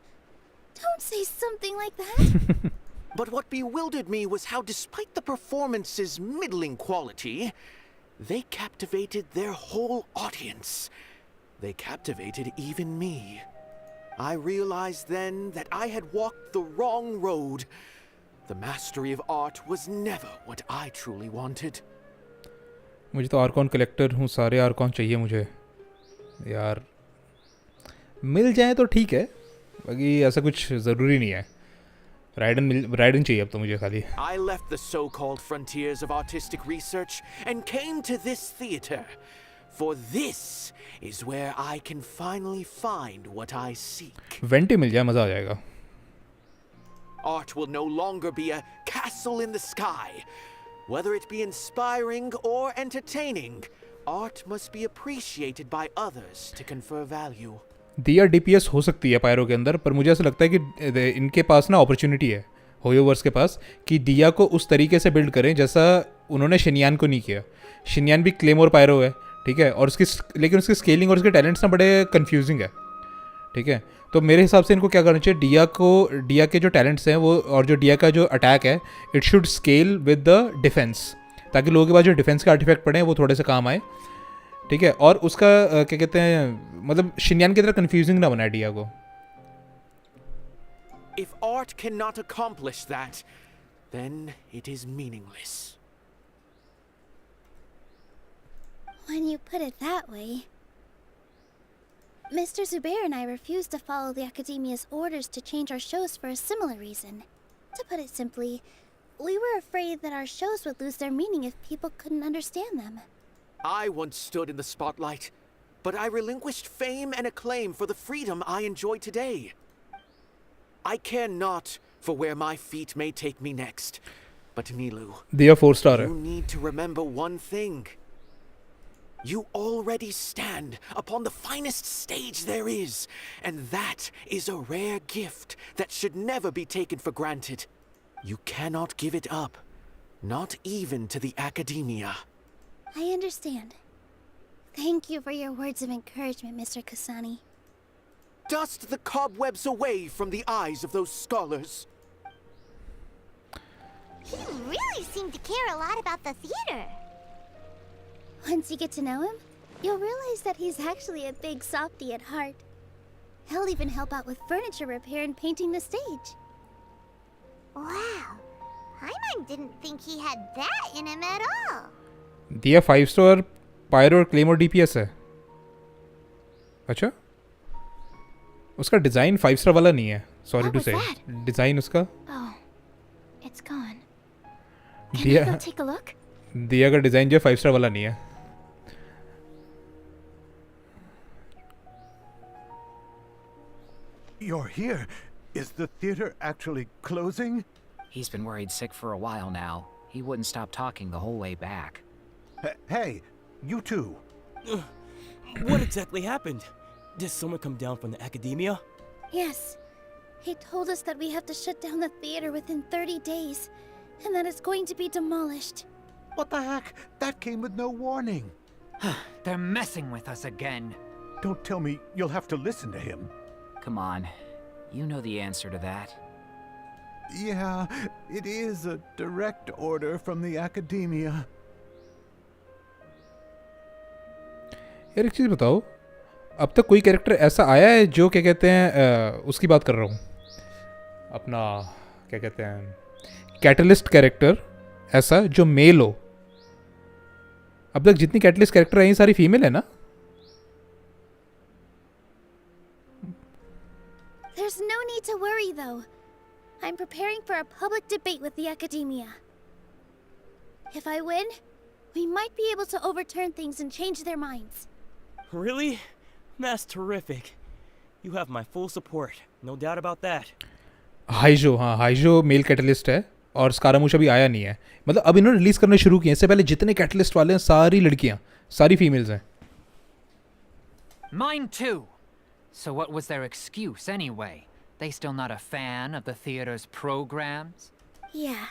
[SPEAKER 3] don't say something like that.
[SPEAKER 10] But what bewildered me was how, despite the performance's middling quality, they captivated their whole audience. They captivated even me. I realized then that I had walked the wrong road. The mastery of art was never what I truly wanted.
[SPEAKER 1] मुझे तो Arcon collector हूँ, सारे Arcon चाहिए मुझे यार. मिल जाए तो ठीक है, बाकी ऐसा कुछ ज़रूरी नहीं है. राइडन चाहिए अब तो मुझे खाली.
[SPEAKER 10] I left the so-called frontiers of artistic research and came to this theater. For this is where I can finally find what I seek.
[SPEAKER 1] Venti मिल जाए मज़ा आ जाएगा.
[SPEAKER 10] Art will no longer be a castle in the sky. Whether it be inspiring or entertaining, art must be appreciated by others to confer value.
[SPEAKER 1] दिया DPS हो सकती है pyro के अंदर, पर मुझे ऐसा लगता है कि इनके पास ना अपॉर्चुनिटी है, होयोवर्स के पास, कि दिया को उस तरीके से बिल्ड करें जैसा उन्होंने शिनयान को नहीं किया. शिनयान भी क्लेमोर पायरो है, ठीक है, और लेकिन उसकी स्केलिंग और उसके टैलेंट्स ना बड़े कंफ्यूजिंग है, ठीक है. तो मेरे हिसाब से इनको क्या करना चाहिए, दिया के जो टैलेंट्स हैं वो, और जो दिया का जो अटैक है, it should scale with the defence, ताकि लोगों के पास जो डिफेंस का आर्टिफैक्ट पड़े वो थोड़े से काम आए, ठीक है. और उसका क्या कहते हैं, मतलब शिनयान की तरह कंफ्यूजिंग ना बनाए दिया को.
[SPEAKER 10] If art cannot accomplish that, then it is meaningless.
[SPEAKER 3] When you put it that way, Mr. Zubair and I refused to follow the Academia's orders to change our shows for a similar reason. To put it simply, we were afraid that our shows would lose their meaning if people couldn't understand them.
[SPEAKER 10] I once stood in the spotlight, but I relinquished fame and acclaim for the freedom I enjoy today. I care not for where my feet may take me next, but Nilou,
[SPEAKER 1] दिया 4-star है.
[SPEAKER 10] you need to remember one thing. You already stand upon the finest stage there is, and that is a rare gift that should never be taken for granted. You cannot give it up, not even to the Academia.
[SPEAKER 3] I understand. Thank you for your words of encouragement, Mr. Kasani.
[SPEAKER 10] Dust the cobwebs away from the eyes of those scholars.
[SPEAKER 6] He really seemed to care a lot about the theater.
[SPEAKER 3] Once you get to know him, you'll realize that he's actually a big softie at heart. He'll even help out with furniture repair and painting the stage.
[SPEAKER 6] Wow. Paimon didn't think he had that in him at all.
[SPEAKER 1] दिया 5-star pyro और claymore DPS है. अच्छा, उसका design 5-star वाला नहीं है, sorry to से. Design उसका
[SPEAKER 3] Oh, it's gone.
[SPEAKER 1] दिया,
[SPEAKER 3] Can I go take a look?
[SPEAKER 1] दिया का डिज़ाइन जो 5-star वाला नहीं है.
[SPEAKER 9] You're here. Is the theater actually closing?
[SPEAKER 8] He's been worried sick for a while now. He wouldn't stop talking the whole way back.
[SPEAKER 9] Hey, you two.
[SPEAKER 5] What exactly happened? Did someone come down from the Academia?
[SPEAKER 3] Yes. He told us that we have to shut down the theater within 30 days, and that it's going to be demolished.
[SPEAKER 9] What the heck? That came with no warning.
[SPEAKER 7] They're messing with us again.
[SPEAKER 9] Don't tell me you'll have to listen to him.
[SPEAKER 8] Come on. You know the answer to that.
[SPEAKER 9] Yeah, it is a direct order from the Academia.
[SPEAKER 1] यार एक चीज़ बताओ, अब तक कोई character ऐसा आया है जो क्या कहते हैं, उसकी बात कर रहा हूँ, अपना क्या कहते हैं, कैटलिस्ट कैरेक्टर, ऐसा जो मेल हो. अब तक जितनी कैटलिस्ट कैरेक्टर आई सारी फीमेल है ना?
[SPEAKER 3] There's no need to worry, though. I'm preparing for a public debate with the academia. If I win, we might be able to overturn things and change their minds.
[SPEAKER 5] Really? That's terrific. You have my full support, no doubt about that.
[SPEAKER 1] हाइजो, हाँ हाइजो mail catalyst है और स्कारामूश अभी आया नहीं है. मतलब अब इन्होंने रिलीज करना शुरू किए. इससे पहले जितने कैटलिस्ट वाले हैं सारी लड़कियां, सारी फीमेल्स हैं.
[SPEAKER 7] Mine too. So what was their excuse anyway? They still not a fan of the theater's programs?
[SPEAKER 3] Yeah,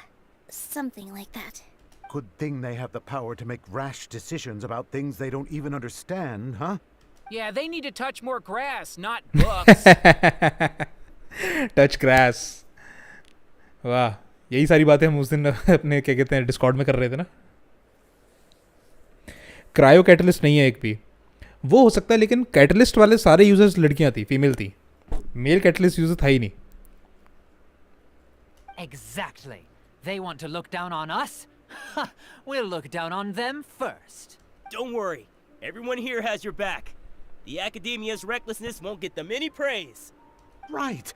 [SPEAKER 3] something like that.
[SPEAKER 9] Good thing they have the power to make rash decisions about things they don't even understand, huh?
[SPEAKER 8] Yeah, they need to touch more grass, not books.
[SPEAKER 1] Touch grass. वाह, यही सारी बातें हम उस दिन अपने क्या कहते हैं डिस्कॉर्ड में कर रहे थे ना. क्रायो कैटलिस्ट नहीं है एक भी. वो हो सकता है लेकिन कैटलिस्ट वाले सारे यूजर्स लड़कियां थी, फीमेल थी. मेल कैटलिस्ट यूजर था ही नहीं.
[SPEAKER 7] Exactly. They want to look down on us? We'll look down on them first.
[SPEAKER 5] Don't worry, everyone here has your back. The academia's recklessness won't get them any praise.
[SPEAKER 9] Right.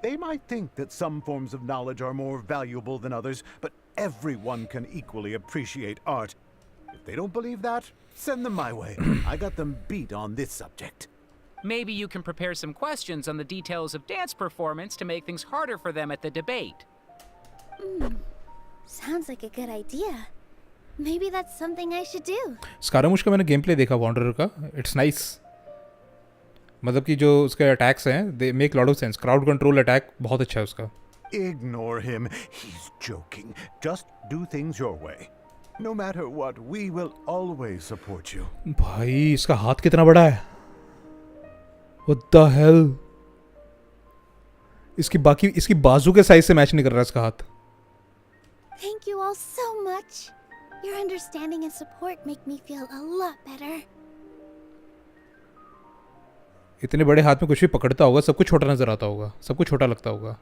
[SPEAKER 9] They might think that some forms of knowledge are more valuable than others, but everyone can equally appreciate art. If they don't believe that, send them my way. I got them beat on this subject.
[SPEAKER 8] Maybe you can prepare some questions on the details of dance performance to make things harder for them at the debate.
[SPEAKER 3] Sounds like a good idea. Maybe that's something I should do.
[SPEAKER 1] स्कारामूश का मैंने game play देखा wanderer का. It's nice. मतलब कि जो उसके attacks हैं they make lot of sense. Crowd control attack बहुत अच्छा है उसका.
[SPEAKER 9] Ignore him. He's joking. Just do things your way. No matter what, we will always support you.
[SPEAKER 1] भाई इसका हाथ कितना बड़ा है. What the hell? इसकी बाजू के साइज से मैच नहीं कर रहा इसका हाथ.
[SPEAKER 3] Thank you all so much. Your understanding and support make me feel a lot better.
[SPEAKER 1] इतने बड़े हाथ में कुछ भी पकड़ता होगा सब कुछ छोटा नजर आता होगा, सब कुछ छोटा लगता होगा.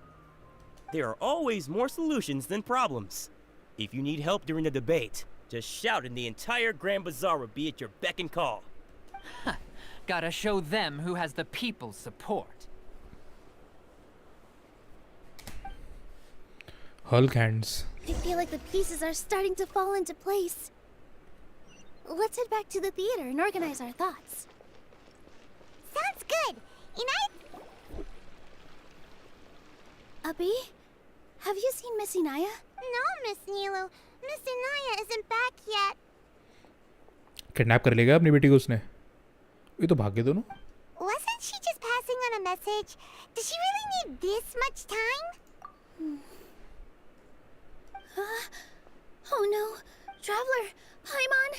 [SPEAKER 5] There are always more solutions than problems. If you need help during the debate, just shout and the entire Grand Bazaar will be at your beck and call.
[SPEAKER 7] Gotta show them who has the people's support.
[SPEAKER 1] Hulk hands.
[SPEAKER 3] I feel like the pieces are starting to fall into place. Let's head back to the theater and organize our thoughts.
[SPEAKER 6] Sounds good.
[SPEAKER 3] Abby, have you seen Miss Inaya?
[SPEAKER 6] No, Miss Nilou. Miss Inaya isn't back yet.
[SPEAKER 1] Kidnap कर लेगा अपनी बेटी को उसने. ये तो भाग गए दोनों.
[SPEAKER 6] Wasn't she just passing on a message? Does she really need this much time?
[SPEAKER 3] Oh no, Traveler, Paimon,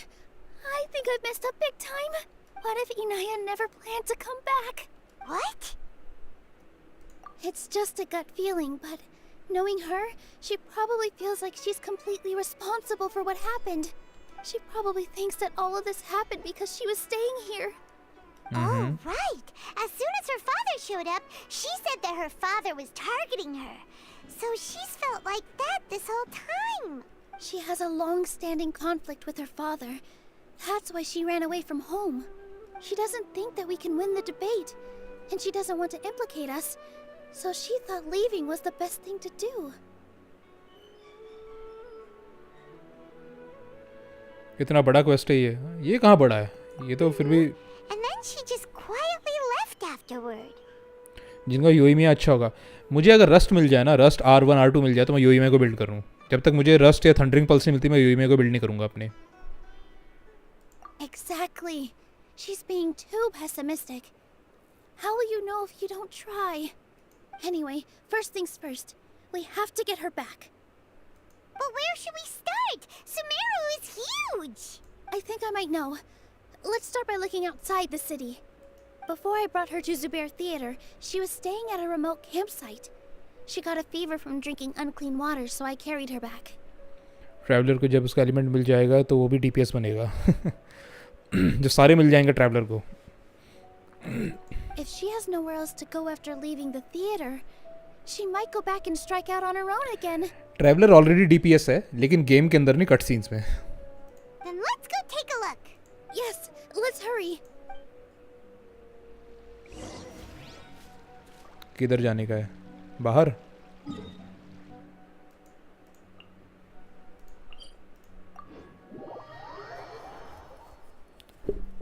[SPEAKER 3] I think I've messed up big time. What if Inaya never planned to come back?
[SPEAKER 6] What?
[SPEAKER 3] It's just a gut feeling, but knowing her, she probably feels like she's completely responsible for what happened. She probably thinks that all of this happened because she was staying here.
[SPEAKER 6] Oh, right. As soon as her father showed up, she said that her father was targeting her. So she's felt like that this whole time.
[SPEAKER 3] She has a long-standing conflict with her father. That's why she ran away from home. She doesn't think that we can win the debate, and she doesn't want to implicate us, so she thought leaving was the best thing to do.
[SPEAKER 1] इतना बड़ा quest है ये कहाँ बड़ा है? ये तो फिर भी.
[SPEAKER 6] And then she just quietly left afterward.
[SPEAKER 1] जिनका यूईमी अच्छा होगा. मुझे अगर रस्ट मिल जाए ना, रस्ट R1 R2 मिल जाए तो मैं यूईमी को बिल्ड करूँ. जब तक मुझे रस्ट या थंडरिंग पल्स नहीं मिलती मैं यूईमी को बिल्ड नहीं करूँगा अपने.
[SPEAKER 3] Exactly. She's being too pessimistic. How will you know if you don't try? Anyway, first things first. We have to get her back.
[SPEAKER 6] But where should we start? Sumeru is huge!
[SPEAKER 3] I think I might know. Let's start by looking outside the city. Before I brought her to Zubair Theater, she was staying at a remote campsite. She got a fever from drinking unclean water, so I carried her back.
[SPEAKER 1] Traveller को जब उसका element मिल जाएगा तो वो भी DPS बनेगा. जो सारे मिल जाएंगे ट्रैवलर को.
[SPEAKER 3] If she has nowhere else to go after leaving the theater, she might go back and strike out on her own again.
[SPEAKER 1] Traveller already DPS है लेकिन गेम के अंदर नहीं, कट सीन्स में.
[SPEAKER 6] Then let's go take a look.
[SPEAKER 3] Yes, let's hurry.
[SPEAKER 1] किधर जाने का है? बाहर?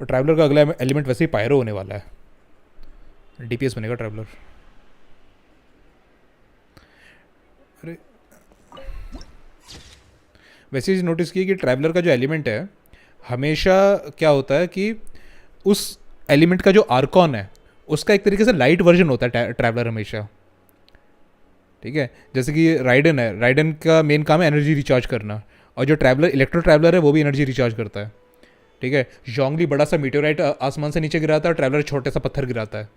[SPEAKER 1] और ट्रैवलर का अगला एलिमेंट वैसे ही पायरो होने वाला है. DPS बनेगा ट्रैवलर. अरे वैसे ही नोटिस किया कि ट्रैवलर का जो एलिमेंट है हमेशा क्या होता है कि उस एलिमेंट का जो आर्कॉन है उसका एक तरीके से लाइट वर्जन होता है ट्रैवलर हमेशा. ठीक है, जैसे कि राइडन है, राइडन का मेन काम है एनर्जी रिचार्ज करना, और जो ट्रैवलर इलेक्ट्रो ट्रैवलर है वो भी एनर्जी रिचार्ज करता है. ठीक है, जोंगली बड़ा सा मीटेओराइट आसमान से नीचे गिराता है और ट्रैवलर छोटे सा पत्थर गिराता है.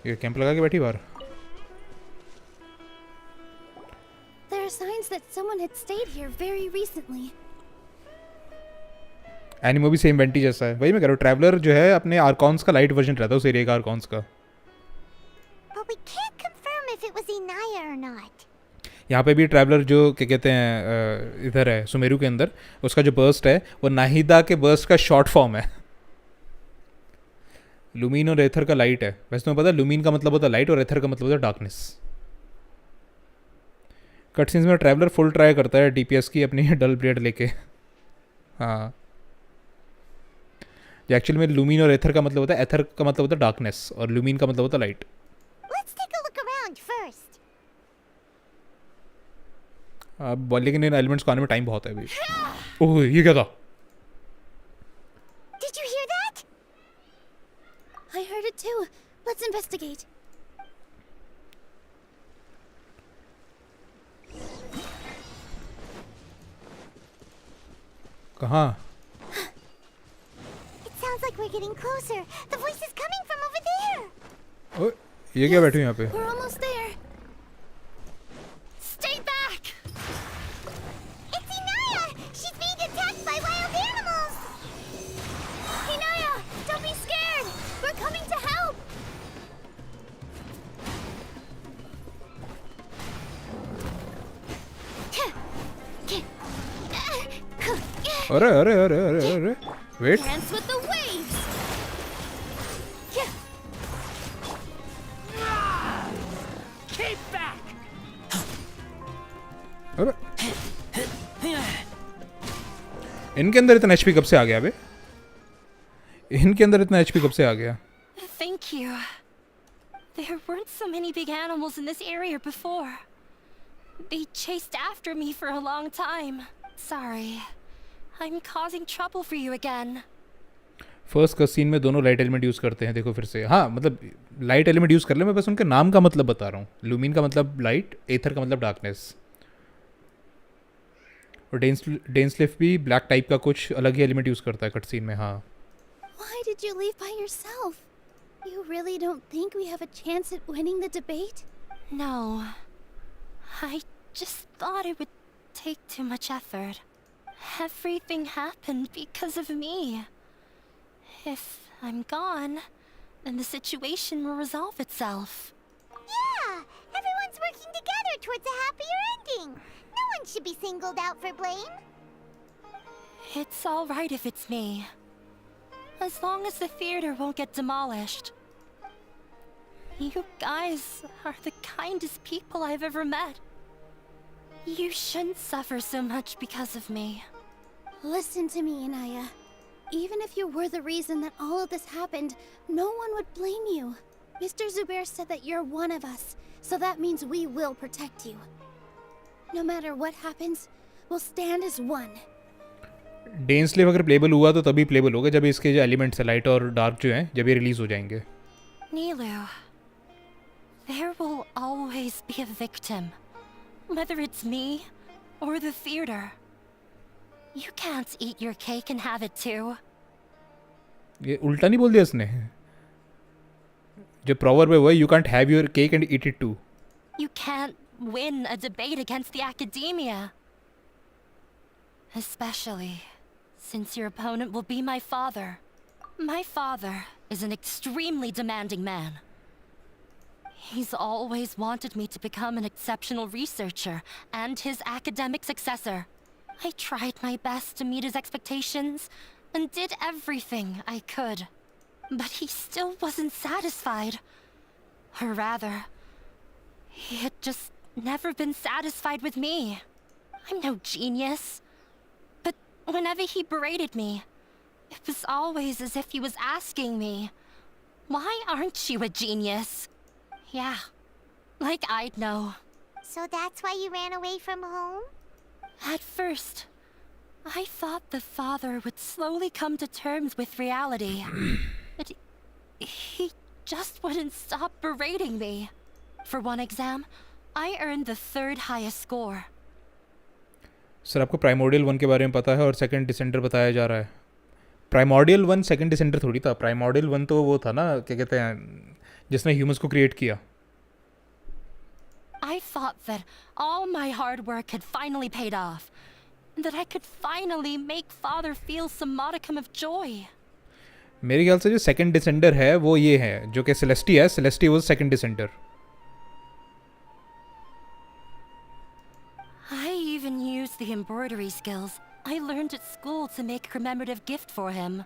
[SPEAKER 1] ये कैंप लगा के बैठी बाहर.
[SPEAKER 3] There are signs that someone had stayed here very recently.
[SPEAKER 1] एनिमो भी सेम वेंटी जैसा है. वही मैं कह रहा हूँ, ट्रैवलर जो है अपने आर्कॉन्स का लाइट वर्जन रहता है उस एरिया का आर्कॉन्स का.
[SPEAKER 6] But we can't confirm if it was Inaya or not.
[SPEAKER 1] यहाँ पे भी ट्रैवलर जो क्या कहते हैं इधर है सुमेरु के अंदर, उसका जो बर्स्ट है वो नाहिदा के बर्स्ट का शॉर्ट फॉर्म है. लुमीन और एथर का लाइट है. वैसे तुम्हें पता है लुमीन का मतलब होता है लाइट और एथर का मतलब होता है डार्कनेस. कटसीन्स में ट्रैवलर फुल ट्राई करता है DPS की अपनी डल ब्लेड लेके. हाँ, एक्चुअल में लुमीन और एथर का मतलब होता है, एथर का मतलब होता है डार्कनेस और लुमीन का मतलब होता है light.
[SPEAKER 6] Let's take a look around first.
[SPEAKER 1] अब लेकिन इन एलिमेंट्स को आने में टाइम बहुत है अभी. ओह, ये क्या था?
[SPEAKER 6] Did you hear that?
[SPEAKER 3] I heard it too. Let's investigate.
[SPEAKER 1] कहाँ?
[SPEAKER 6] It sounds like we're getting closer. The voice is coming from over there.
[SPEAKER 1] ओह, ये क्या बैठी यहाँ पे?
[SPEAKER 3] We're almost there. Stay back!
[SPEAKER 6] It's Inaya! She's being attacked by wild animals!
[SPEAKER 3] Inaya, don't be scared! We're coming to help!
[SPEAKER 1] अरे अरे अरे अरे अरे wait.
[SPEAKER 3] Dance with the waves!
[SPEAKER 8] Keep back!
[SPEAKER 1] अबे इनके अंदर इतना HP कब से आ गया बे? इनके अंदर इतना HP कब से आ गया?
[SPEAKER 13] Thank you. There weren't so many big animals in this area before. They chased after me for a long time. Sorry. I'm causing trouble for you again.
[SPEAKER 1] First का सीन में दोनों लाइट एलिमेंट यूज़ करते हैं. देखो फिर से. हाँ, मतलब लाइट एलिमेंट यूज़ कर ले, मैं बस उनके नाम का मतलब बता रहा हूँ. लुमिन का मतलब लाइट, एथर का मतलब डार्कनेस. और डेंसलिफ भी ब्लैक टाइप का कुछ अलग ही एलिमेंट यूज़ करता है कट सीन में. हाँ.
[SPEAKER 3] Why did you leave by yourself? You really don't think we have a chance at winning the debate?
[SPEAKER 13] No. I just thought it would take too much effort. Everything happened because of me. If I'm gone, then the situation will resolve itself.
[SPEAKER 6] Yeah! Everyone's working together towards a happier ending. No one should be singled out for blame.
[SPEAKER 13] It's all right if it's me. As long as the theater won't get demolished. You guys are the kindest people I've ever met. You shouldn't suffer so much because of me.
[SPEAKER 3] Listen to me, Inaya. Even if you were the reason that all of this happened, no one would blame you. Mr. Zubair said that you're one of us, so that means we will protect you. No matter what happens, we'll stand as one.
[SPEAKER 1] डेंसलिफ अगर payable हुआ तो तभी payable होगा जब इसके जो elements है light और डार्क जो हैं जब ये रिलीज हो जाएंगे.
[SPEAKER 13] Nilou, there will always be a victim. Whether it's me or the theater. You can't eat your cake and have it too.
[SPEAKER 1] ये उल्टा नहीं बोल दिया इसने? जो proverb है वो you can't have your cake and eat it too.
[SPEAKER 13] You can't win a debate against the academia. Especially since your opponent will be my father. My father is an extremely demanding man. He's always wanted me to become an exceptional researcher and his academic successor. I tried my best to meet his expectations and did everything I could. But he still wasn't satisfied. Or rather, he had just never been satisfied with me. I'm no genius. But whenever he berated me, it was always as if he was asking me, "Why aren't you a genius?" Yeah, like I'd know.
[SPEAKER 6] So that's why you ran away from home?
[SPEAKER 13] At first, I thought the father would slowly come to terms with reality. But he just wouldn't stop berating me. For one exam, I earned the 3rd highest score.
[SPEAKER 1] Sir आपको primordial 1 के बारे में पता है और second descender बताया जा रहा है. प्राइमोर्डियल 1 सेकंड डिसेंडर थोड़ी था. प्राइमोर्डियल 1 तो वो था ना, क्या कहते हैं, जिसने ह्यूमंस को क्रिएट किया.
[SPEAKER 13] I thought that all my hard work had finally paid off, and that I could finally make father feel some modicum of joy.
[SPEAKER 1] मेरे ख्याल से जो सेकंड डिसेंडर है वो ये है, जो कि सेलेस्टी है. सेलेस्टी was second descender.
[SPEAKER 13] I even used the embroidery skills I learned at school to make a commemorative gift for him.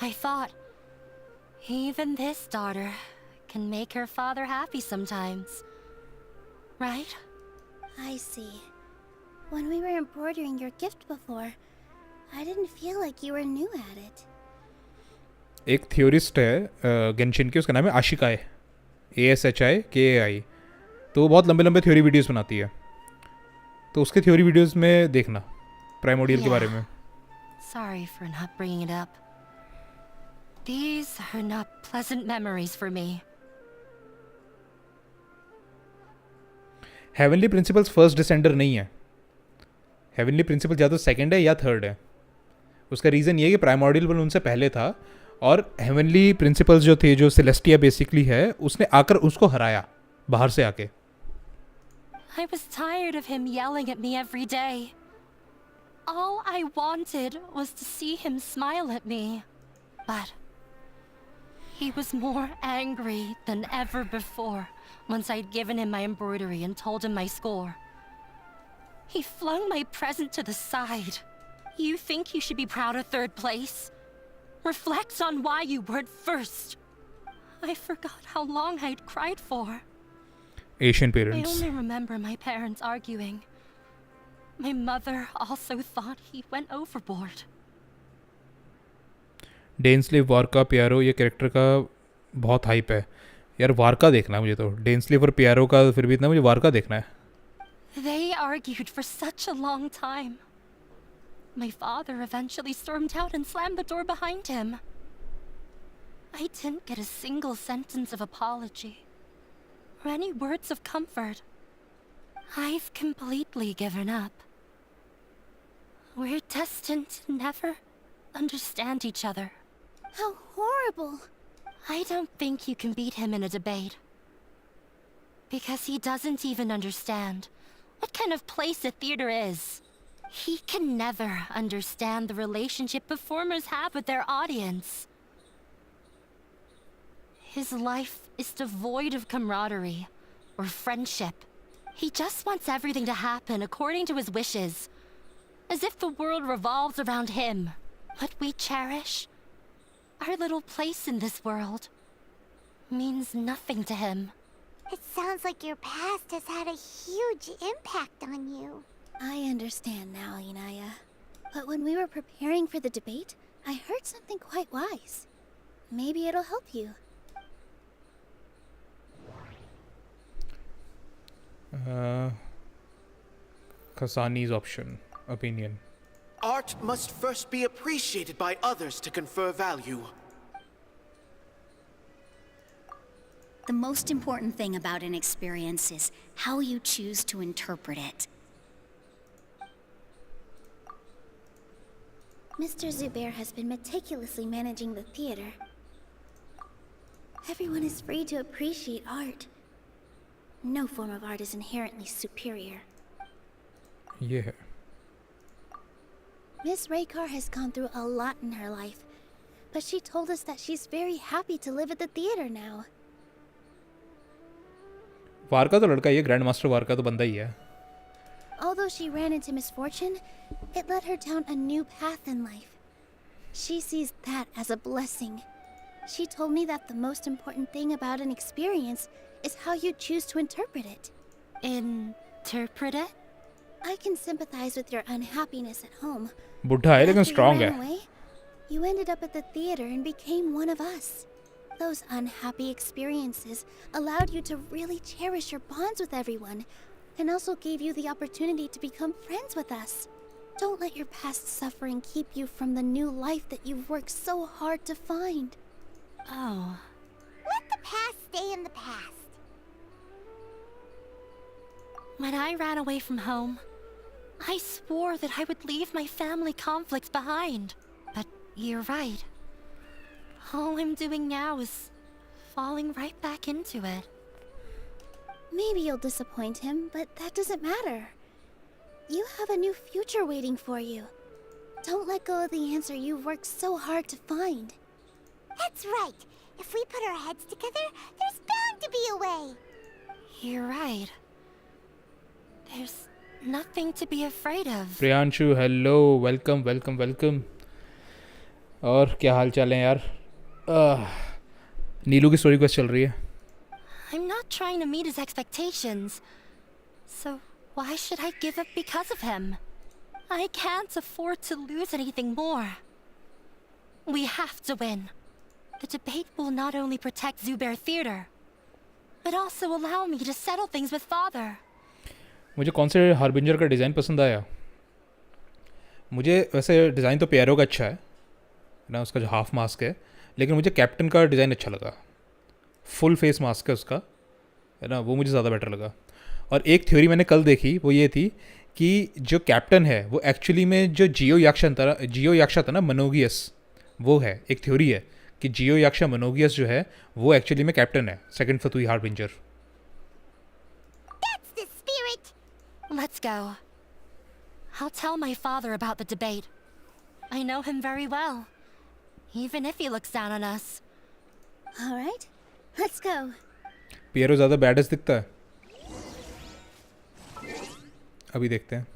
[SPEAKER 13] I thought, even this daughter can make her father happy sometimes. Right?
[SPEAKER 3] I see. When we were embroidering your gift before, I didn't feel like you were new at it.
[SPEAKER 1] एक theorist है Genshin की, उसका नाम है आशिकाई, ASHIKAI. तो वो बहुत लंबे लंबे थ्योरी वीडियोस बनाती है. तो उसके थ्योरी वीडियोस में देखना प्राइमोर्डियल के बारे में.
[SPEAKER 13] Sorry for not bringing it up. These are not pleasant memories for me.
[SPEAKER 1] Heavenly principles first descender नहीं है. हेवनली प्रिंसिपल या तो सेकंड है या थर्ड है. उसका रीज़न ये है कि प्राइमोर्डियल 1 उनसे पहले था, और हेवनली प्रिंसिपल्स जो थे, जो सेलेस्टिया बेसिकली है, उसने आकर उसको हराया बाहर से आके.
[SPEAKER 13] I was tired of him yelling at me every day. All I wanted was to see him smile at me. But he was more angry than ever before once I'd given him my embroidery and told him my score. He flung my present to the side. You think you should be proud of 3rd place? Reflect on why you weren't first. I forgot how long I'd cried for.
[SPEAKER 1] Asian
[SPEAKER 13] I
[SPEAKER 1] parents.
[SPEAKER 13] only remember my parents arguing. My mother also thought he went overboard.
[SPEAKER 1] डेनस्लीव Varca पियारो, ये character का बहुत hype है यार. वारका देखना है मुझे तो. डेनस्लीव और पियारो का फिर भी इतना, मुझे वारका देखना है.
[SPEAKER 13] They argued for such a long time. My father eventually stormed out and slammed the door behind him. I didn't get a single sentence of apology or any words of comfort. I've completely given up. We're destined to never understand each other.
[SPEAKER 3] How horrible!
[SPEAKER 13] I don't think you can beat him in a debate. Because he doesn't even understand what kind of place a theater is. He can never understand the relationship performers have with their audience. His life is devoid of camaraderie or friendship. He just wants everything to happen according to his wishes, as if the world revolves around him. What we cherish, our little place in this world, means nothing to him.
[SPEAKER 6] It sounds like your past has had a huge impact on you.
[SPEAKER 3] I understand now, Inaya. But when we were preparing for the debate, I heard something quite wise. Maybe it'll help you.
[SPEAKER 1] Kasani's opinion.
[SPEAKER 10] Art must first be appreciated by others to confer value.
[SPEAKER 14] The most important thing about an experience is how you choose to interpret it.
[SPEAKER 3] Mr. Zubair has been meticulously managing the theater. Everyone is free to appreciate art. No form of art is inherently superior.
[SPEAKER 1] ये है.
[SPEAKER 3] Miss Raykar has gone through a lot in her life, but she told us that she's very happy to live at the theater now.
[SPEAKER 1] वार का तो लड़का ही है, grand master वार का तो बंदा ही है.
[SPEAKER 3] Although she ran into misfortune, it led her down a new path in life. She sees that as a blessing. She told me that the most important thing about an experience is how you choose to interpret it.
[SPEAKER 13] Interpret it?
[SPEAKER 3] I can sympathize with your unhappiness at home.
[SPEAKER 1] बुढ़ा है लेकिन
[SPEAKER 3] After you
[SPEAKER 1] strong
[SPEAKER 3] ran
[SPEAKER 1] है.
[SPEAKER 3] away, you ended up at the theater and became one of us. Those unhappy experiences allowed you to really cherish your bonds with everyone, and also gave you the opportunity to become friends with us. Don't let your past suffering keep you from the new life that you've worked so hard to find.
[SPEAKER 13] Oh.
[SPEAKER 6] Let the past stay in the past.
[SPEAKER 13] When I ran away from home, I swore that I would leave my family conflicts behind. But you're right. All I'm doing now is falling right back into it.
[SPEAKER 3] Maybe you'll disappoint him, but that doesn't matter. You have a new future waiting for you. Don't let go of the answer you've worked so hard to find.
[SPEAKER 6] That's right. If we put our heads together, there's bound to be a way.
[SPEAKER 13] You're right. There's nothing to be afraid of.
[SPEAKER 1] Priyanshu hello, welcome welcome welcome. और क्या हाल चाल है यार? नीलू की story quest चल रही है.
[SPEAKER 13] I'm not trying to meet his expectations. So why should I give up because of him? I can't afford to lose anything more. We have to win. The debate will not only protect Zubair Theater, but also allow me to settle things with Father.
[SPEAKER 1] मुझे कौन से harbinger का design पसंद आया? मुझे वैसे design तो पियरो का अच्छा है ना, उसका जो हाफ मास्क है, लेकिन मुझे कैप्टन का डिज़ाइन अच्छा लगा. फुल फेस मास्क है उसका, है ना, वो मुझे ज़्यादा बेटर लगा. और एक थ्योरी मैंने कल देखी, वो ये थी कि जो कैप्टन है वो एक्चुअली में जो जियो याक्षा था ना, मनोगियस, वो है. एक थ्योरी है कि जियो याक्षा मनोगियस जो है वो एक्चुअली में कैप्टन है, second Fatui harbinger.
[SPEAKER 6] That's the spirit.
[SPEAKER 13] Let's go. I'll tell my father about the debate. I know him very well, even if he looks down on us.
[SPEAKER 3] All right, let's go.
[SPEAKER 1] Pierro ज़्यादा badass दिखता है. अभी देखते हैं.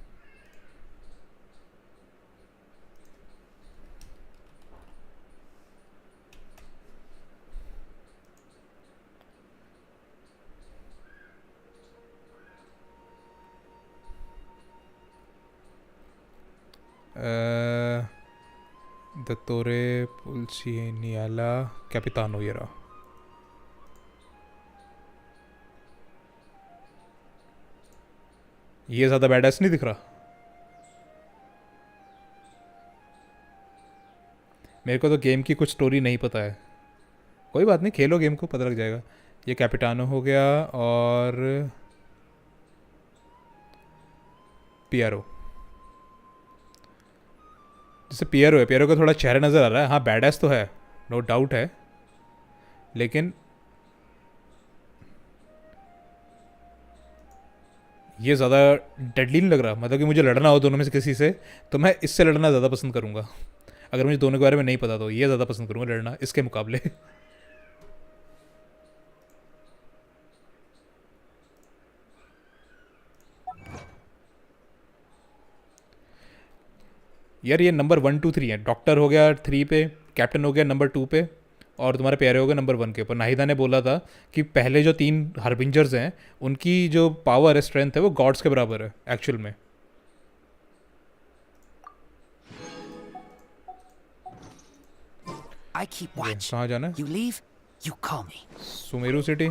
[SPEAKER 1] Dottore Pulcinella Capitano ये रहा. ये ज़्यादा बैडएस नहीं दिख रहा. मेरे को तो गेम की कुछ स्टोरी नहीं पता है. कोई बात नहीं, खेलो गेम को, पता लग जाएगा. ये कैपिटानो हो गया और पियरो. जैसे पियरो है, पियरो का थोड़ा चेहरा नज़र आ रहा है. हाँ बैडएस तो है, नो डाउट है, लेकिन ये ज़्यादा डेडली नहीं लग रहा. मतलब कि मुझे लड़ना हो दोनों में से किसी से, तो मैं इससे लड़ना ज़्यादा पसंद करूँगा. अगर मुझे दोनों के बारे में नहीं पता तो ये ज़्यादा पसंद करूँगा लड़ना इसके मुकाबले. यार ये नंबर 1 2 3 है. डॉक्टर हो गया 3 पे, कैप्टन हो गया नंबर 2 पे, और तुम्हारे प्यारे हो गए नंबर 1 के. पर नाहिदा ने बोला था कि पहले जो 3 हार्बिंजर्स हैं उनकी जो पावर है, स्ट्रेंथ है, वो गॉड्स के बराबर है एक्चुअल में.
[SPEAKER 4] I keep watch.
[SPEAKER 1] कहाँ जाना है?
[SPEAKER 4] You leave, you call me.
[SPEAKER 1] Sumeru city.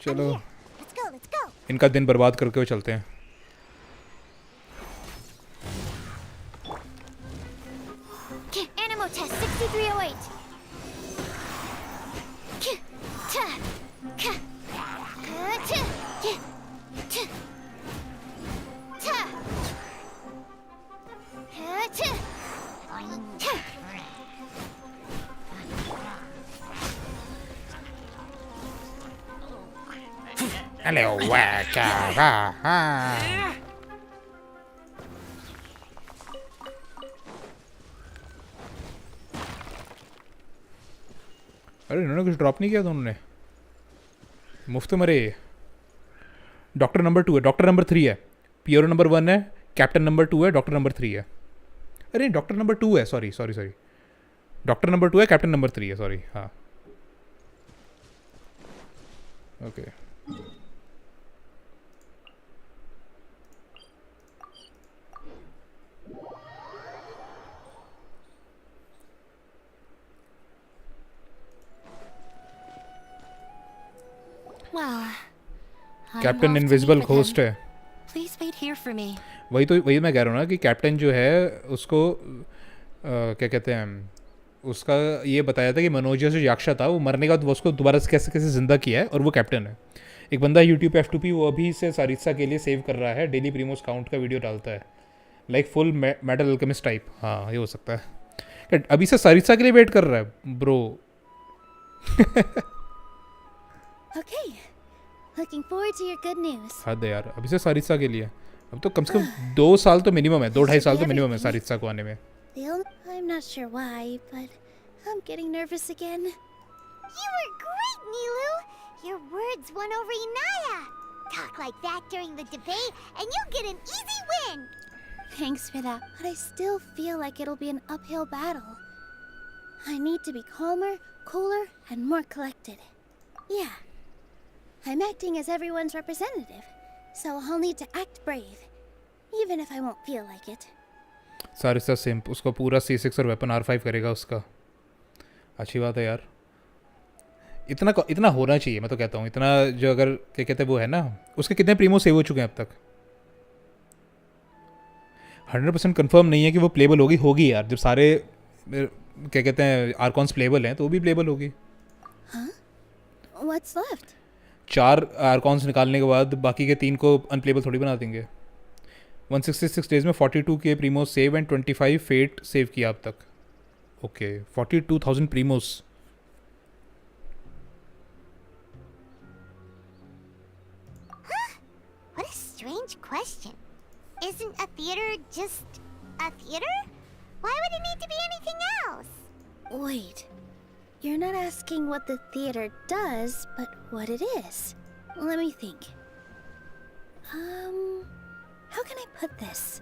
[SPEAKER 1] चलो इनका दिन बर्बाद करके हुए चलते हैं.
[SPEAKER 3] Animal test 6308.
[SPEAKER 1] अरे वाह क्या हाँ अरे इन्होंने कुछ ड्रॉप नहीं किया था उन्होंने मुफ्त मरे डॉक्टर नंबर 2 है डॉक्टर नंबर 3 है पियरो नंबर 1 है कैप्टन नंबर 2 है डॉक्टर नंबर 3 है अरे डॉक्टर नंबर 2 है सॉरी डॉक्टर नंबर 2 है कैप्टन नंबर 3 है सॉरी हाँ okay
[SPEAKER 13] Well,
[SPEAKER 1] captain invisible ghost है
[SPEAKER 13] Please wait here for me.
[SPEAKER 1] वही मैं कह रहा हूँ ना कि कैप्टन जो है उसको क्या कहते हैं उसका ये बताया था कि मनोजिया जो याक्षा था वो मरने के बाद वो उसको दोबारा से कैसे कैसे जिंदा किया है और वो कैप्टन है एक बंदा यूट्यूब पे F2P वो अभी से सारित्सा के लिए सेव कर रहा है डेली प्रीमोस काउंट का वीडियो डालता है like full metal alchemist type हाँ ये हो सकता है अभी से सारित्सा के लिए वेट कर रहा है bro
[SPEAKER 3] Okay. Looking forward to your good news.
[SPEAKER 1] हद है यार अभी से सारित्सा के लिए अब तो कम से कम 2 साल तो मिनिमम है 2-2.5 साल तो मिनिमम है सारित्सा को आने में
[SPEAKER 3] I'm not sure why, but I'm getting nervous again.
[SPEAKER 6] You were great, Nilou! Your words won over Inaya! Talk like that during the debate, and you'll get an easy win!
[SPEAKER 3] Thanks for that, but I still feel like it'll be an uphill battle. I need to be calmer, cooler, and more collected. Yeah. I'm acting as everyone's representative, so I'll need to act brave, even if I won't feel like it.
[SPEAKER 1] सारित्सा सिंप उसको पूरा C6 और weapon R5 करेगा उसका अच्छी बात है यार इतना होना चाहिए मैं तो कहता हूँ इतना जो अगर क्या कहते हैं वो है ना उसके कितने प्रीमो सेव हो चुके हैं अब तक 100% कंफर्म नहीं है कि वो प्लेबल होगी यार जब सारे क्या कहते हैं आर्कॉन्स प्लेबल हैं तो वो भी प्लेबल होगी
[SPEAKER 3] Huh? What's left?
[SPEAKER 1] 4 आर्कॉन्स निकालने के बाद बाकी के 3 को अनप्लेबल थोड़ी बना देंगे 166 डेज में 42 के प्रीमोस सेव एंड 25 फेट सेव किया अब तक okay 42,000 प्रीमोस
[SPEAKER 6] What a strange question. Isn't a theater just a theater? Why would it need to be anything else?
[SPEAKER 3] Wait. You're not asking what the theater does, but what it is. Let me think. How can I put this?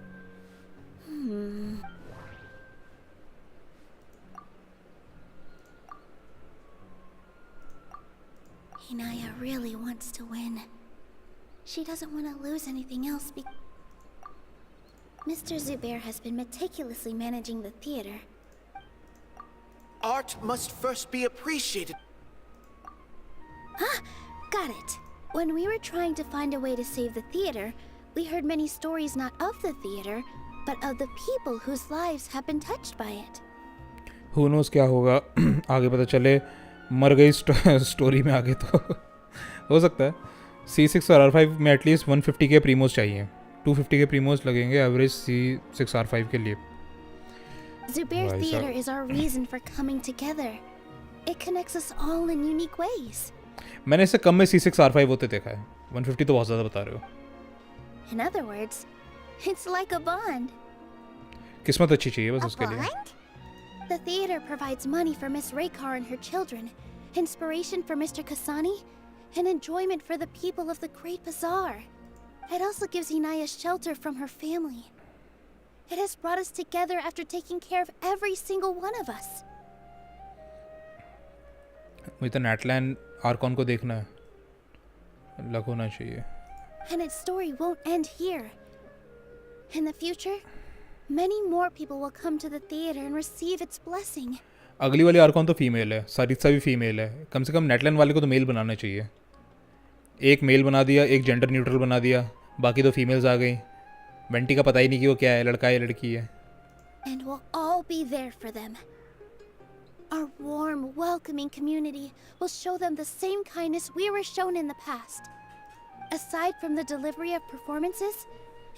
[SPEAKER 3] Inaya really wants to win. She doesn't want to lose anything else Mr. Zubair has been meticulously managing the theater.
[SPEAKER 10] Art must first be appreciated.
[SPEAKER 3] Ah, got it. When we were trying to find a way to save the theater, we heard many stories not of the theater, but of the people whose lives have been touched by it.
[SPEAKER 1] Who knows क्या होगा आगे पता चले मर गई story में आगे तो हो सकता है C6 और R5 में एटलीस्ट 150 के प्रीमोस चाहिए 250 के प्रीमोस लगेंगे एवरेज C6 R5 के लिए
[SPEAKER 3] Zubair Theater is our reason for coming together. It connects us all in unique ways.
[SPEAKER 1] मैंने इससे कम में C6 R5 होते देखा है 150 तो बहुत ज़्यादा बता रहे हो
[SPEAKER 3] In other words, it's like a bond.
[SPEAKER 1] किस्मत अच्छी चाहिए बस उसके लिए
[SPEAKER 3] The theater provides money for Miss Raykar and her children, inspiration for Mr. Kasani, and enjoyment for the people of the Great Bazaar. It also gives Inaya shelter from her family. It has brought us together after taking care of every single one of us.
[SPEAKER 1] मुझे तो नेटलैंड Arcon को देखना है लग होना चाहिए
[SPEAKER 3] And its story won't end here. In the future, many more people will come to the theater and receive its blessing.
[SPEAKER 1] अगली वाली आर्कॉन तो फीमेल है सारित्सा भी फीमेल है कम से कम नेटलैंड वाले को तो मेल बनाना चाहिए एक मेल बना दिया एक जेंडर न्यूट्रल बना दिया बाकी तो फीमेल्स आ गई वेंटी का पता ही नहीं कि वो क्या है लड़का है लड़की है
[SPEAKER 3] And we'll all be there for them. Our warm, welcoming community will show them the same kindness we were shown in the past. Aside from the delivery of performances,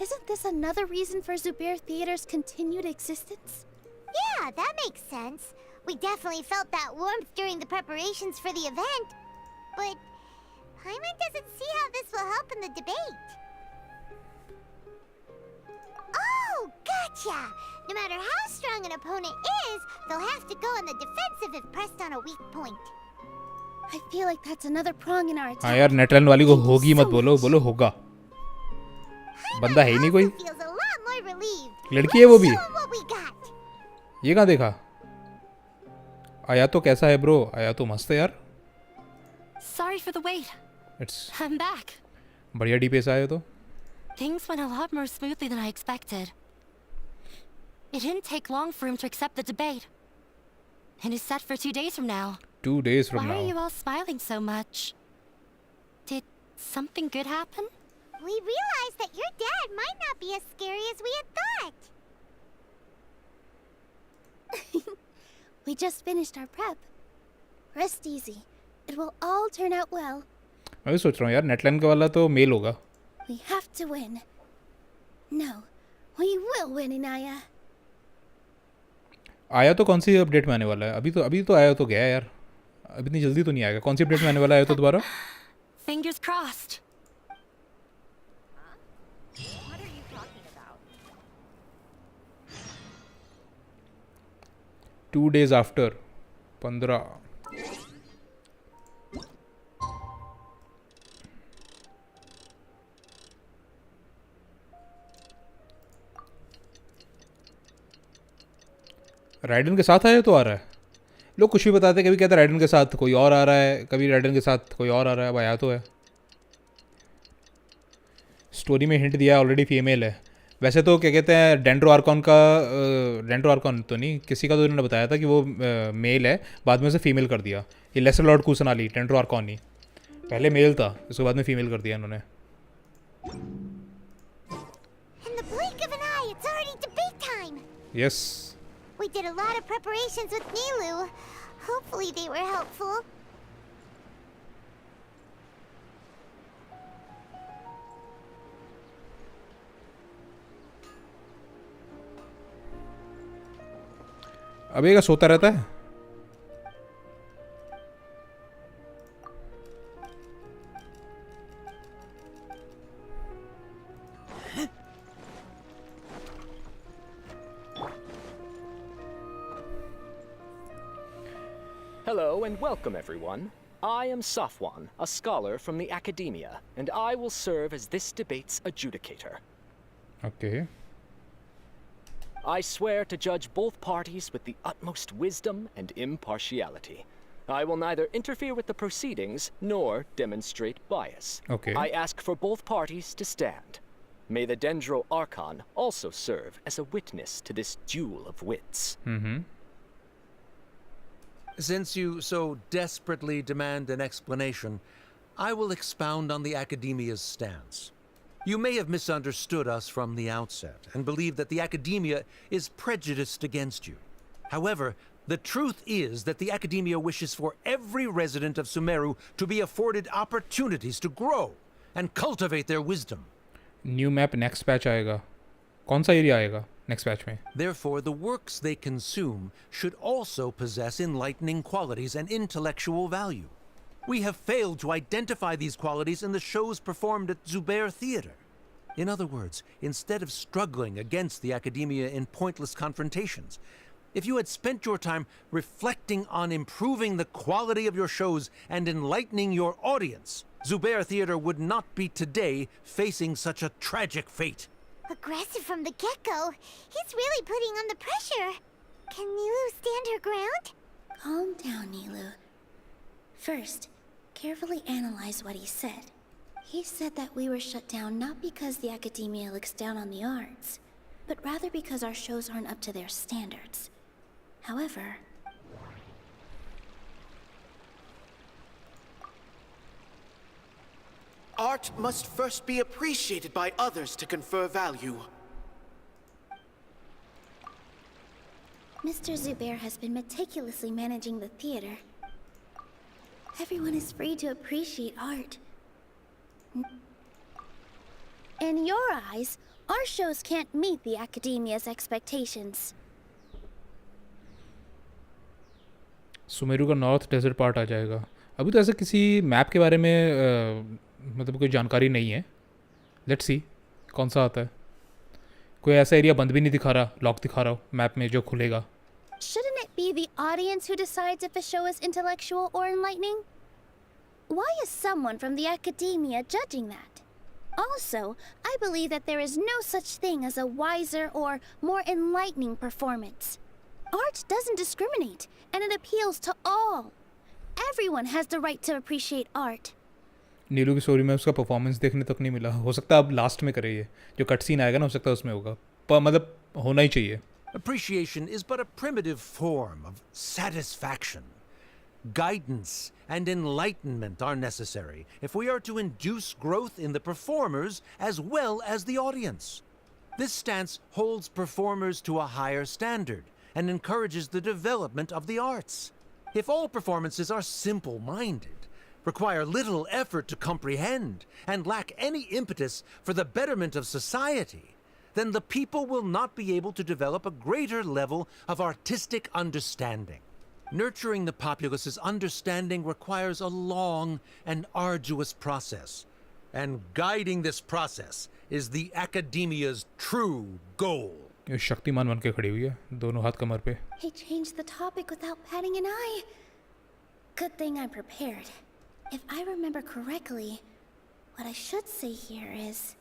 [SPEAKER 3] isn't this another reason for Zubair Theater's continued existence?
[SPEAKER 6] Yeah, that makes sense. We definitely felt that warmth during the preparations for the event. But Paimon doesn't see how this will help in the debate. Oh, gotcha! No matter how strong an opponent is, they'll have to go on the defensive if pressed on a weak point.
[SPEAKER 3] I feel like that's another prong in our attack.
[SPEAKER 1] हाँ यार Netline वाली को होगी मत बोलो, बोलो होगा. बंदा है ही नहीं कोई.
[SPEAKER 6] Feels a lot more relieved.
[SPEAKER 1] लड़की है वो भी.
[SPEAKER 6] Show 'em what we got.
[SPEAKER 1] ये कहाँ देखा? आया तो कैसा है ब्रो? आया तो मस्त है यार.
[SPEAKER 13] Sorry for the wait.
[SPEAKER 1] It's
[SPEAKER 13] I'm back.
[SPEAKER 1] बढ़िया DPS आया तो.
[SPEAKER 13] Things went a lot more smoothly than I expected. It didn't take long for him to accept the debate. And is set for 2 days from now.
[SPEAKER 1] 2 days from
[SPEAKER 13] Why
[SPEAKER 1] now.
[SPEAKER 13] are you all smiling so much? Did something good happen?
[SPEAKER 6] We realized that your dad might not be as scary as we had thought.
[SPEAKER 3] We just finished our prep. Rest easy. It will all turn out well.
[SPEAKER 1] मैं भी सोच रहा हूँ यार Netline का वाला तो mail होगा.
[SPEAKER 3] We have to win. No, we will win, Inaya.
[SPEAKER 1] आया तो कौन सी अपडेट में आने वाला है? अभी तो आया तो गया यार. अभी इतनी जल्दी तो नहीं आएगा. कौन सी अपडेट में आने वाला है तो दोबारा?
[SPEAKER 13] Fingers crossed.
[SPEAKER 14] What are you talking about?
[SPEAKER 1] 2 days after 15. Ridden के साथ आया तो आ रहा है. लोग कुछ भी बताते हैं. कभी कहते हैं राइडन के साथ कोई और आ रहा है, कभी राइडन के साथ कोई और आ रहा है. अब आया तो है. स्टोरी में हिंट दिया ऑलरेडी फीमेल है. वैसे तो क्या कहते हैं डेंड्रो आर्कॉन तो नहीं, किसी का तो इन्होंने बताया था कि वो मेल है, बाद में उसे फीमेल कर दिया. ये लेसर लॉर्ड कुसनाली डेंड्रो आर्कॉन ही पहले मेल था, उसके बाद में फीमेल कर दिया इन्होंने.
[SPEAKER 6] In the blink of an eye, it's already debate time.
[SPEAKER 1] Yes.
[SPEAKER 6] We did a lot of preparations with Nilou. Hopefully they were helpful.
[SPEAKER 1] अब ये क्या सोता रहता है?
[SPEAKER 16] Hello and welcome, everyone. I am Safwan, a scholar from the academia, and I will serve as this debate's adjudicator.
[SPEAKER 1] Okay.
[SPEAKER 16] I swear to judge both parties with the utmost wisdom and impartiality. I will neither interfere with the proceedings nor demonstrate bias.
[SPEAKER 1] Okay.
[SPEAKER 16] I ask for both parties to stand. May the Dendro Archon also serve as a witness to this duel of wits.
[SPEAKER 1] Mm-hmm.
[SPEAKER 12] Since you so desperately demand an explanation, I will expound on the Academia's stance. You may have misunderstood us from the outset and believe that the Academia is prejudiced against you. However, the truth is that the Academia wishes for every resident of Sumeru to be afforded opportunities to grow and cultivate their wisdom.
[SPEAKER 1] New map next patch आएगा. कौन सा area आएगा next patch में?
[SPEAKER 12] Therefore, the works they consume should also possess enlightening qualities and intellectual value. We have failed to identify these qualities in the shows performed at Zubair Theater. In other words, instead of struggling against the Academia in pointless confrontations, if you had spent your time reflecting on improving the quality of your shows and enlightening your audience, Zubair Theater would not be today facing such a tragic fate.
[SPEAKER 6] Aggressive from the get-go. He's really putting on the pressure. Can Nilou stand her ground?
[SPEAKER 3] Calm down, Nilou. First, carefully analyze what he said. He said that we were shut down not because the Academia looks down on the arts, but rather because our shows aren't up to their standards. However,
[SPEAKER 10] Art must first be appreciated by others to confer value.
[SPEAKER 3] Mr. Zubair has been meticulously managing the theater. Everyone is free to appreciate art. In your eyes, our shows can't meet the Academia's expectations.
[SPEAKER 1] Sumeru का north desert part आ जाएगा. अभी तो ऐसा किसी map के बारे में मतलब कोई जानकारी नहीं है. लेट्स सी कौन सा आता है. कोई ऐसा एरिया बंद भी नहीं दिखा रहा, लॉक दिखा रहा हो मैप में जो खुलेगा.
[SPEAKER 3] Shouldn't it be the audience who decides if a show is intellectual or enlightening? Why is someone from the academia judging that? Also, I believe that there is no such thing as a wiser or more enlightening performance. Art doesn't discriminate, and it appeals to all. Everyone has the right to appreciate art.
[SPEAKER 1] नीलू की story में उसका performance देखने तक नहीं मिला. हो सकता है अब लास्ट में करे ये जो कट सीन आएगा ना, हो सकता है उसमें होगा, पर मतलब होना ही चाहिए.
[SPEAKER 12] Appreciation is but a primitive form of satisfaction. Guidance and enlightenment are necessary if we are to induce growth in the performers as well as the audience. This stance holds performers to a higher standard and encourages the development of the arts. If all performances are simple-minded, require little effort to comprehend, and lack any impetus for the betterment of society, then the people will not be able to develop a greater level of artistic understanding. Nurturing the populace's understanding requires a long and arduous process, and guiding this process is the academia's true goal.
[SPEAKER 1] ये शक्तिमान बन के खड़ी हुई है, दोनों हाथ कमर पे.
[SPEAKER 3] He changed the topic without batting an eye. Good thing I'm prepared. If I remember correctly, what I should say here is...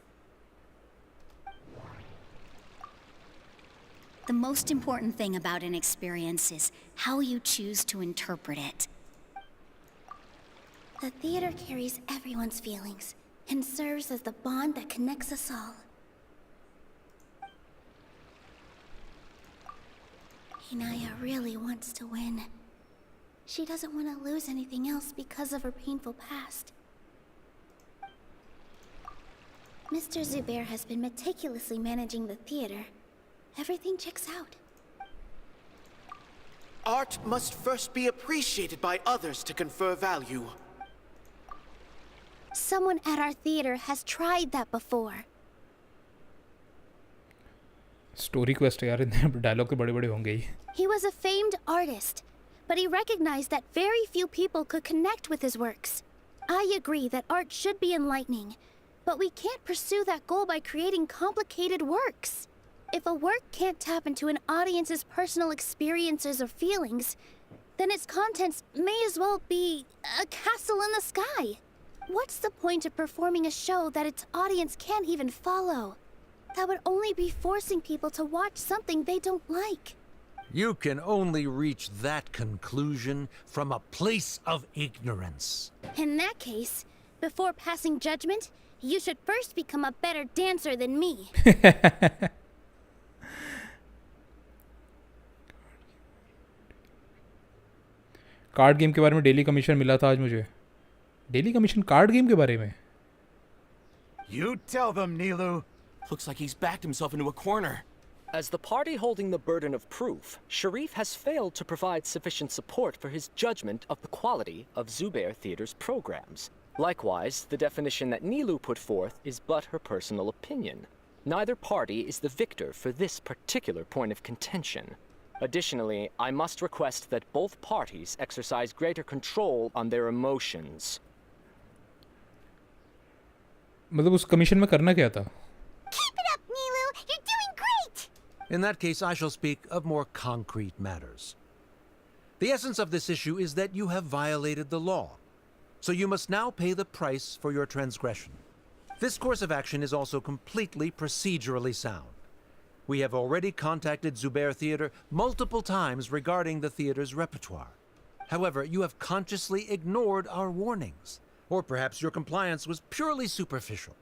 [SPEAKER 14] The most important thing about an experience is how you choose to interpret it.
[SPEAKER 3] The theater carries everyone's feelings and serves as the bond that connects us all. Inaya really wants to win. She doesn't want to lose anything else because of her painful past. Mr. Zubair has been meticulously managing the theater. Everything checks out.
[SPEAKER 10] Art must first be appreciated by others to confer value.
[SPEAKER 3] Someone at our theater has tried that before.
[SPEAKER 1] Story quest यार, इतने dialogue तो बड़े बड़े होंगे ही.
[SPEAKER 3] He was a famed artist, but he recognized that very few people could connect with his works. I agree that art should be enlightening, but we can't pursue that goal by creating complicated works. If a work can't tap into an audience's personal experiences or feelings, then its contents may as well be a castle in the sky. What's the point of performing a show that its audience can't even follow? That would only be forcing people to watch something they don't like.
[SPEAKER 12] You can only reach that conclusion from a place of ignorance.
[SPEAKER 3] In that case, before passing judgment, you should first become a better dancer than me.
[SPEAKER 1] Card game के बारे में daily commission मिला था आज मुझे. Daily commission card game के बारे में.
[SPEAKER 9] You tell them, Nilou.
[SPEAKER 11] Looks like he's backed himself into a corner.
[SPEAKER 16] As the party holding the burden of proof, Sharif has failed to provide sufficient support for his judgment of the quality of Zubair Theater's programs. Likewise, the definition that Nilou put forth is but her personal opinion. Neither party is the victor for this particular point of contention. Additionally, I must request that both parties exercise greater control on their emotions.
[SPEAKER 1] मतलब उस commission में करना क्या था?
[SPEAKER 6] Keep it up, Nilou! You're doing great!
[SPEAKER 12] In that case, I shall speak of more concrete matters. The essence of this issue is that you have violated the law, so you must now pay the price for your transgression. This course of action is also completely procedurally sound. We have already contacted Zubair Theater multiple times regarding the theater's repertoire. However, you have consciously ignored our warnings, or perhaps your compliance was purely superficial.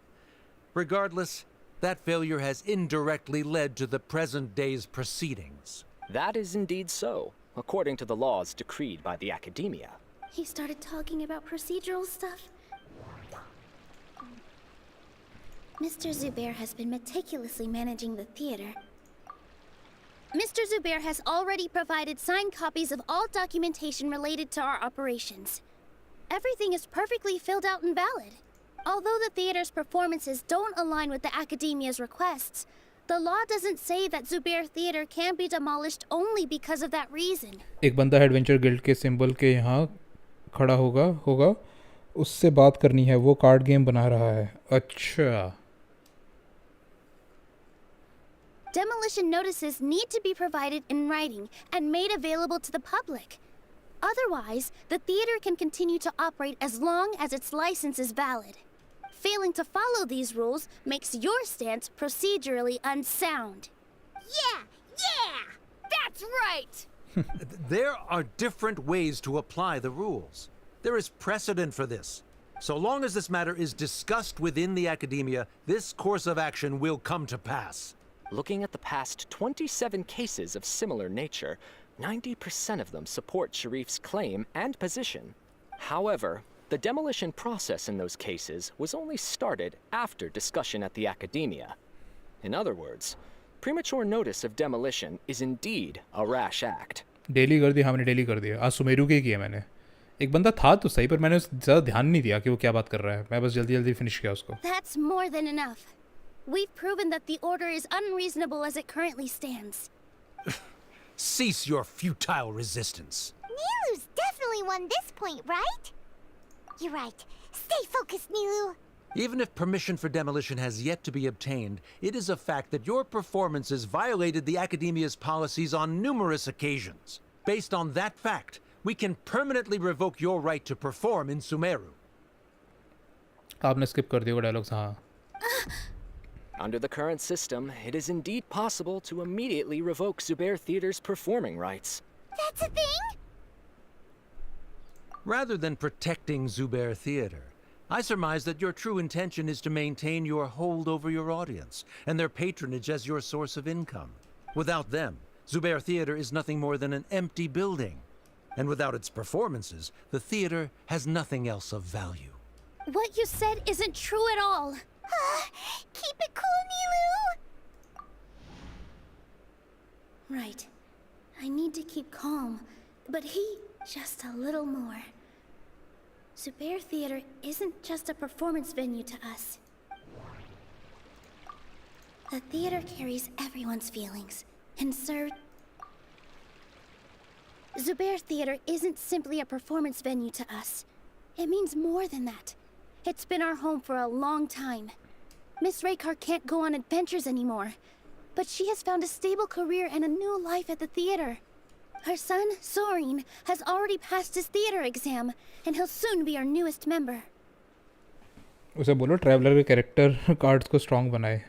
[SPEAKER 12] Regardless, that failure has indirectly led to the present day's proceedings.
[SPEAKER 16] That is indeed so, according to the laws decreed by the academia.
[SPEAKER 3] He started talking about procedural stuff. Mr. Zubair has been meticulously managing the theater. Mr. Zubair has already provided signed copies of all documentation related to our operations. Everything is perfectly filled out and valid. Although the theater's performances don't align with the academia's requests, the law doesn't say that Zubair Theater can be demolished only because of that reason.
[SPEAKER 1] एक बंदा adventure guild के symbol के यहाँ खड़ा होगा उससे बात करनी है, वो कार्ड गेम बना रहा है। अच्छा।
[SPEAKER 3] Demolition notices need to be provided in writing and made available to the public. Otherwise, the theater can continue to operate as long as its license is valid. Failing to follow these rules makes your stance procedurally unsound.
[SPEAKER 6] Yeah!
[SPEAKER 13] That's right!
[SPEAKER 12] There are different ways to apply the rules. There is precedent for this. So long as this matter is discussed within the academia, this course of action will come to pass.
[SPEAKER 16] Looking at the past 27 cases of similar nature, 90% of them support Sharif's claim and position. However, the demolition process in those cases was only started after discussion at the academia. In other words, premature notice of demolition is indeed a rash act.
[SPEAKER 1] Daily कर दिया, हमने daily कर दिया। आज सुमेरू के ही किया मैंने। एक बंदा था तो सही, पर मैंने ज़्यादा ध्यान नहीं दिया कि वो क्या बात कर रहा है। मैं बस जल्दी फिनिश किया उसको।
[SPEAKER 3] That's more than enough. We've proven that the order is unreasonable as it currently stands.
[SPEAKER 12] Cease your futile resistance.
[SPEAKER 6] Nilou's definitely won this point, right? You're right. Stay focused, Nilou.
[SPEAKER 12] Even if permission for demolition has yet to be obtained, it is a fact that your performances violated the Academia's policies on numerous occasions. Based on that fact, we can permanently revoke your right to perform in Sumeru.
[SPEAKER 1] आपने skip कर दिया वो dialogues, हाँ।
[SPEAKER 16] Under the current system, it is indeed possible to immediately revoke Zubair Theater's performing rights.
[SPEAKER 6] That's a thing?
[SPEAKER 12] Rather than protecting Zubair Theater, I surmise that your true intention is to maintain your hold over your audience and their patronage as your source of income. Without them, Zubair Theater is nothing more than an empty building. And without its performances, the theater has nothing else of value.
[SPEAKER 3] What you said isn't true at all.
[SPEAKER 6] Keep it cool, Nilou!
[SPEAKER 3] Right. I need to keep calm, but just a little more. Zubair Theater isn't just a performance venue to us. The theater carries everyone's feelings and serves. Zubair Theater isn't simply a performance venue to us. It means more than that. It's been our home for a long time. Miss Raykar can't go on adventures anymore, but she has found a stable career and a new life at the theater. Her son, Sorin, has already passed his theater exam, and he'll soon be our newest member.
[SPEAKER 1] उसे बोलो traveller के character cards को strong बनाए।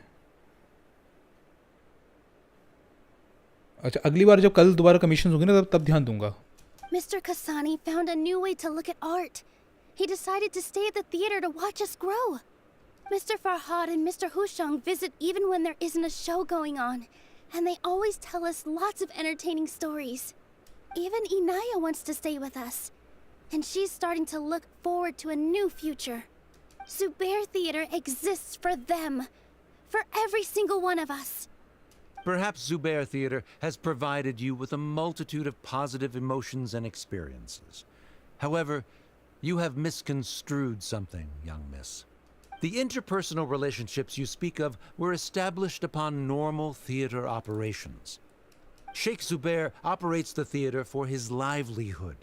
[SPEAKER 1] अच्छा, अगली बार जब कल दोबारा कमीशन होंगे ना तब ध्यान दूंगा।
[SPEAKER 3] Mr. Kasani found a new way to look at art. He decided to stay at the theater to watch us grow. Mr. Farhad and Mr. Hushang visit even when there isn't a show going on, and they always tell us lots of entertaining stories. Even Inaya wants to stay with us, and she's starting to look forward to a new future. Zubair Theater exists for them, for every single one of us.
[SPEAKER 12] Perhaps Zubair Theater has provided you with a multitude of positive emotions and experiences. However, you have misconstrued something, young miss. The interpersonal relationships you speak of were established upon normal theater operations. Sheikh Zubair operates the theater for his livelihood.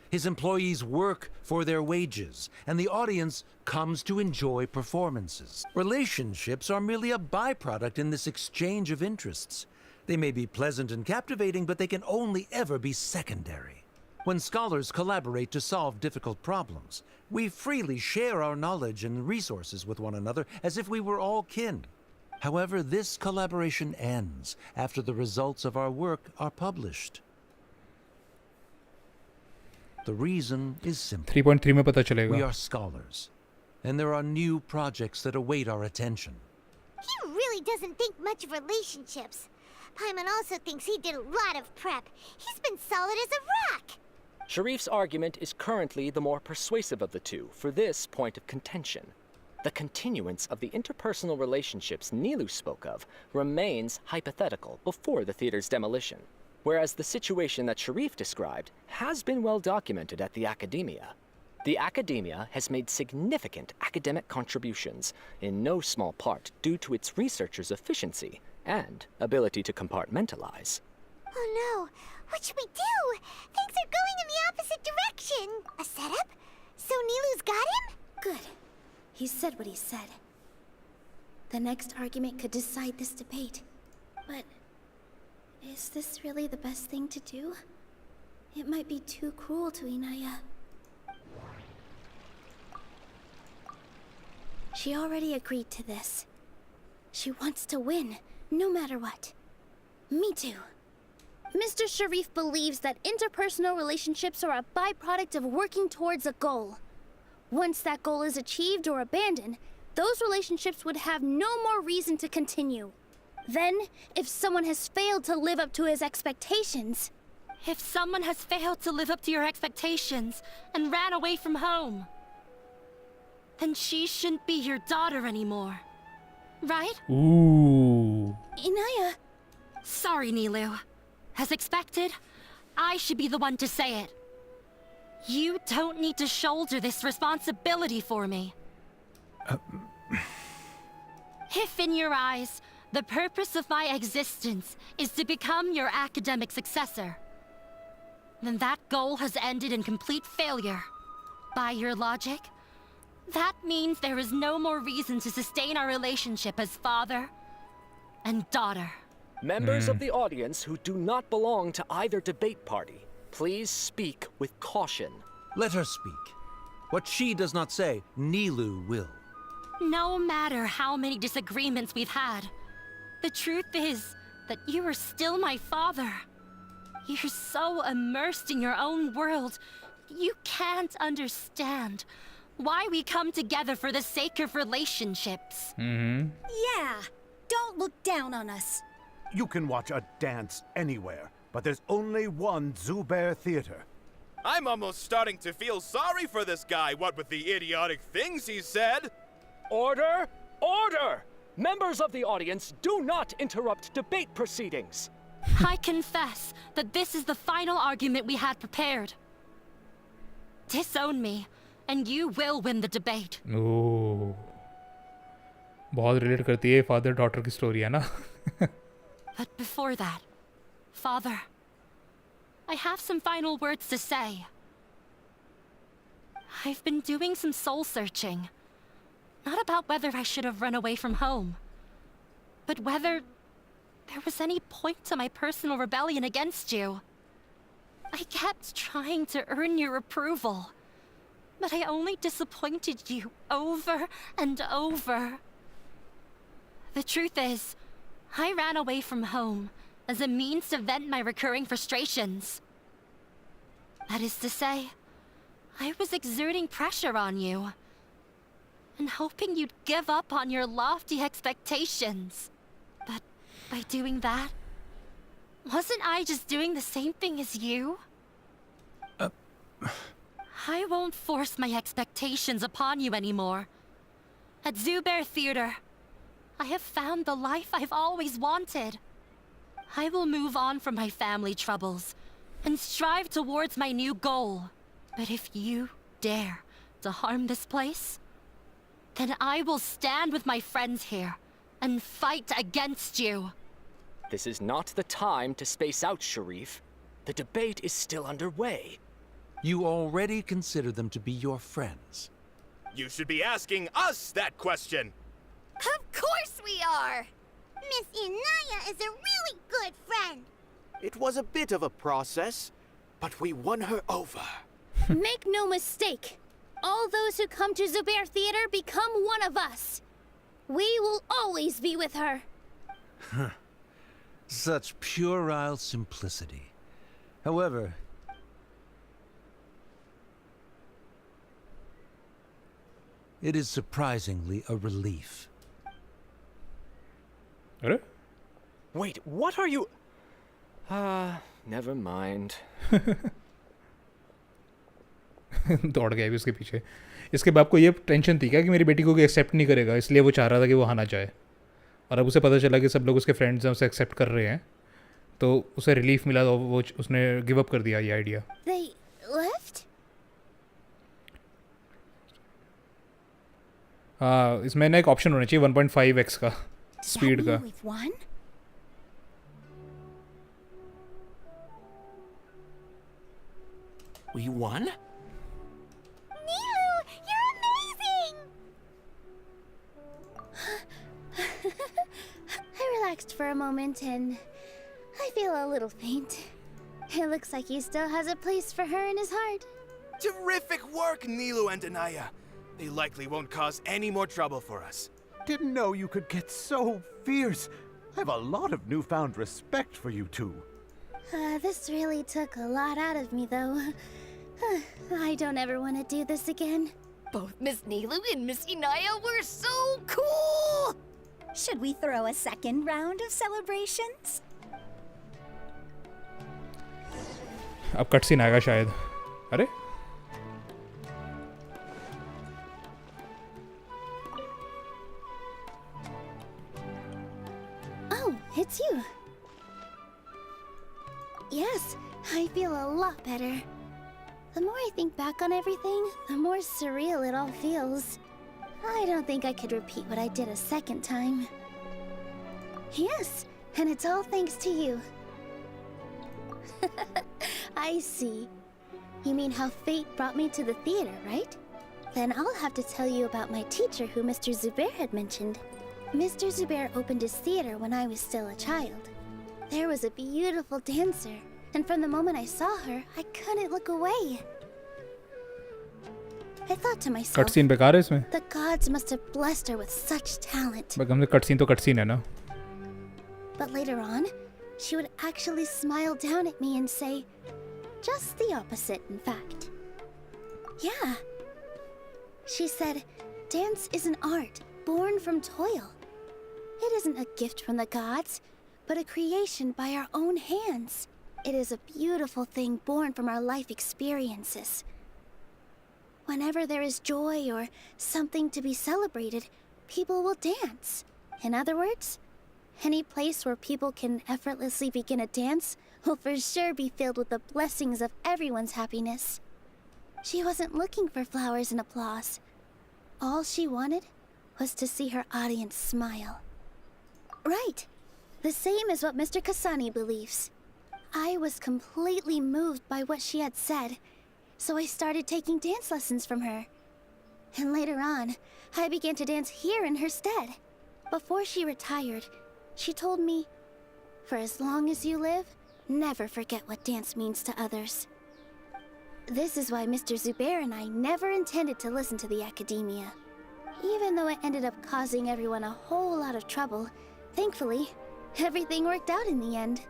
[SPEAKER 12] His employees work for their wages, and the audience comes to enjoy performances. Relationships are merely a byproduct in this exchange of interests. They may be pleasant and captivating, but they can only ever be secondary. When scholars collaborate to solve difficult problems, we freely share our knowledge and resources with one another as if we were all kin. However, this collaboration ends after the results of our work are published. The reason is simple.
[SPEAKER 1] 3.3 में पता चलेगा.
[SPEAKER 12] We are scholars, and there are new projects that await our attention.
[SPEAKER 6] He really doesn't think much of relationships. Paimon also thinks he did a lot of prep. He's been solid as a rock.
[SPEAKER 16] Sharif's argument is currently the more persuasive of the two for this point of contention. The continuance of the interpersonal relationships Nilou spoke of remains hypothetical before the theater's demolition, whereas the situation that Sharif described has been well documented at the academia. The academia has made significant academic contributions, in no small part due to its researchers' efficiency and ability to compartmentalize.
[SPEAKER 6] Oh no, what should we do? Things are going in the opposite direction. A setup? So Nilou's got him?
[SPEAKER 3] Good. He said what he said. The next argument could decide this debate. But is this really the best thing to do? It might be too cruel to Inaya. She already agreed to this. She wants to win, no matter what. Me too. Mr. Sharif believes that interpersonal relationships are a byproduct of working towards a goal. Once that goal is achieved or abandoned, those relationships would have no more reason to continue. Then, if someone has failed to live up to his expectations...
[SPEAKER 13] If someone has failed to live up to your expectations and ran away from home, then she shouldn't be your daughter anymore. Right?
[SPEAKER 1] Ooh.
[SPEAKER 3] Inaya...
[SPEAKER 13] Sorry, Nilou. As expected, I should be the one to say it. You don't need to shoulder this responsibility for me. If in your eyes, the purpose of my existence is to become your academic successor, then that goal has ended in complete failure. By your logic, that means there is no more reason to sustain our relationship as father and daughter.
[SPEAKER 16] Members of the audience who do not belong to either debate party, please speak with caution.
[SPEAKER 12] Let her speak. What she does not say, Nilou will.
[SPEAKER 13] No matter how many disagreements we've had, the truth is that you are still my father. You're so immersed in your own world, you can't understand why we come together for the sake of relationships.
[SPEAKER 14] Yeah, don't look down on us.
[SPEAKER 9] You can watch a dance anywhere, but there's only one Zubair Theater.
[SPEAKER 15] I'm almost starting to feel sorry for this guy, what with the idiotic things he said.
[SPEAKER 16] Order! Order! Members of the audience, do not interrupt debate proceedings.
[SPEAKER 13] I confess that this is the final argument we had prepared. Disown me, and you will win the debate.
[SPEAKER 1] ओह बहुत relate करती है father daughter की story है ना.
[SPEAKER 13] But before that, Father, I have some final words to say. I've been doing some soul searching. Not about whether I should have run away from home, but whether there was any point to my personal rebellion against you. I kept trying to earn your approval, but I only disappointed you over and over. The truth is, I ran away from home as a means to vent my recurring frustrations. That is to say, I was exerting pressure on you, and hoping you'd give up on your lofty expectations. But by doing that, wasn't I just doing the same thing as you? I won't force my expectations upon you anymore. At Zubair Theater, I have found the life I've always wanted. I will move on from my family troubles and strive towards my new goal. But if you dare to harm this place, then I will stand with my friends here and fight against you.
[SPEAKER 16] This is not the time to space out, Sharif. The debate is still underway.
[SPEAKER 12] You already consider them to be your friends.
[SPEAKER 15] You should be asking us that question.
[SPEAKER 6] Of course we are! Miss Inaya is a really good friend.
[SPEAKER 10] It was a bit of a process, but we won her over.
[SPEAKER 3] Make no mistake. All those who come to Zubair Theater become one of us. We will always be with her.
[SPEAKER 12] Such puerile simplicity. However, it is surprisingly a relief.
[SPEAKER 16] Wait, what are you... never mind.
[SPEAKER 1] दौड़ गया भी उसके पीछे. इसके बाप को ये tension थी क्या कि मेरी बेटी को कोई एक्सेप्ट नहीं करेगा, इसलिए वो चाह रहा था कि वो आना चाहे. और अब उसे पता चला कि सब लोग उसके फ्रेंड्स हैं, उसे एक्सेप्ट कर रहे हैं, तो उसे रिलीफ मिला, तो वो उसने गिव अप कर दिया ये आइडिया.
[SPEAKER 3] They left?
[SPEAKER 1] हाँ, इसमें ना एक ऑप्शन होना चाहिए 1.5x का स्पीड का.
[SPEAKER 11] We won?
[SPEAKER 6] Nilou, you're amazing!
[SPEAKER 3] I relaxed for a moment and I feel a little faint. It looks like he still has a place for her in his heart.
[SPEAKER 15] Terrific work, Nilou and Anaya. They likely won't cause any more trouble for us.
[SPEAKER 9] Didn't know you could get so fierce. I have a lot of newfound respect for you two.
[SPEAKER 3] This really took a lot out of me, though. I don't ever want to do this again.
[SPEAKER 13] Both Miss Nilou and Miss Inaya were so cool!
[SPEAKER 14] Should we throw a second round of celebrations?
[SPEAKER 1] अब cutscene आएगा शायद. अरे
[SPEAKER 3] Oh, it's you. Yes, I feel a lot better. The more I think back on everything, the more surreal it all feels. I don't think I could repeat what I did a second time. Yes, and it's all thanks to you. I see. You mean how fate brought me to the theater, right? Then I'll have to tell you about my teacher who Mr. Zubair had mentioned. Mr. Zubair opened his theater when I was still a child. There was a beautiful dancer, and from the moment I saw her, I couldn't look away. I thought to myself,
[SPEAKER 1] cutscene बेकार है इसमें.
[SPEAKER 3] the gods must have blessed her with such talent.
[SPEAKER 1] बस हमने cutscene तो cutscene है ना.
[SPEAKER 3] But later on, she would actually smile down at me and say, just the opposite, in fact. Yeah. She said, dance is an art born from toil. It isn't a gift from the gods, but a creation by our own hands. It is a beautiful thing born from our life experiences. Whenever there is joy or something to be celebrated, people will dance. In other words, any place where people can effortlessly begin a dance will for sure be filled with the blessings of everyone's happiness. She wasn't looking for flowers and applause. All she wanted was to see her audience smile. Right. The same as what Mr. Kasani believes. I was completely moved by what she had said, so I started taking dance lessons from her. And later on, I began to dance here in her stead. Before she retired, she told me, for as long as you live, never forget what dance means to others. This is why Mr. Zubair and I never intended to listen to the academia. Even though it ended up causing everyone a whole lot of trouble, thankfully, everything worked out in the end.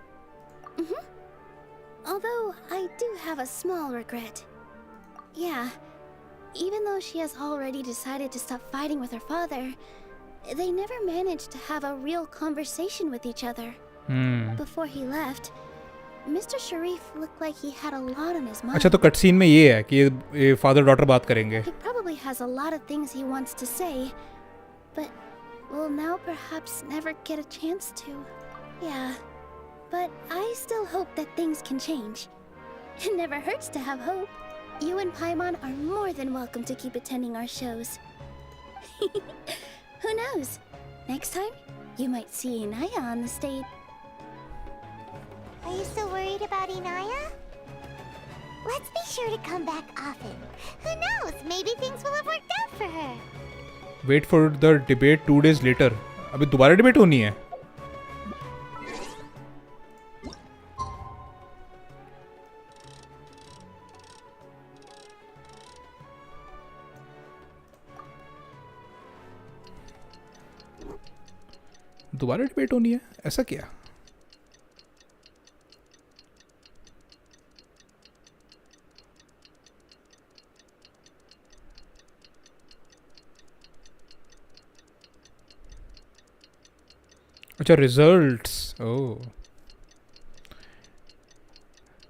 [SPEAKER 3] Although, I do have a small regret. Yeah, even though she has already decided to stop fighting with her father, they never managed to have a real conversation with each other. Before he left, Mr. Sharif looked like he had a lot on his mind.
[SPEAKER 1] अच्छा तो cutscene में ये है कि ये father daughter बात करेंगे.
[SPEAKER 3] He probably has a lot of things he wants to say, but will now perhaps never get a chance to. Yeah, but I still hope that things can change. It never hurts to have hope. You and Paimon are more than welcome to keep attending our shows. Who knows? Next time, you might see Inaya on the stage.
[SPEAKER 6] Are you still worried about Inaya? Let's be sure to come back often. Who knows? Maybe things will have worked out for her.
[SPEAKER 1] Wait for the debate 2 days later. अभी दोबारा debate होनी है. दोबारा debate होनी है ऐसा क्या? अच्छा रिजल्ट्स. ओह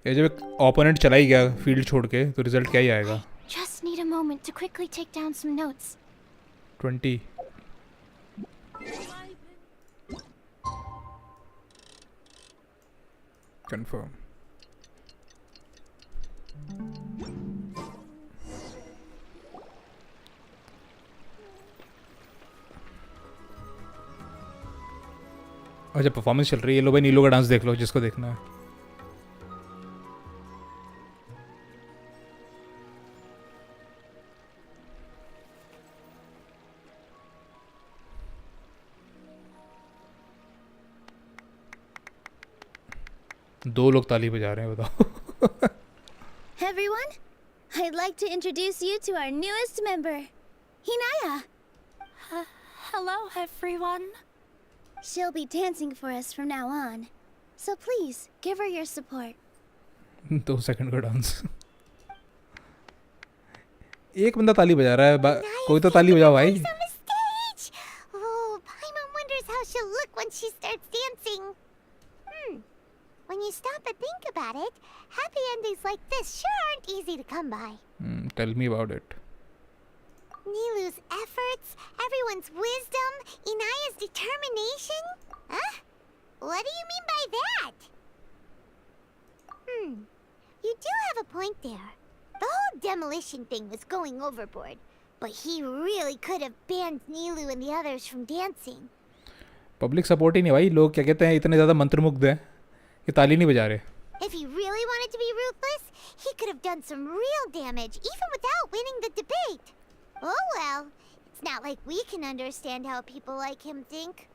[SPEAKER 1] ये जब ओपोनेंट चला ही गया फील्ड छोड़ के तो रिजल्ट क्या ही आएगा?
[SPEAKER 3] Just need a moment to quickly take down some notes.
[SPEAKER 1] 20. Confirm. अच्छा परफॉर्मेंस चल रही है. लो भाई नीलो का डांस देख लो जिसको देखना है. दो लोग ताली बजा रहे हैं बताओ.
[SPEAKER 3] Everyone, I'd like to introduce you to our newest member, Hinaya.
[SPEAKER 13] Hello, everyone.
[SPEAKER 3] She'll be dancing for us from now on. So please, give her your support.
[SPEAKER 1] 2 second का डांस. एक बंदा ताली बजा रहा है. कोई तो ताली बजाओ भाई.
[SPEAKER 6] On the stage. Oh, Paimon wonders how she'll look when she starts dancing. When you stop and think about it, happy endings like this sure aren't easy to come by.
[SPEAKER 1] Tell me about it.
[SPEAKER 6] Nilou's efforts, everyone's wisdom, Inaya's determination? Huh? What do you mean by that? You do have a point there. The whole demolition thing was going overboard, but he really could have banned Nilou and the others from dancing.
[SPEAKER 1] Public support ही नहीं भाई. लोग क्या कहते हैं, इतने ज़्यादा मंत्रमुग्ध हैं कि ताली नहीं बजा रहे.
[SPEAKER 6] If he really wanted to be ruthless, he could have done some real damage, even without winning the debate. Oh well, it's not like we can understand how people like him think.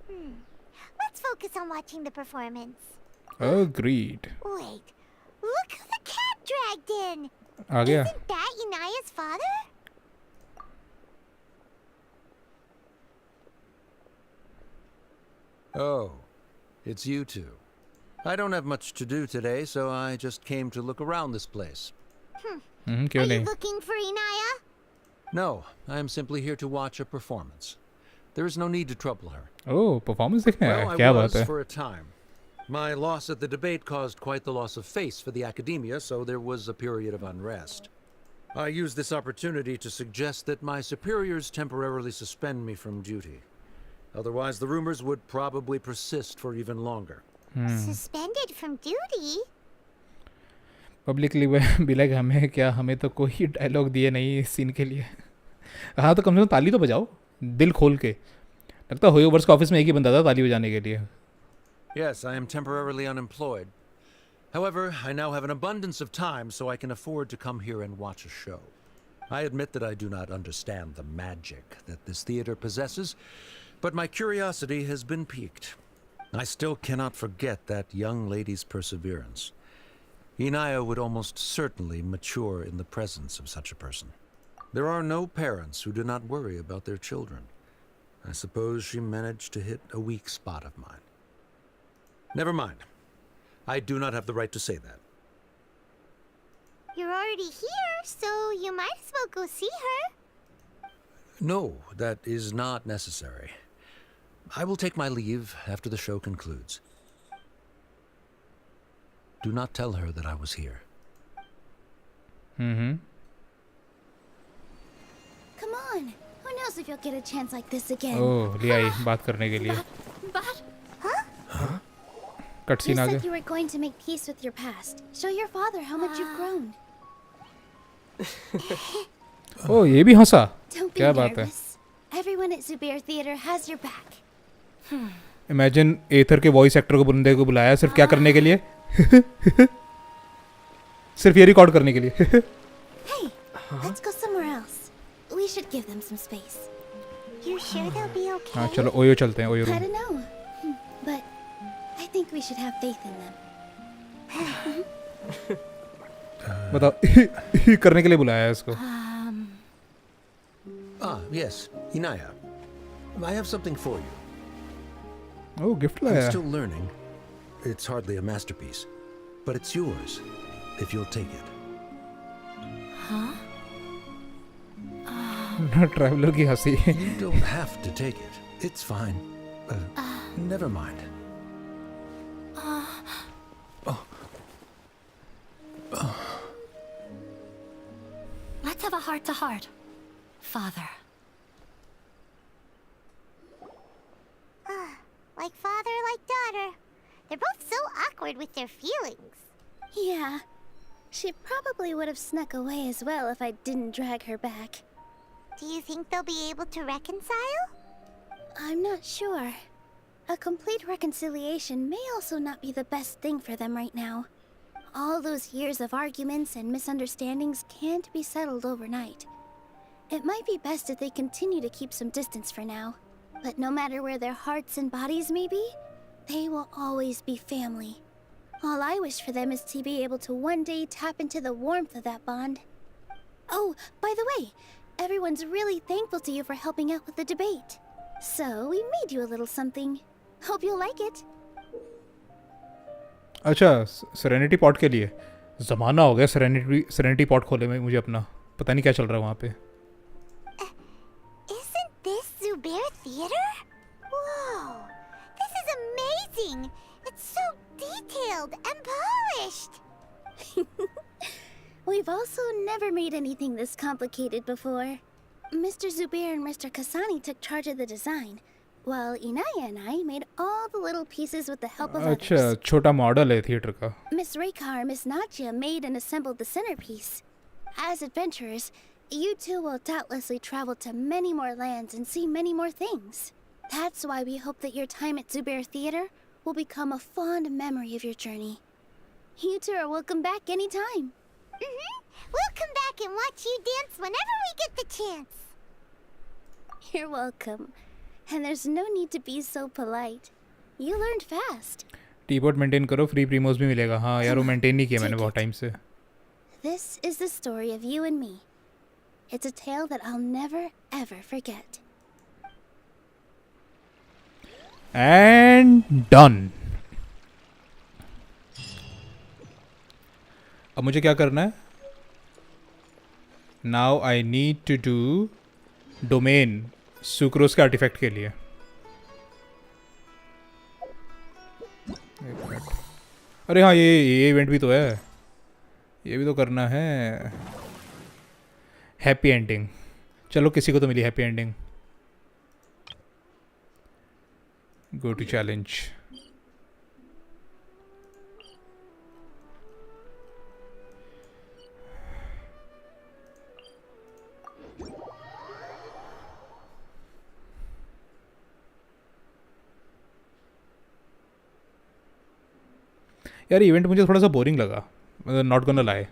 [SPEAKER 6] Let's focus on watching the performance.
[SPEAKER 1] Agreed.
[SPEAKER 6] Wait, look who the cat dragged in!
[SPEAKER 1] आ गया.
[SPEAKER 6] Isn't that Inaya's father?
[SPEAKER 12] Oh, it's you two. I don't have much to do today, so I just came to look around this place.
[SPEAKER 1] क्यों
[SPEAKER 6] Are you
[SPEAKER 1] नहीं?
[SPEAKER 6] looking for Inaya?
[SPEAKER 12] No, I am simply here to watch a performance. There is no need to trouble her.
[SPEAKER 1] Oh, performance देखने आया.
[SPEAKER 12] Well,
[SPEAKER 1] क्या
[SPEAKER 12] I
[SPEAKER 1] बात
[SPEAKER 12] was
[SPEAKER 1] है?
[SPEAKER 12] for a time. My loss at the debate caused quite the loss of face for the academia, so there was a period of unrest. I used this opportunity to suggest that my superiors temporarily suspend me from duty. Otherwise, the rumors would probably persist for even longer.
[SPEAKER 6] Suspended from duty?
[SPEAKER 1] Publicly भी like हमें क्या, हमें तो कोई dialogue दिए नहीं इस scene के लिए. हाँ तो कम से कम ताली तो बजाओ दिल खोल के. लगता है होयोवर्स के ऑफिस में एक ही बंदा था ताली बजाने के लिए.
[SPEAKER 12] Yes, I am temporarily unemployed. However, I now have an abundance of time, so I can afford to come here and watch a show. I admit that I do not understand the magic that this theater possesses, but my curiosity has been piqued. I still cannot forget that young lady's perseverance. Inaya would almost certainly mature in the presence of such a person. There are no parents who do not worry about their children. I suppose she managed to hit a weak spot of mine. Never mind. I do not have the right to say that.
[SPEAKER 6] You're already here, so you might as well go see her.
[SPEAKER 12] No, that is not necessary. I will take my leave after the show concludes. Do not tell her that I was here.
[SPEAKER 3] Come on. Who knows if you'll get a chance like this again?
[SPEAKER 1] ओह ले आई बात करने के लिए.
[SPEAKER 3] But
[SPEAKER 1] cut
[SPEAKER 3] you
[SPEAKER 1] scene आ
[SPEAKER 3] said
[SPEAKER 1] गया.
[SPEAKER 3] you were going to make peace with your past. Show your father how much you've grown.
[SPEAKER 1] ओह ये भी हंसा.
[SPEAKER 3] Don't be
[SPEAKER 1] क्या बात है?
[SPEAKER 3] nervous. Everyone at Zubair Theater has your back.
[SPEAKER 1] Imagine Aether के voice actor को बंदे को बुलाया सिर्फ क्या करने के लिए. सिर्फ ये रिकॉर्ड करने के लिए.
[SPEAKER 3] Hey, let's go somewhere else. We should give them some space.
[SPEAKER 6] You sure they'll be okay?
[SPEAKER 1] हाँ चलो ओयो चलते हैं OYO
[SPEAKER 3] I
[SPEAKER 1] room.
[SPEAKER 3] don't know, but I think we should have faith in them.
[SPEAKER 1] बताओ करने के लिए बुलाया है इसको.
[SPEAKER 12] Ah, yes, Inaya. I have something for you.
[SPEAKER 1] Oh gift
[SPEAKER 12] I'm
[SPEAKER 1] लाया.
[SPEAKER 12] still learning. It's hardly a masterpiece, but it's yours if you'll take it.
[SPEAKER 1] Traveller की हंसी.
[SPEAKER 12] You don't have to take it. It's fine. Never mind.
[SPEAKER 13] Let's have a heart-to-heart, Father.
[SPEAKER 6] Like father, like daughter. They're both so awkward with their feelings.
[SPEAKER 3] Yeah. She probably would have snuck away as well if I didn't drag her back.
[SPEAKER 6] Do you think they'll be able to reconcile?
[SPEAKER 3] I'm not sure. A complete reconciliation may also not be the best thing for them right now. All those years of arguments and misunderstandings can't be settled overnight. It might be best if they continue to keep some distance for now. But no matter where their hearts and bodies may be, they will always be family. All I wish for them is to be able to one day tap into the warmth of that bond. Oh, by the way, everyone's really thankful to you for helping out with the debate. So we made you a little something. Hope you'll like it.
[SPEAKER 1] अच्छा, serenity pot के लिए ज़माना हो गया serenity pot खोले में मुझे अपना पता नहीं क्या चल रहा है वहाँ पे.
[SPEAKER 6] Isn't this Zubair Theater? Whoa! This is amazing! It's so detailed and polished!
[SPEAKER 3] We've also never made anything this complicated before. Mr. Zubair and Mr. Kasani took charge of the design, while Inaya and I made all the little pieces with the help of
[SPEAKER 1] अच्छा,
[SPEAKER 3] others.
[SPEAKER 1] छोटा model है theatre का.
[SPEAKER 3] Miss Reika or Miss Nadia made and assembled the centerpiece. As adventurers, you two will doubtlessly travel to many more lands and see many more things. That's why we hope that your time at Zubair Theater will become a fond memory of your journey. You two are welcome back anytime.
[SPEAKER 6] We'll come back and watch you dance whenever we get the chance.
[SPEAKER 3] You're welcome. And there's no need to be so polite. You learned fast.
[SPEAKER 1] Teapot maintain करो, free प्रीमोस भी मिलेगा. हाँ यार, वो maintain नहीं किया मैंने बहुत टाइम से.
[SPEAKER 3] This is the story of you and me. It's a tale that I'll never ever forget.
[SPEAKER 1] And done. अब मुझे क्या करना है? Now I need to do domain sucrose के आर्टिफैक्ट के लिए. अरे हाँ, ये इवेंट भी तो है. ये भी तो करना है. Happy ending. चलो किसी को तो मिली happy ending. Go to challenge. यार इवेंट मुझे थोड़ा सा बोरिंग लगा. Not gonna lie.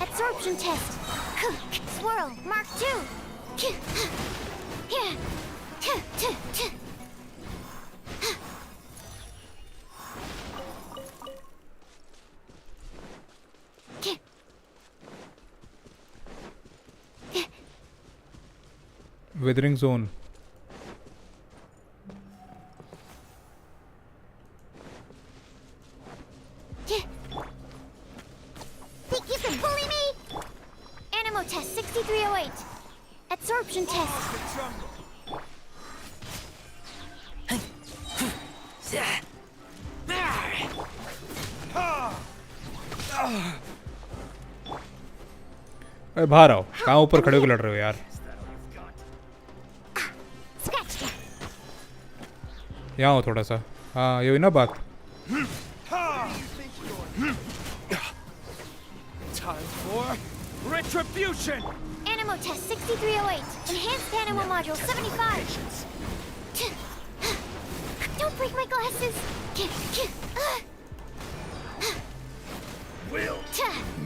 [SPEAKER 6] Absorption test. Swirl. Mark 2.
[SPEAKER 1] Withering zone.
[SPEAKER 6] Think you can bully me? Animo test 6308. Absorption test.
[SPEAKER 1] अरे बाहर आओ. कहाँ ऊपर खड़े होकर लड़ रहे हो यार? यहाँ हो थोड़ा सा. हाँ ये हुई ना बात.
[SPEAKER 10] Time for retribution.
[SPEAKER 6] Animo test 6308. Enhanced animo module 75. Don't break my glasses.
[SPEAKER 10] We'll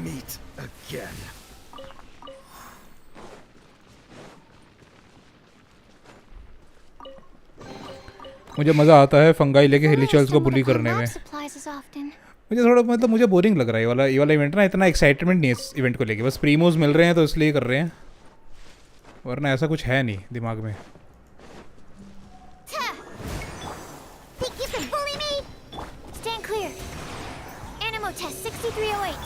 [SPEAKER 10] meet again.
[SPEAKER 1] मुझे मज़ा आता है फंगाई लेके हिलीचल्स को बुली करने में.
[SPEAKER 6] Supplies as often.
[SPEAKER 1] मुझे थोड़ा मतलब मुझे बोरिंग लग रहा है ये वाला इवेंट ना. इतना एक्साइटमेंट नहीं है इस इवेंट को लेके. बस प्रीमोज मिल रहे हैं तो इसलिए कर रहे हैं, वरना ऐसा कुछ है नहीं दिमाग में.
[SPEAKER 6] Think you can bully me? Stand clear. Animo test 6308.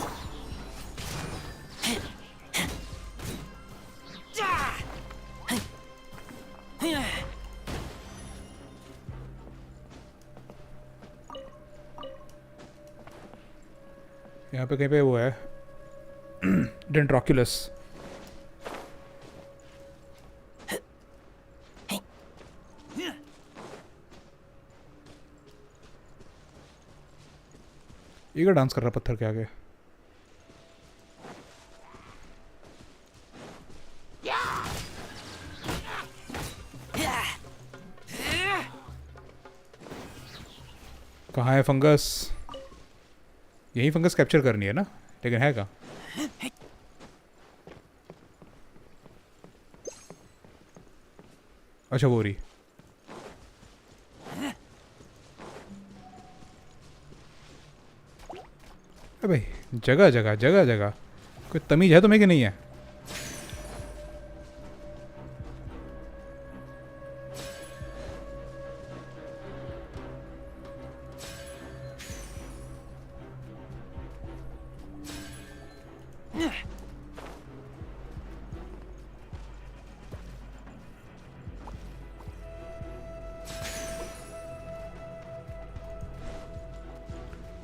[SPEAKER 1] यहाँ पे कहीं पे वो है डेंड्रोक्यूलस। ये क्या डांस कर रहा पत्थर के आगे? कहाँ है फंगस? यही फंगस कैप्चर करनी है ना, लेकिन है कहाँ? अच्छा वो रही। अबे जगह जगह जगह जगह, कोई तमीज है तुम्हें कि नहीं है?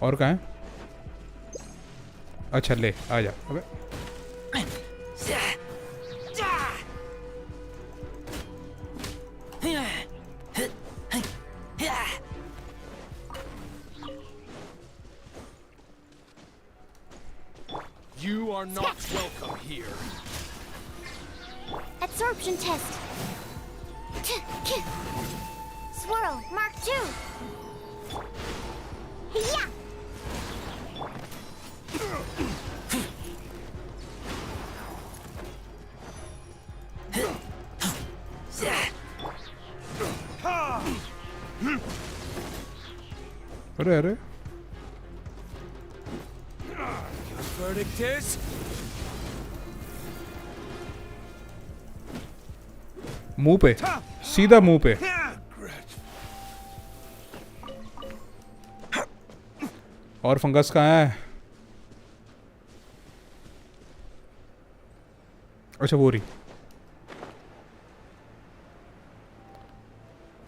[SPEAKER 1] और कहाँ है? अच्छा ले आ जा। अबे
[SPEAKER 10] You are not welcome here.
[SPEAKER 6] Absorption test. Swirl, Mark 2. Yeah.
[SPEAKER 1] अरे अरे
[SPEAKER 10] Your verdict is?
[SPEAKER 1] मुंह पे, सीधा मुंह पे। और फंगस कहाँ है? अच्छा वो रही।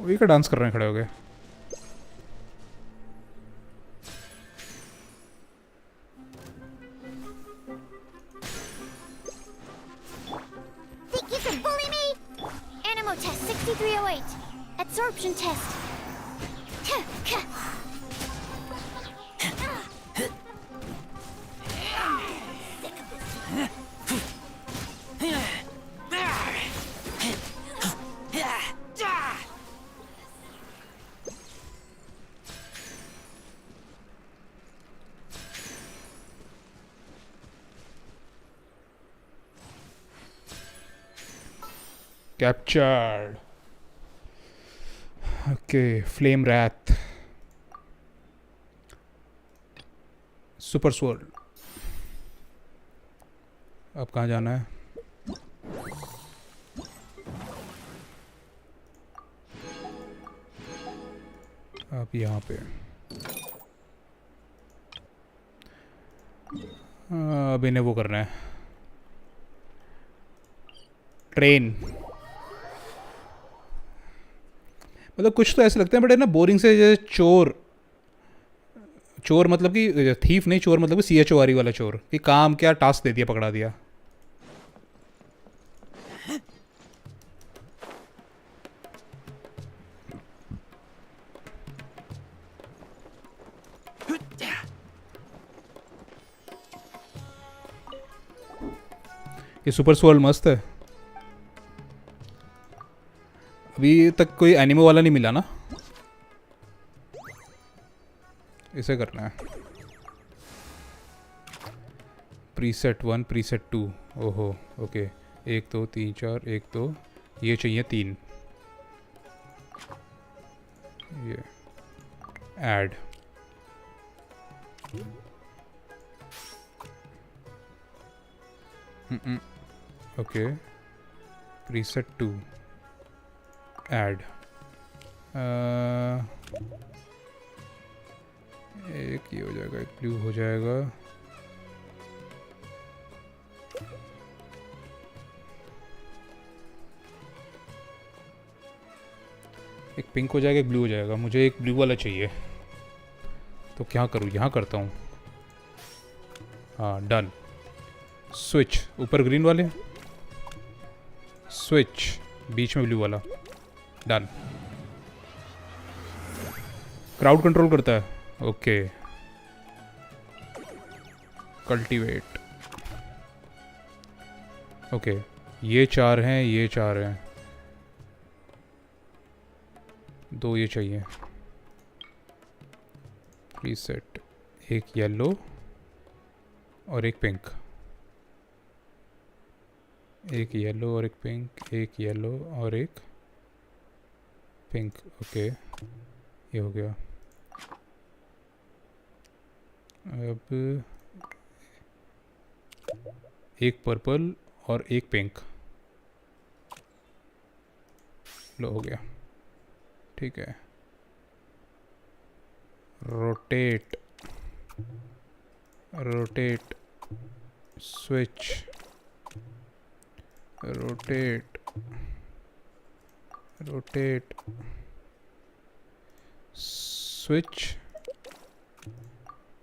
[SPEAKER 1] वही का डांस कर रहे हैं खड़े हो गए।
[SPEAKER 6] Think you can bully me? Animo test 6308. Absorption test.
[SPEAKER 1] Captured. Okay, flame wrath. Super sword. अब कहाँ जाना है? अब यहाँ पे। अब इन्हें वो करना है, ट्रेन। मतलब कुछ तो ऐसे लगते हैं बड़े ना बोरिंग से, जैसे चोर। चोर मतलब कि थीफ नहीं, चोर मतलब कि CHORE वाला चोर, कि काम क्या टास्क दे दिया पकड़ा दिया। ये सुपर सोल मस्त है। अभी तक कोई एनिमो वाला नहीं मिला ना, इसे करना है। Preset 1 preset 2। ओहो ओके, 1 2 3 4, 1 2, ये चाहिए 3। ये ऐड। Okay, preset 2 add. एक ये हो जाएगा, एक ब्लू हो जाएगा। एक पिंक हो जाएगा, एक ब्लू हो जाएगा। मुझे एक ब्लू वाला चाहिए, तो क्या करूँ? यहाँ करता हूँ। हाँ डन. स्विच ऊपर ग्रीन वाले, स्विच बीच में ब्लू वाला. डन. क्राउड कंट्रोल करता है. ओके. कल्टीवेट. ओके ये 4 हैं, ये 4 हैं. 2 ये चाहिए. रीसेट. एक येलो और एक पिंक. एक येलो और एक पिंक, एक येलो और एक पिंक. ओके ये हो गया. अब एक पर्पल और एक पिंक. लो हो गया. ठीक है. Rotate. Rotate. Switch. Rotate. Rotate. Switch.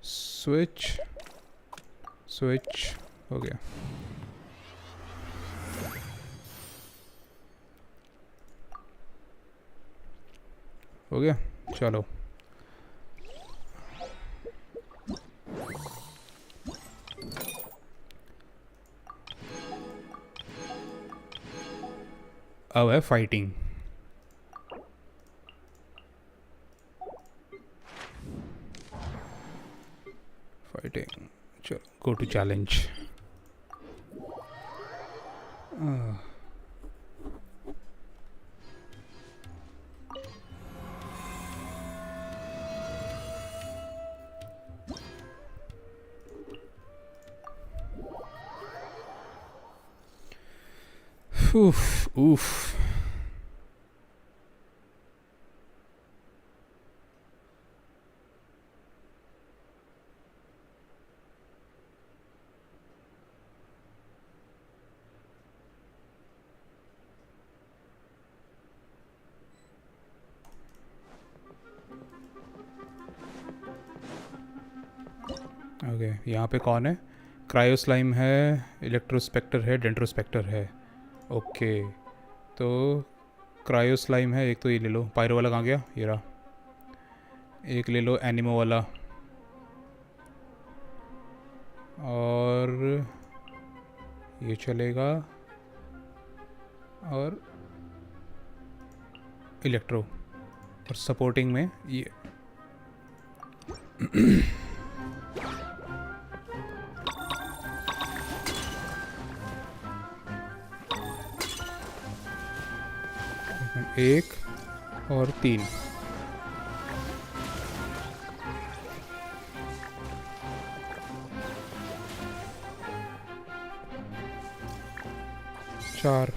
[SPEAKER 1] Switch. Switch. हो गया. हो गया. चलो अब है फाइटिंग. फाइटिंग. चलो go to challenge. Oof, oof. Okay यहाँ पे कौन है? क्रायो स्लाइम है, इलेक्ट्रोस्पेक्टर है, डेंट्रोस्पेक्टर है. ओके तो क्रायो स्लाइम है एक, तो ये ले लो. पायरो वाला कहाँ गया? ये रहा. एक ले लो एनिमो वाला. और ये चलेगा. और इलेक्ट्रो. और सपोर्टिंग में ये. एक और 3. चार.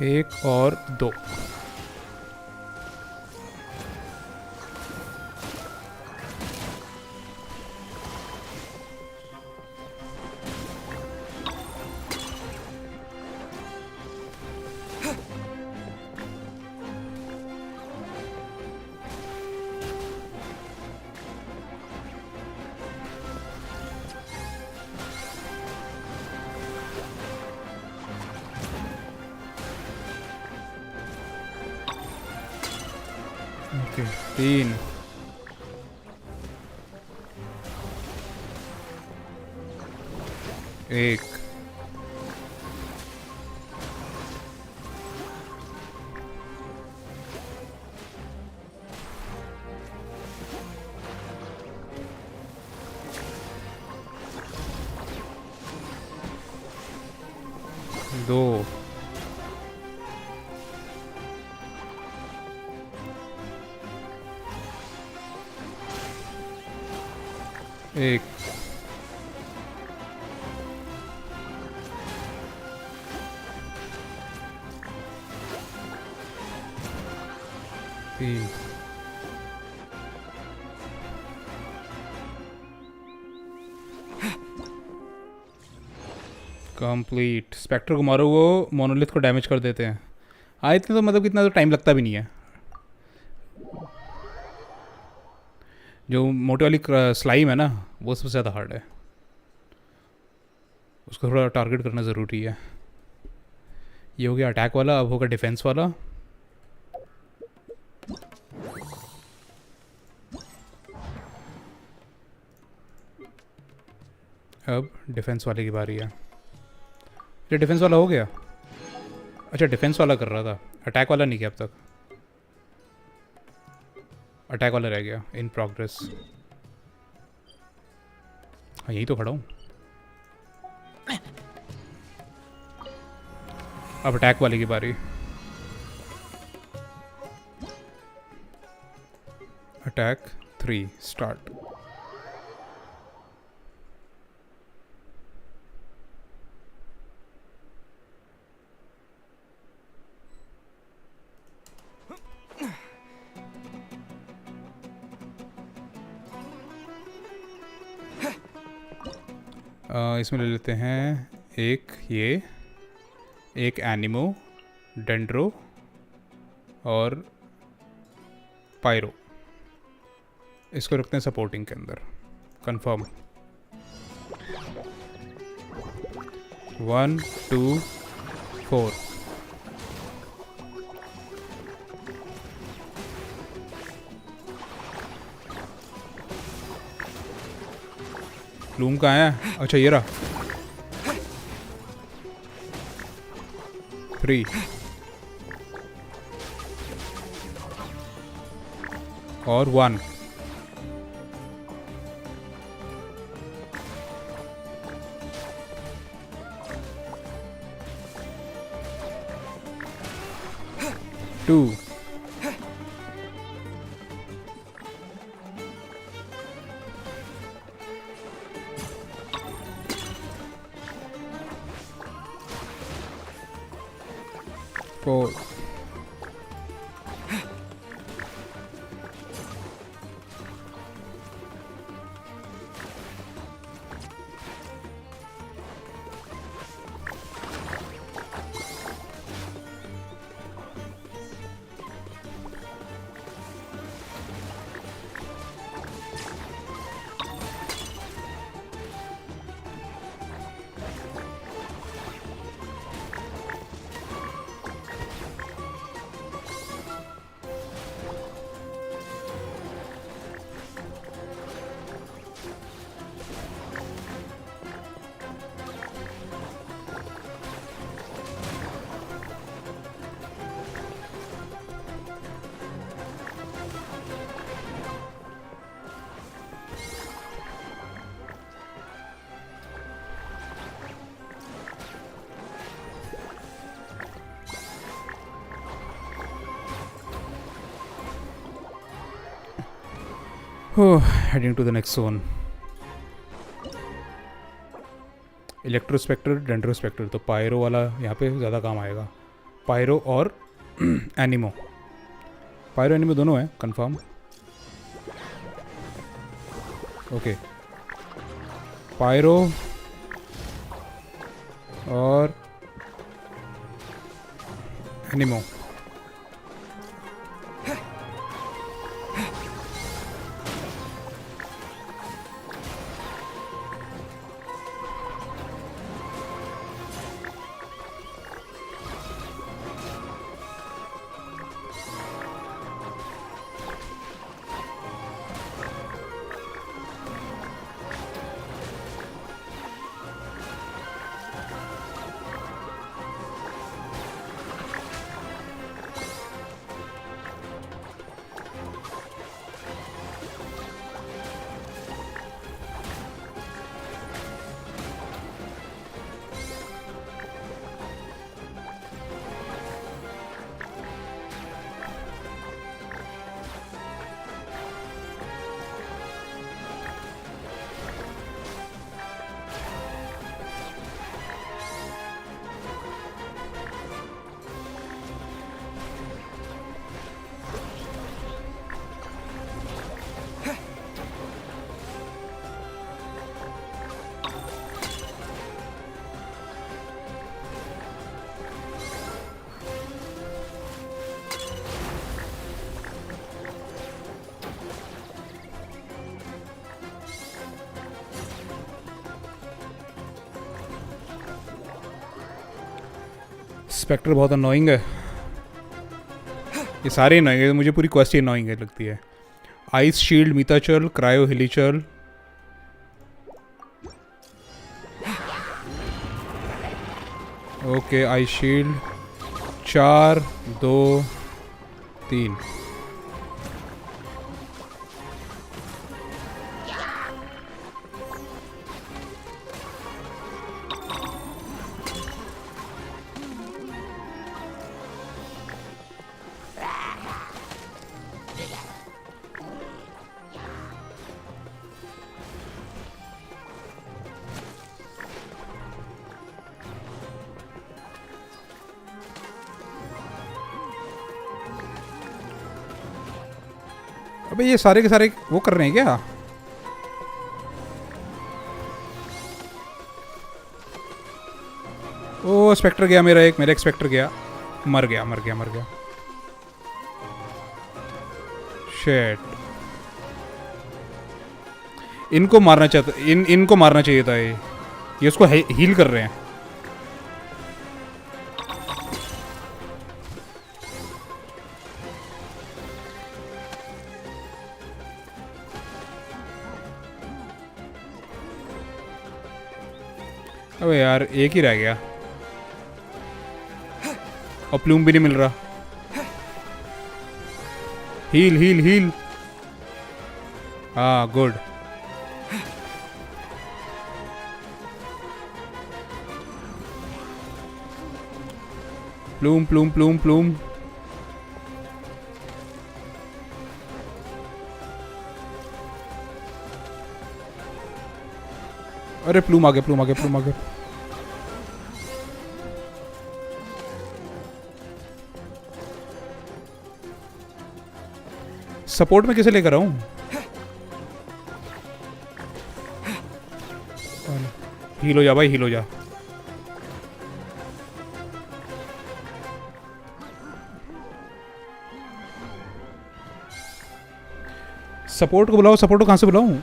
[SPEAKER 1] एक और 2. ओके 3. एक. दो. एक. तीन. कंप्लीट। स्पेक्टर को मारो, वो मोनोलिथ को डैमेज कर देते हैं। हाँ, इतने तो मतलब कितना तो टाइम लगता भी नहीं है। जो मोटी वाली स्लाइम है ना, वो सबसे ज़्यादा हार्ड है, उसको थोड़ा टारगेट करना ज़रूरी है। ये हो गया अटैक वाला, अब होगा डिफेंस वाला। अब डिफेंस वाले की बारी है। ये डिफेंस वाला हो गया। अच्छा, डिफेंस वाला कर रहा था, अटैक वाला नहीं किया अब तक। अटैक वाला रह गया, इन प्रोग्रेस। हाँ, यही तो खड़ा हूँ। अब अटैक वाले की बारी। Attack 3 start. इसमें ले लेते हैं एक ये, एक एनिमो, डेंड्रो और पायरो। इसको रखते हैं सपोर्टिंग के अंदर। कंफर्म। 1 2 4। लूम कहाँ है? अच्छा, ये रहा। 3 और 1। Two. Four. Oh, heading to the next zone. Electro specter, dendro specter, तो पायरो वाला यहाँ पे ज़्यादा काम आएगा। पायरो और एनिमो, पायरो एनिमो दोनों हैं कंफर्म। ओके, पायरो और एनिमो। स्पेक्टर बहुत अनोइंग है, ये सारे अनोइंग है, मुझे पूरी क्वेस्ट ही अनोइंग है लगती है। Ice shield mitachurl, cryo hilichurl, okay ice shield 4 2 3। अबे ये सारे के सारे वो कर रहे हैं क्या? ओ स्पेक्टर गया मेरा एक स्पेक्टर गया, मर गया। शिट, इनको मारना चाहता, इनको मारना चाहिए था। ये उसको हील कर रहे हैं। अबे यार एक ही रह गया और प्लूम भी नहीं मिल रहा। हील हाँ गुड। प्लूम अरे प्लूम आ गया। सपोर्ट में कैसे लेकर आऊं? हील हो जा भाई, हील हो जा। सपोर्ट को बुलाओ, सपोर्ट को कहां से बुलाऊं?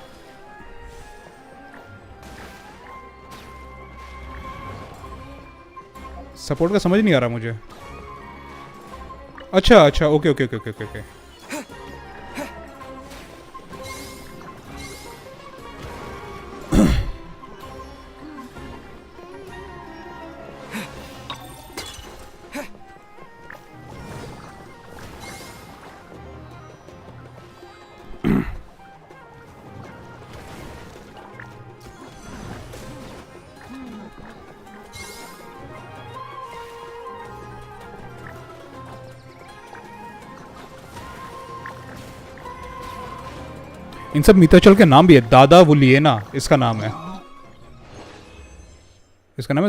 [SPEAKER 1] सपोर्ट का समझ नहीं आ रहा मुझे। अच्छा ओके। इन सब मीताचल के नाम भी है। दादा वुलियना इसका नाम है,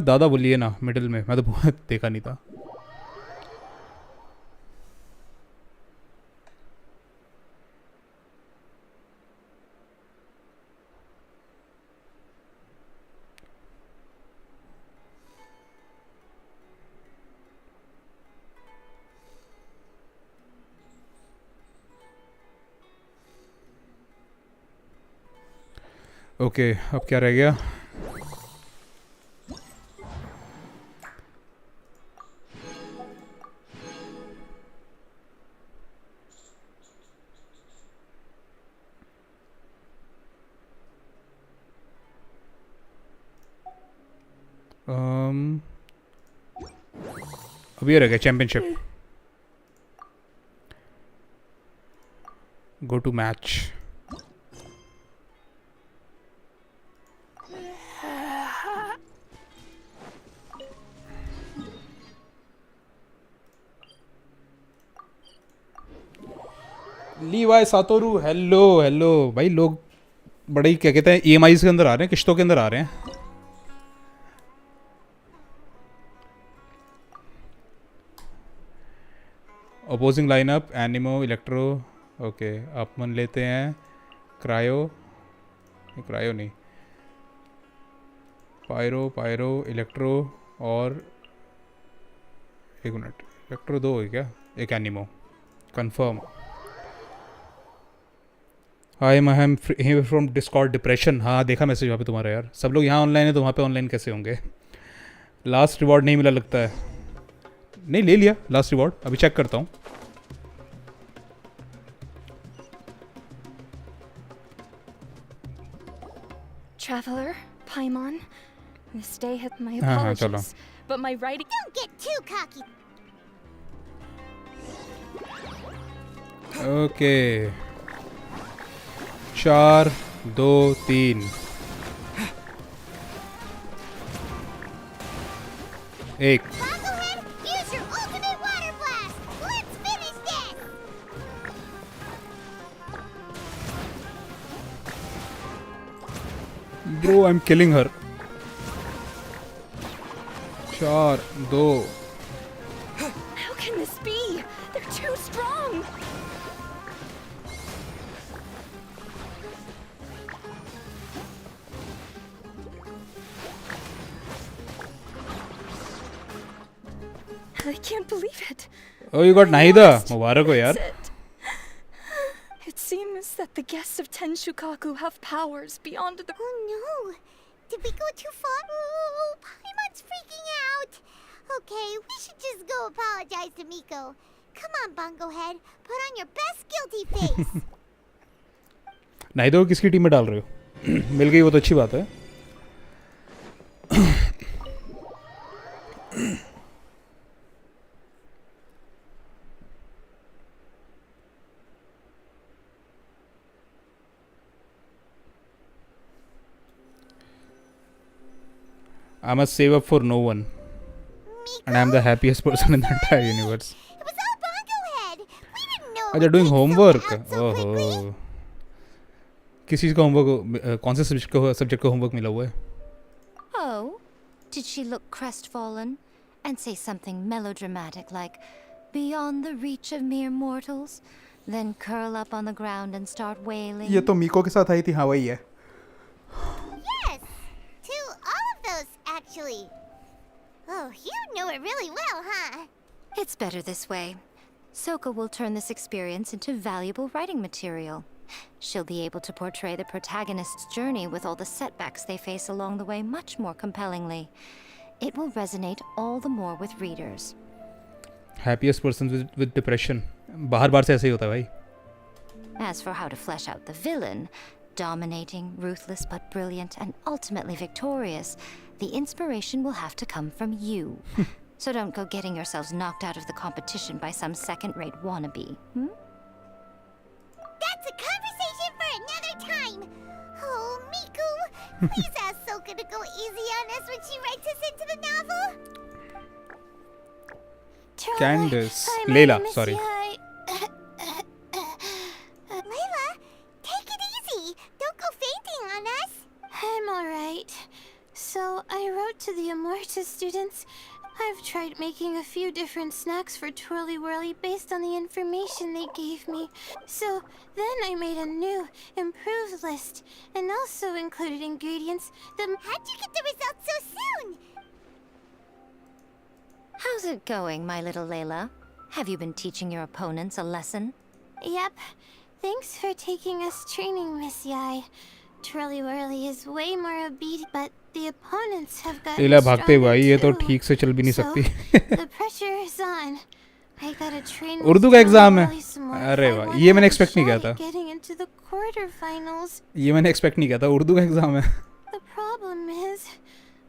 [SPEAKER 1] दादा वुलियना मिडिल में। मैं तो बहुत देखा नहीं था। ओके अब क्या रह गया? अब ये रह गया championship. Go to match. Levi Satoru hello भाई। लोग बड़े ही क्या कहते हैं EMIs के अंदर आ रहे हैं, किश्तों के अंदर आ रहे हैं। Opposing lineup anemo electro. Okay अपन लेते हैं क्रायो नहीं, पायरो इलेक्ट्रो और एक मिनट, इलेक्ट्रो 2 है क्या? एक anemo confirm. I am from Discord depression. हाँ देखा मैसेज वहाँ पे तुम्हारा यार। सब लोग यहाँ ऑनलाइन है तो वहाँ पे ऑनलाइन कैसे होंगे? लास्ट रिवॉर्ड नहीं मिला लगता है। नहीं ले लिया लास्ट रिवॉर्ड, अभी चेक करता हूँ.
[SPEAKER 17] Traveler, Paimon, this day hath my
[SPEAKER 1] हाँ, हाँ,
[SPEAKER 17] apologies, but my writing.
[SPEAKER 6] Don't get too cocky.
[SPEAKER 1] Okay 4 2 3 1.
[SPEAKER 6] Bongohead, use your ultimate water blast. Let's finish this.
[SPEAKER 1] Bro, I'm killing her. 4 2.
[SPEAKER 17] How can this be? They're too strong. I can't believe it.
[SPEAKER 1] Oh, you got neither. मुबारक हो यार.
[SPEAKER 17] It seems that the guests of Tenshukaku have powers beyond the.
[SPEAKER 6] Oh no! Did we go too far? Oh, Paimon's freaking out. Okay, we should just go apologize to Miko. Come on, Bongohead. Put on your best guilty face.
[SPEAKER 1] नाइदो को किसकी team में डाल रहे हो? मिल गई वो तो अच्छी बात है. I must save up for no one. And I'm the happiest person in the entire universe.
[SPEAKER 6] It was all Bongohead. We didn't know.
[SPEAKER 1] Oh, they're doing homework. Oh. किस चीज़ का होमवर्क, कौन से सब्जेक्ट का होमवर्क मिला हुआ है?
[SPEAKER 18] Oh, did she look crestfallen and say something melodramatic like, "Beyond the reach of mere mortals," then curl up on the ground and start wailing?
[SPEAKER 1] ये तो मीको के साथ आई थी, हाँ वही है.
[SPEAKER 6] Yes, to all of those actually. Oh, you know it really well, huh?
[SPEAKER 18] It's better this way. Soka will turn this experience into valuable writing material. She'll be able to portray the protagonist's journey with all the setbacks they face along the way much more compellingly. It will resonate all the more with readers.
[SPEAKER 1] Happiest person with depression. बार से ऐसे ही होता है भाई.
[SPEAKER 18] As for how to flesh out the villain, dominating, ruthless but brilliant, and ultimately victorious, the inspiration will have to come from you. So don't go getting yourselves knocked out of the competition by some second-rate wannabe.
[SPEAKER 6] That's a conversation for another time. Oh, Miku, please ask Soka to go easy on us when she writes us into the novel.
[SPEAKER 1] Candace. Layla, sorry.
[SPEAKER 6] Layla, take it easy. Don't go fainting on us.
[SPEAKER 19] I'm alright. So, I wrote to the Amorta students. I've tried making a few different snacks for Twirly Whirly based on the information they gave me. So, then I made a new, improved list, and also included ingredients that...
[SPEAKER 6] How'd you get the results so soon?
[SPEAKER 18] How's it going, my little Layla? Have you been teaching your opponents a lesson?
[SPEAKER 19] Yep. Thanks for taking us training, Miss Yai. Twirly Whirly is way more obedient, but the opponents have gotten
[SPEAKER 1] लीला भागते भाई, ये तो
[SPEAKER 19] too.
[SPEAKER 1] ठीक से चल भी नहीं सकती.
[SPEAKER 19] The pressure is on. I gotta train
[SPEAKER 1] Urdu का एग्जाम है. अरे वाह, ये मैंने एक्सपेक्ट नहीं किया था.
[SPEAKER 19] getting into the quarterfinals.
[SPEAKER 1] ये मैंने एक्सपेक्ट नहीं किया था. उर्दू का एग्जाम है.
[SPEAKER 19] The problem is,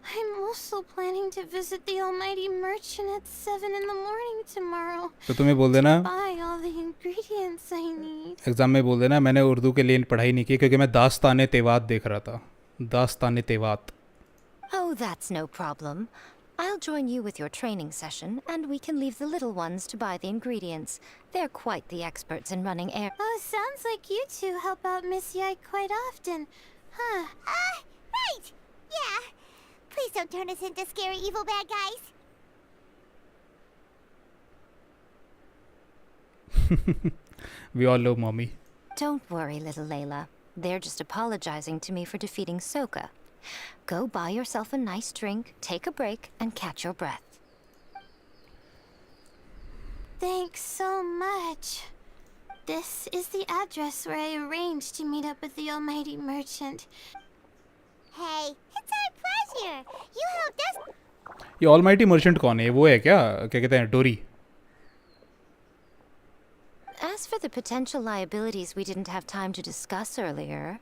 [SPEAKER 19] I'm also planning to visit the Almighty Merchant at 7 in the morning tomorrow.
[SPEAKER 1] तो तुम्हें बोल देना.
[SPEAKER 19] Buy all the ingredients I need.
[SPEAKER 1] Exam में बोल देना मैंने उर्दू के लिए पढ़ाई नहीं की क्योंकि मैं दास्तान तेवात देख रहा था. दास्तान तेवात.
[SPEAKER 18] Oh, that's no problem. I'll join you with your training session, and we can leave the little ones to buy the ingredients. They're quite the experts in running air.
[SPEAKER 19] Oh, sounds like you two help out Miss Yai quite often, huh?
[SPEAKER 6] Right. Yeah. Please don't turn us into scary evil bad guys.
[SPEAKER 1] We all love mommy.
[SPEAKER 18] Don't worry, little Layla. They're just apologizing to me for defeating Soka. Go buy yourself a nice drink, take a break, and catch your breath.
[SPEAKER 19] Thanks so much. This is the address where I arranged to meet up with the Almighty Merchant.
[SPEAKER 6] Hey, it's our pleasure. You helped us.
[SPEAKER 1] ये almighty merchant कौन है? वो है क्या कहते हैं, डोरी?
[SPEAKER 18] As for the potential liabilities we didn't have time to discuss earlier,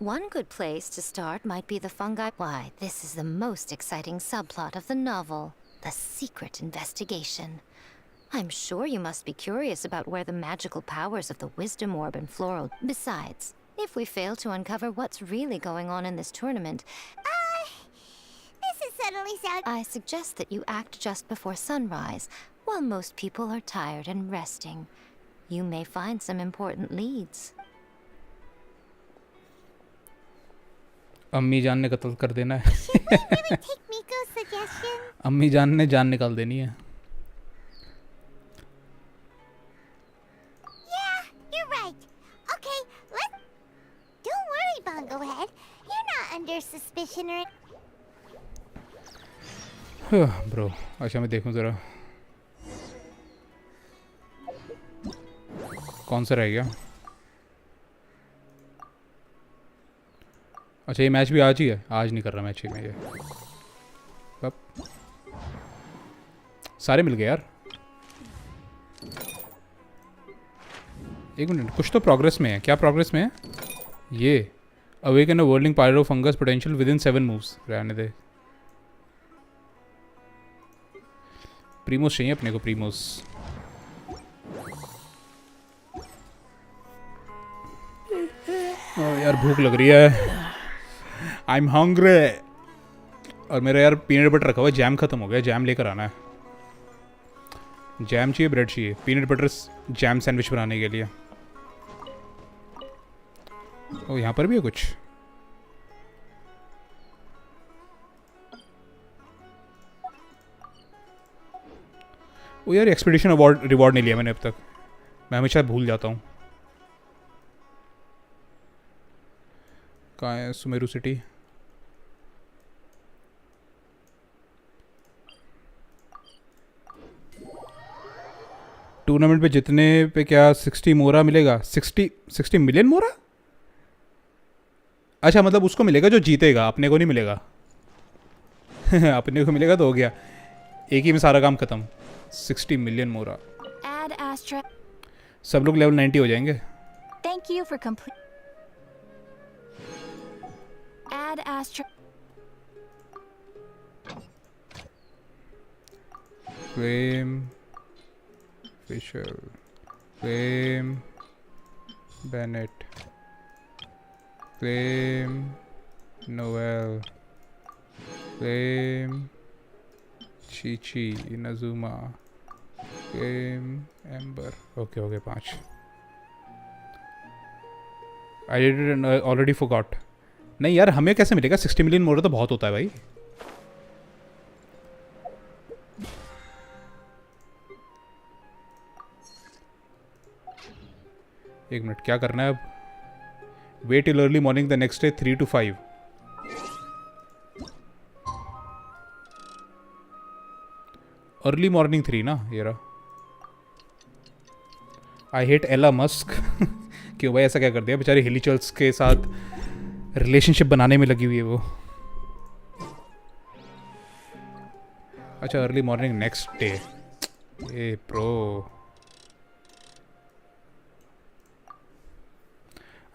[SPEAKER 18] one good place to start might be the fungi. Why, this is the most exciting subplot of the novel, the secret investigation. I'm sure you must be curious about where the magical powers of the Wisdom Orb and Floral... Besides, if we fail to uncover what's really going on in this tournament...
[SPEAKER 6] This is suddenly sound...
[SPEAKER 18] I suggest that you act just before sunrise, while most people are tired and resting. You may find some important leads.
[SPEAKER 1] अम्मी जान ने कत्ल कर देना है।
[SPEAKER 6] Take Miko's suggestion.
[SPEAKER 1] अम्मी जान ने जान निकाल देनी है।
[SPEAKER 6] Yeah, you're right. Okay, let's... Don't worry, Bongo Head. You're not under suspicion or...
[SPEAKER 1] bro, अच्छा मैं देखूं ज़रा कौन सा रह गया। अच्छा ये मैच भी आज ही है? आज नहीं कर रहा मैच ही में ये। अब सारे मिल गए यार। एक मिनट, कुछ तो प्रोग्रेस में है। क्या प्रोग्रेस में है? ये awaken a whirling pyro fungus potential within 7 moves. रहने दे। प्रीमोस चाहिए अपने को, प्रीमोस। यार भूख लग रही है। I am hungry. और मेरा यार पीनट बटर रखा हुआ है, जैम खत्म हो गया। जैम लेकर आना है। जैम चाहिए, ब्रेड चाहिए, पीनट बटर जैम सैंडविच बनाने के लिए। ओ यहाँ पर भी है कुछ। ओ यार एक्सपीडिशन अवार्ड रिवॉर्ड नहीं लिया मैंने अब तक। मैं हमेशा भूल जाता हूँ। कहाँ है सुमेरु सिटी? टूर्नामेंट पे जितने पे क्या 60 मोरा मिलेगा? 60 मिलियन मोरा? अच्छा मतलब उसको मिलेगा जो जीतेगा, अपने को नहीं मिलेगा। अपने को मिलेगा तो हो गया, एक ही में सारा काम खत्म। 60 मिलियन मोरा। सब लोग लेवल 90 हो जाएंगे।
[SPEAKER 17] Thank you for complete. Add Astra.
[SPEAKER 1] Flame, Fisher, Flame, Bennett, Flame, Noel, Flame, Chi-Chi, Inazuma, Flame, Ember. Okay, 5. I did it and I already forgot. नहीं यार हमें कैसे मिलेगा? 60 मिलियन मोरा तो बहुत होता है भाई। एक मिनट, क्या करना है अब? Wait till early morning the next day 3 to 5। Early morning 3 ना ये रहा। I hate Elon Musk. क्यों भाई ऐसा क्या कर दिया? बेचारी हिलीचल्स के साथ रिलेशनशिप बनाने में लगी हुई है वो। अच्छा early morning next day. A pro,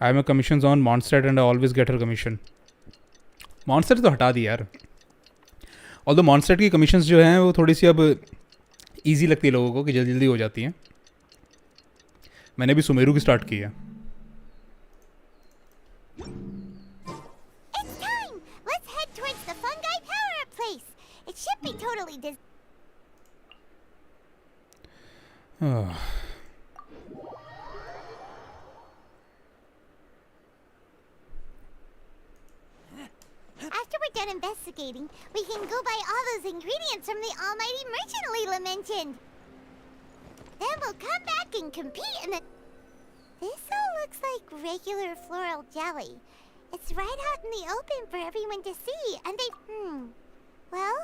[SPEAKER 1] I am commission on Mondstadt and I always get her commission. Mondstadt तो हटा दी यार। ऑल्दो मॉन्स्टेड की कमीशंस जो हैं वो थोड़ी सी अब इजी लगती है लोगों को कि जल्दी जल्दी हो जाती हैं। मैंने भी सुमेरु की स्टार्ट की है।
[SPEAKER 6] It should be totally After we're done investigating, we can go buy all those ingredients from the almighty merchant Leela mentioned. Then we'll come back and compete in the... This all looks like regular floral jelly. It's right out in the open for everyone to see, and they... Well,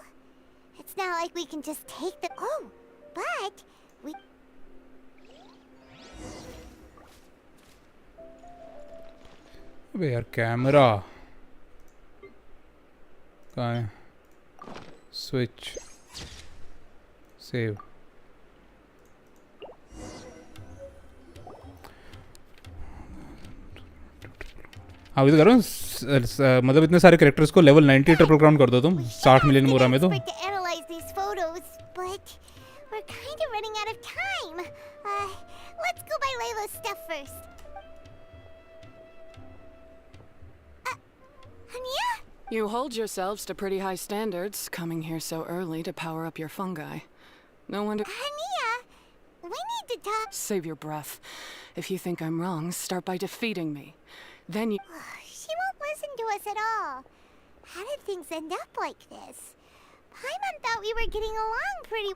[SPEAKER 6] it's not like we can just take the... Oh, but we...
[SPEAKER 1] अबे यार camera कहाँ है? switch save. हाँ वही तो कर रहा हूँ मतलब इतने सारे कैरेक्टर्स को लेवल 90 तक प्रोग्राम कर दो तुम 60 मिलियन मोरा में तो
[SPEAKER 6] to analyze these photos, but we're kind of running out of time. Let's go by Layla's stuff first. Anya?
[SPEAKER 20] You hold yourselves to pretty high standards, coming here so early to power up your fungi. No wonder.
[SPEAKER 6] Anya, we need to talk.
[SPEAKER 20] Save your breath. If you think I'm wrong, start by defeating me. Then you.
[SPEAKER 6] She won't listen to us at all. How did things end up like this? Paimon thought we were getting along pretty.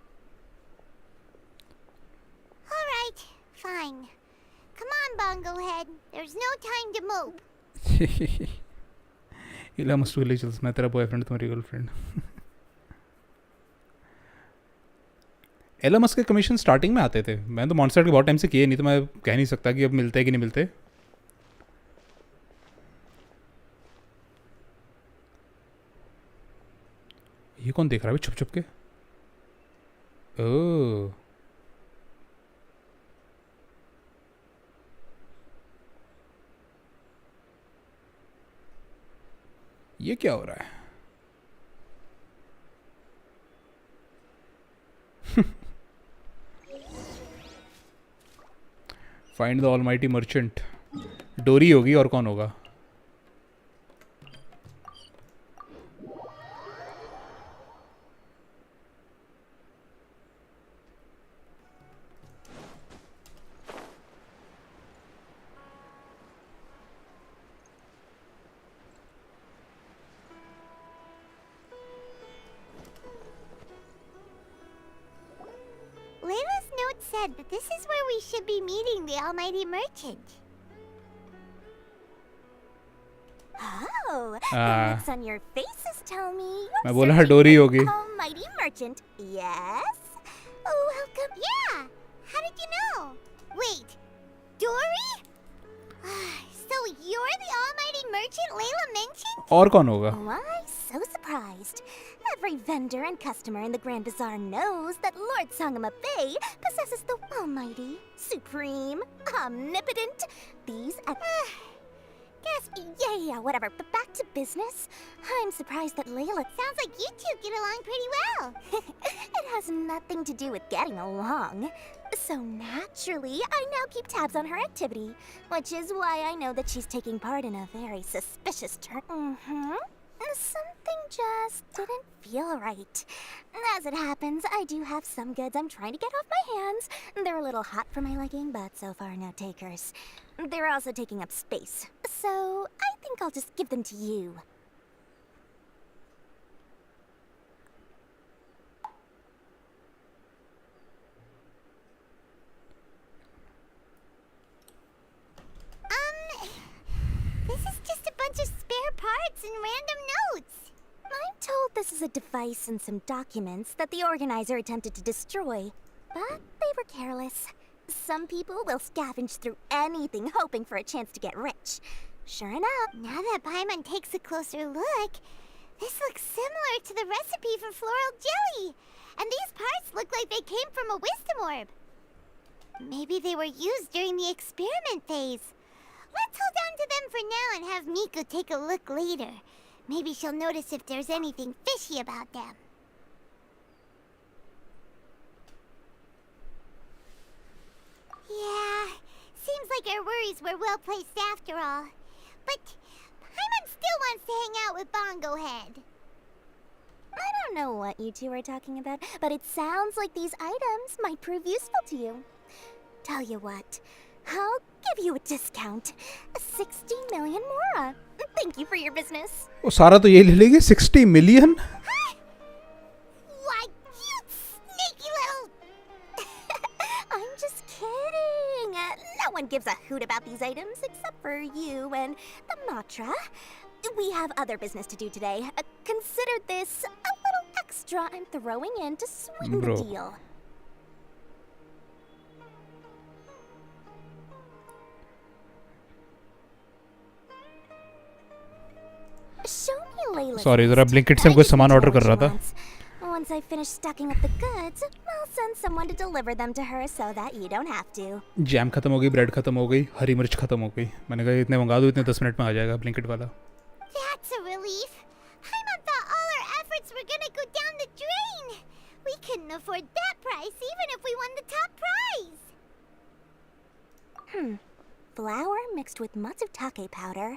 [SPEAKER 6] All right, fine. Come on, Bongo Head. There's no time to mope.
[SPEAKER 1] इला मस्त विले चल मैं तेरा boyfriend तुम्हारी girlfriend एला Musk के commission starting में आते थे मैं तो मॉन्स्टर के बहुत टाइम से किए नहीं तो मैं कह नहीं सकता कि अब मिलते हैं कि नहीं मिलते ये कौन देख रहा है छुप छुप के ओह ये क्या हो रहा है फाइंड द ऑलमाइटी मर्चेंट डोरी होगी और कौन होगा
[SPEAKER 6] Layla's note said that this is where we should be meeting the Almighty Merchant. Oh, the looks on your faces tell me
[SPEAKER 1] मैं
[SPEAKER 6] you're
[SPEAKER 1] बोला
[SPEAKER 6] searching
[SPEAKER 1] डोरी
[SPEAKER 6] for
[SPEAKER 1] होगी
[SPEAKER 6] the Almighty Merchant. Yes? Oh, welcome. Yeah. How did you know? Wait, Dory? So you're the Almighty Merchant Layla mentioned?
[SPEAKER 1] और कौन होगा
[SPEAKER 6] Oh, I'm so surprised. Every vendor and customer in the Grand Bazaar knows that Lord Sangama Bay possesses the almighty, supreme, omnipotent, these guess, yeah, whatever. But back to business. I'm surprised that Layla sounds like you two get along pretty well. It has nothing to do with getting along. So naturally, I now keep tabs on her activity, which is why I know that she's taking part in a very suspicious turn. Something just didn't feel right. As it happens, I do have some goods I'm trying to get off my hands. They're a little hot for my liking, but so far no takers. They're also taking up space. So I think I'll just give them to you. This is just a bunch of spare parts and random notes. I'm told this is a device and some documents that the organizer attempted to destroy, but they were careless. Some people will scavenge through anything hoping for a chance to get rich. Sure enough, now that Paimon takes a closer look, this looks similar to the recipe for floral jelly. And these parts look like they came from a wisdom orb. Maybe they were used during the experiment phase. Let's hold on to them for now and have Miku take a look later. Maybe she'll notice if there's anything fishy about them. Yeah, seems like our worries were well placed after all. But Paimon still wants to hang out with Bongo Head. I don't know what you two are talking about, but it sounds like these items might prove useful to you. Tell you what, I'll give you a discount. 60 million mora. Thank you for your business.
[SPEAKER 1] वो सारा तो ये ले लेंगे 60 million
[SPEAKER 6] Why, you sneaky little... I'm just kidding. No one gives a hoot about these items except for you and the Matra. We have other business to do today. Consider this a little extra I'm throwing in to sweeten the deal.
[SPEAKER 1] Sorry जरा Blinkit से कोई सामान order कर रहा था
[SPEAKER 6] once I finish stocking up the goods, I'll send someone to deliver them to her so that you don't have to.
[SPEAKER 1] Jam खत्म हो गई, ब्रेड खत्म हो गई, हरी मिर्च खत्म हो गई. मैंने कहा इतने मंगा दो, इतने 10 मिनट में आ जाएगा ब्लिंकिट वाला.
[SPEAKER 6] That's a relief. Paimon thought all our efforts were gonna go down the drain. We couldn't afford that price even if we won the top prize. Flour mixed with matsutake powder,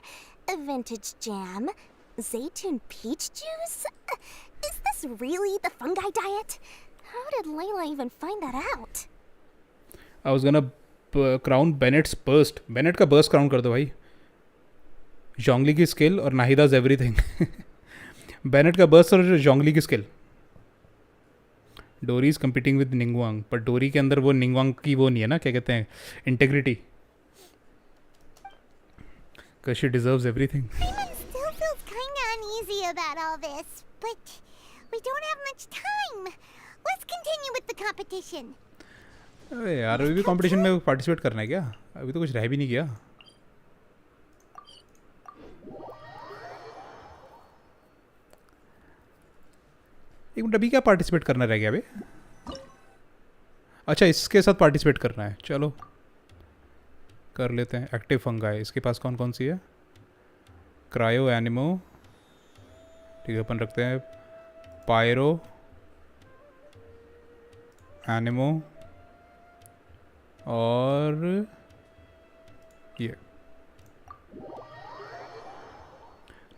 [SPEAKER 6] a vintage jam, zaytun peach juice? Is this really the fungi diet? How did Layla even find that out?
[SPEAKER 1] I was gonna crown Bennett's burst. Bennett का burst crown कर दो भाई. जोंगली की skill और नाहिदा's everything. Bennett का burst और जोंगली की skill. डोरी इज कम्पीटिंग विद निंगवांग, पर डोरी के अंदर वो निंगवांग की वो नहीं है ना, क्या कहते हैं, integrity. Because she deserves everything.
[SPEAKER 6] Paimon still feels kinda uneasy about all this, but we don't have much time. Let's continue with the competition.
[SPEAKER 1] अरे यार अभी भी कंपटीशन में पार्टिसिपेट करना है क्या? अभी तो कुछ रह भी नहीं गया. एक मिनट, अभी क्या पार्टिसिपेट करना रह गया अभी? अच्छा इसके साथ पार्टिसिपेट करना है, चलो कर लेते हैं. एक्टिव फंगाई इसके पास कौन कौन सी है? क्रायो एनिमो, ठीक है, अपन रखते हैं. पायरो एनिमो और ये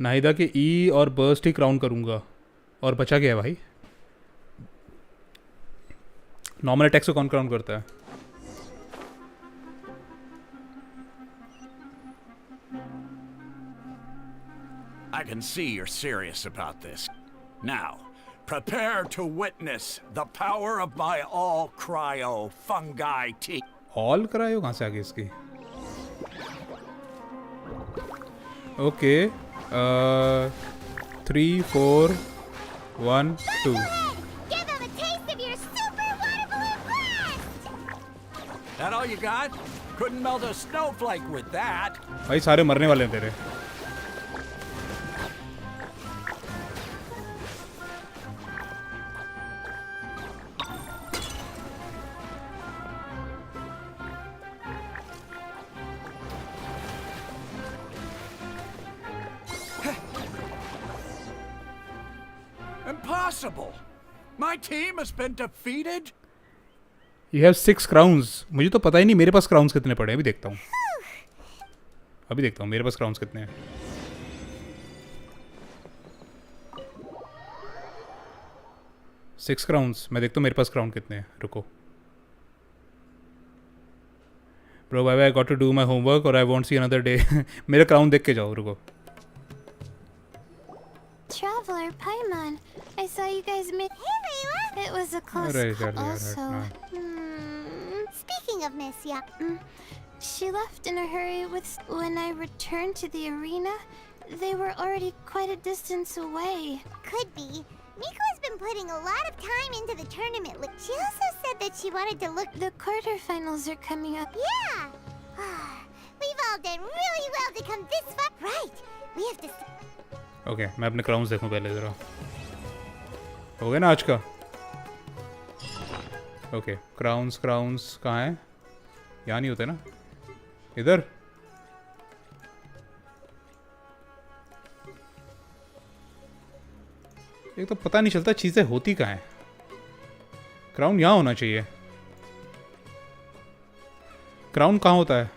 [SPEAKER 1] नाहिदा के ई और बर्स्ट ही क्राउन करूँगा. और बचा गया है भाई, नॉर्मल अटैक से कौन क्राउन करता है?
[SPEAKER 21] I can see you're serious about this. Now, prepare to witness the power of my all-cryo fungi tea.
[SPEAKER 1] All cryo कहाँ से आ गई इसकी? Okay 3 4 1 2.
[SPEAKER 6] Give him a taste of your super water balloon blast!
[SPEAKER 21] That all you got? Couldn't melt a snowflake with that.
[SPEAKER 1] भाई सारे मरने वाले हैं तेरे.
[SPEAKER 21] Impossible! My team has been defeated?
[SPEAKER 1] You have 6 crowns. मुझे तो पता ही नहीं मेरे पास क्राउन्स कितने पड़े हैं. अभी देखता हूँ, मेरे पास क्राउन्स कितने हैं. Six crowns. मैं देखता हूँ मेरे पास क्राउन कितने हैं. रुको bro, bye I got to do my homework और I want see another day. मेरा क्राउन देख के जाओ. रुको.
[SPEAKER 19] Traveler, Paimon, I saw you guys made.
[SPEAKER 6] Hey, Layla!
[SPEAKER 19] It was a close call also.
[SPEAKER 6] Speaking of Miss Yup,
[SPEAKER 19] She left in a hurry when I returned to the arena. They were already quite a distance away.
[SPEAKER 6] Could be. Miko's been putting a lot of time into the tournament. She also said that she wanted to look.
[SPEAKER 19] The quarterfinals are coming up.
[SPEAKER 6] Yeah! We've all done really well to come this far. Right. We have to.
[SPEAKER 1] Okay मैं अपने crowns देखूं पहले ज़रा. हो गया ना आज का? ओके क्राउन्स कहाँ हैं? यहाँ नहीं होते ना, इधर. एक तो पता नहीं चलता चीज़ें होती कहाँ हैं. क्राउन यहाँ होना चाहिए. क्राउन कहाँ होता है?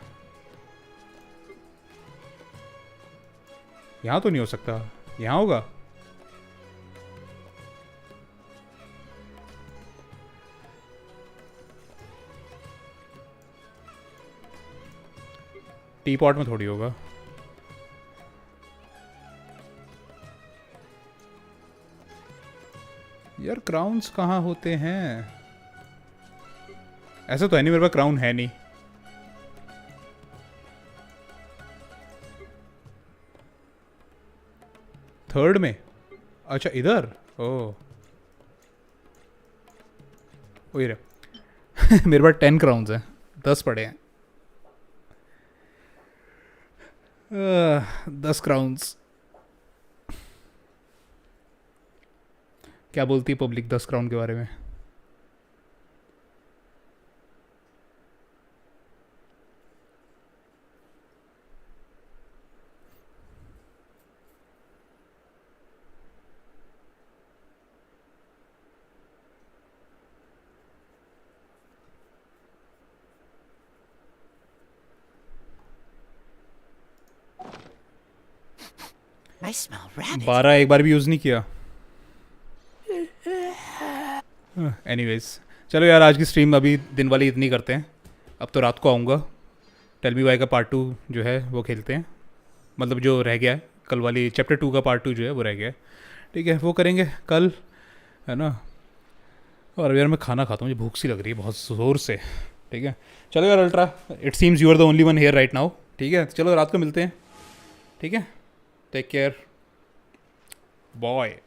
[SPEAKER 1] यहाँ तो नहीं हो सकता. यहाँ होगा. टी पॉट में थोड़ी होगा. यार क्राउन्स कहाँ होते हैं? ऐसा तो है नहीं मेरे पास क्राउन है नहीं. थर्ड में? अच्छा इधर. ओ ये मेरे पास 10 क्राउन्स हैं, 10 पड़े हैं. 10 क्राउन्स. क्या बोलती है पब्लिक 10 क्राउन के बारे में?
[SPEAKER 4] I smell rabbit.
[SPEAKER 1] 12 एक बार भी यूज़ नहीं किया. एनीवेज चलो यार, आज की स्ट्रीम अभी दिन वाली इतनी करते हैं. अब तो रात को आऊँगा. टेल मी वाई का पार्ट 2 जो है वो खेलते हैं. मतलब जो रह गया है कल वाली चैप्टर 2 का पार्ट 2 जो है वो रह गया है. ठीक है, वो करेंगे कल, है ना. और यार मैं खाना खाता हूँ, मुझे भूख सी लग रही है बहुत ज़ोर से. ठीक है, चलो यार ultra, it seems you are the only one here right now. ठीक है, चलो रात को मिलते हैं. ठीक है, टेक केयर, बाय.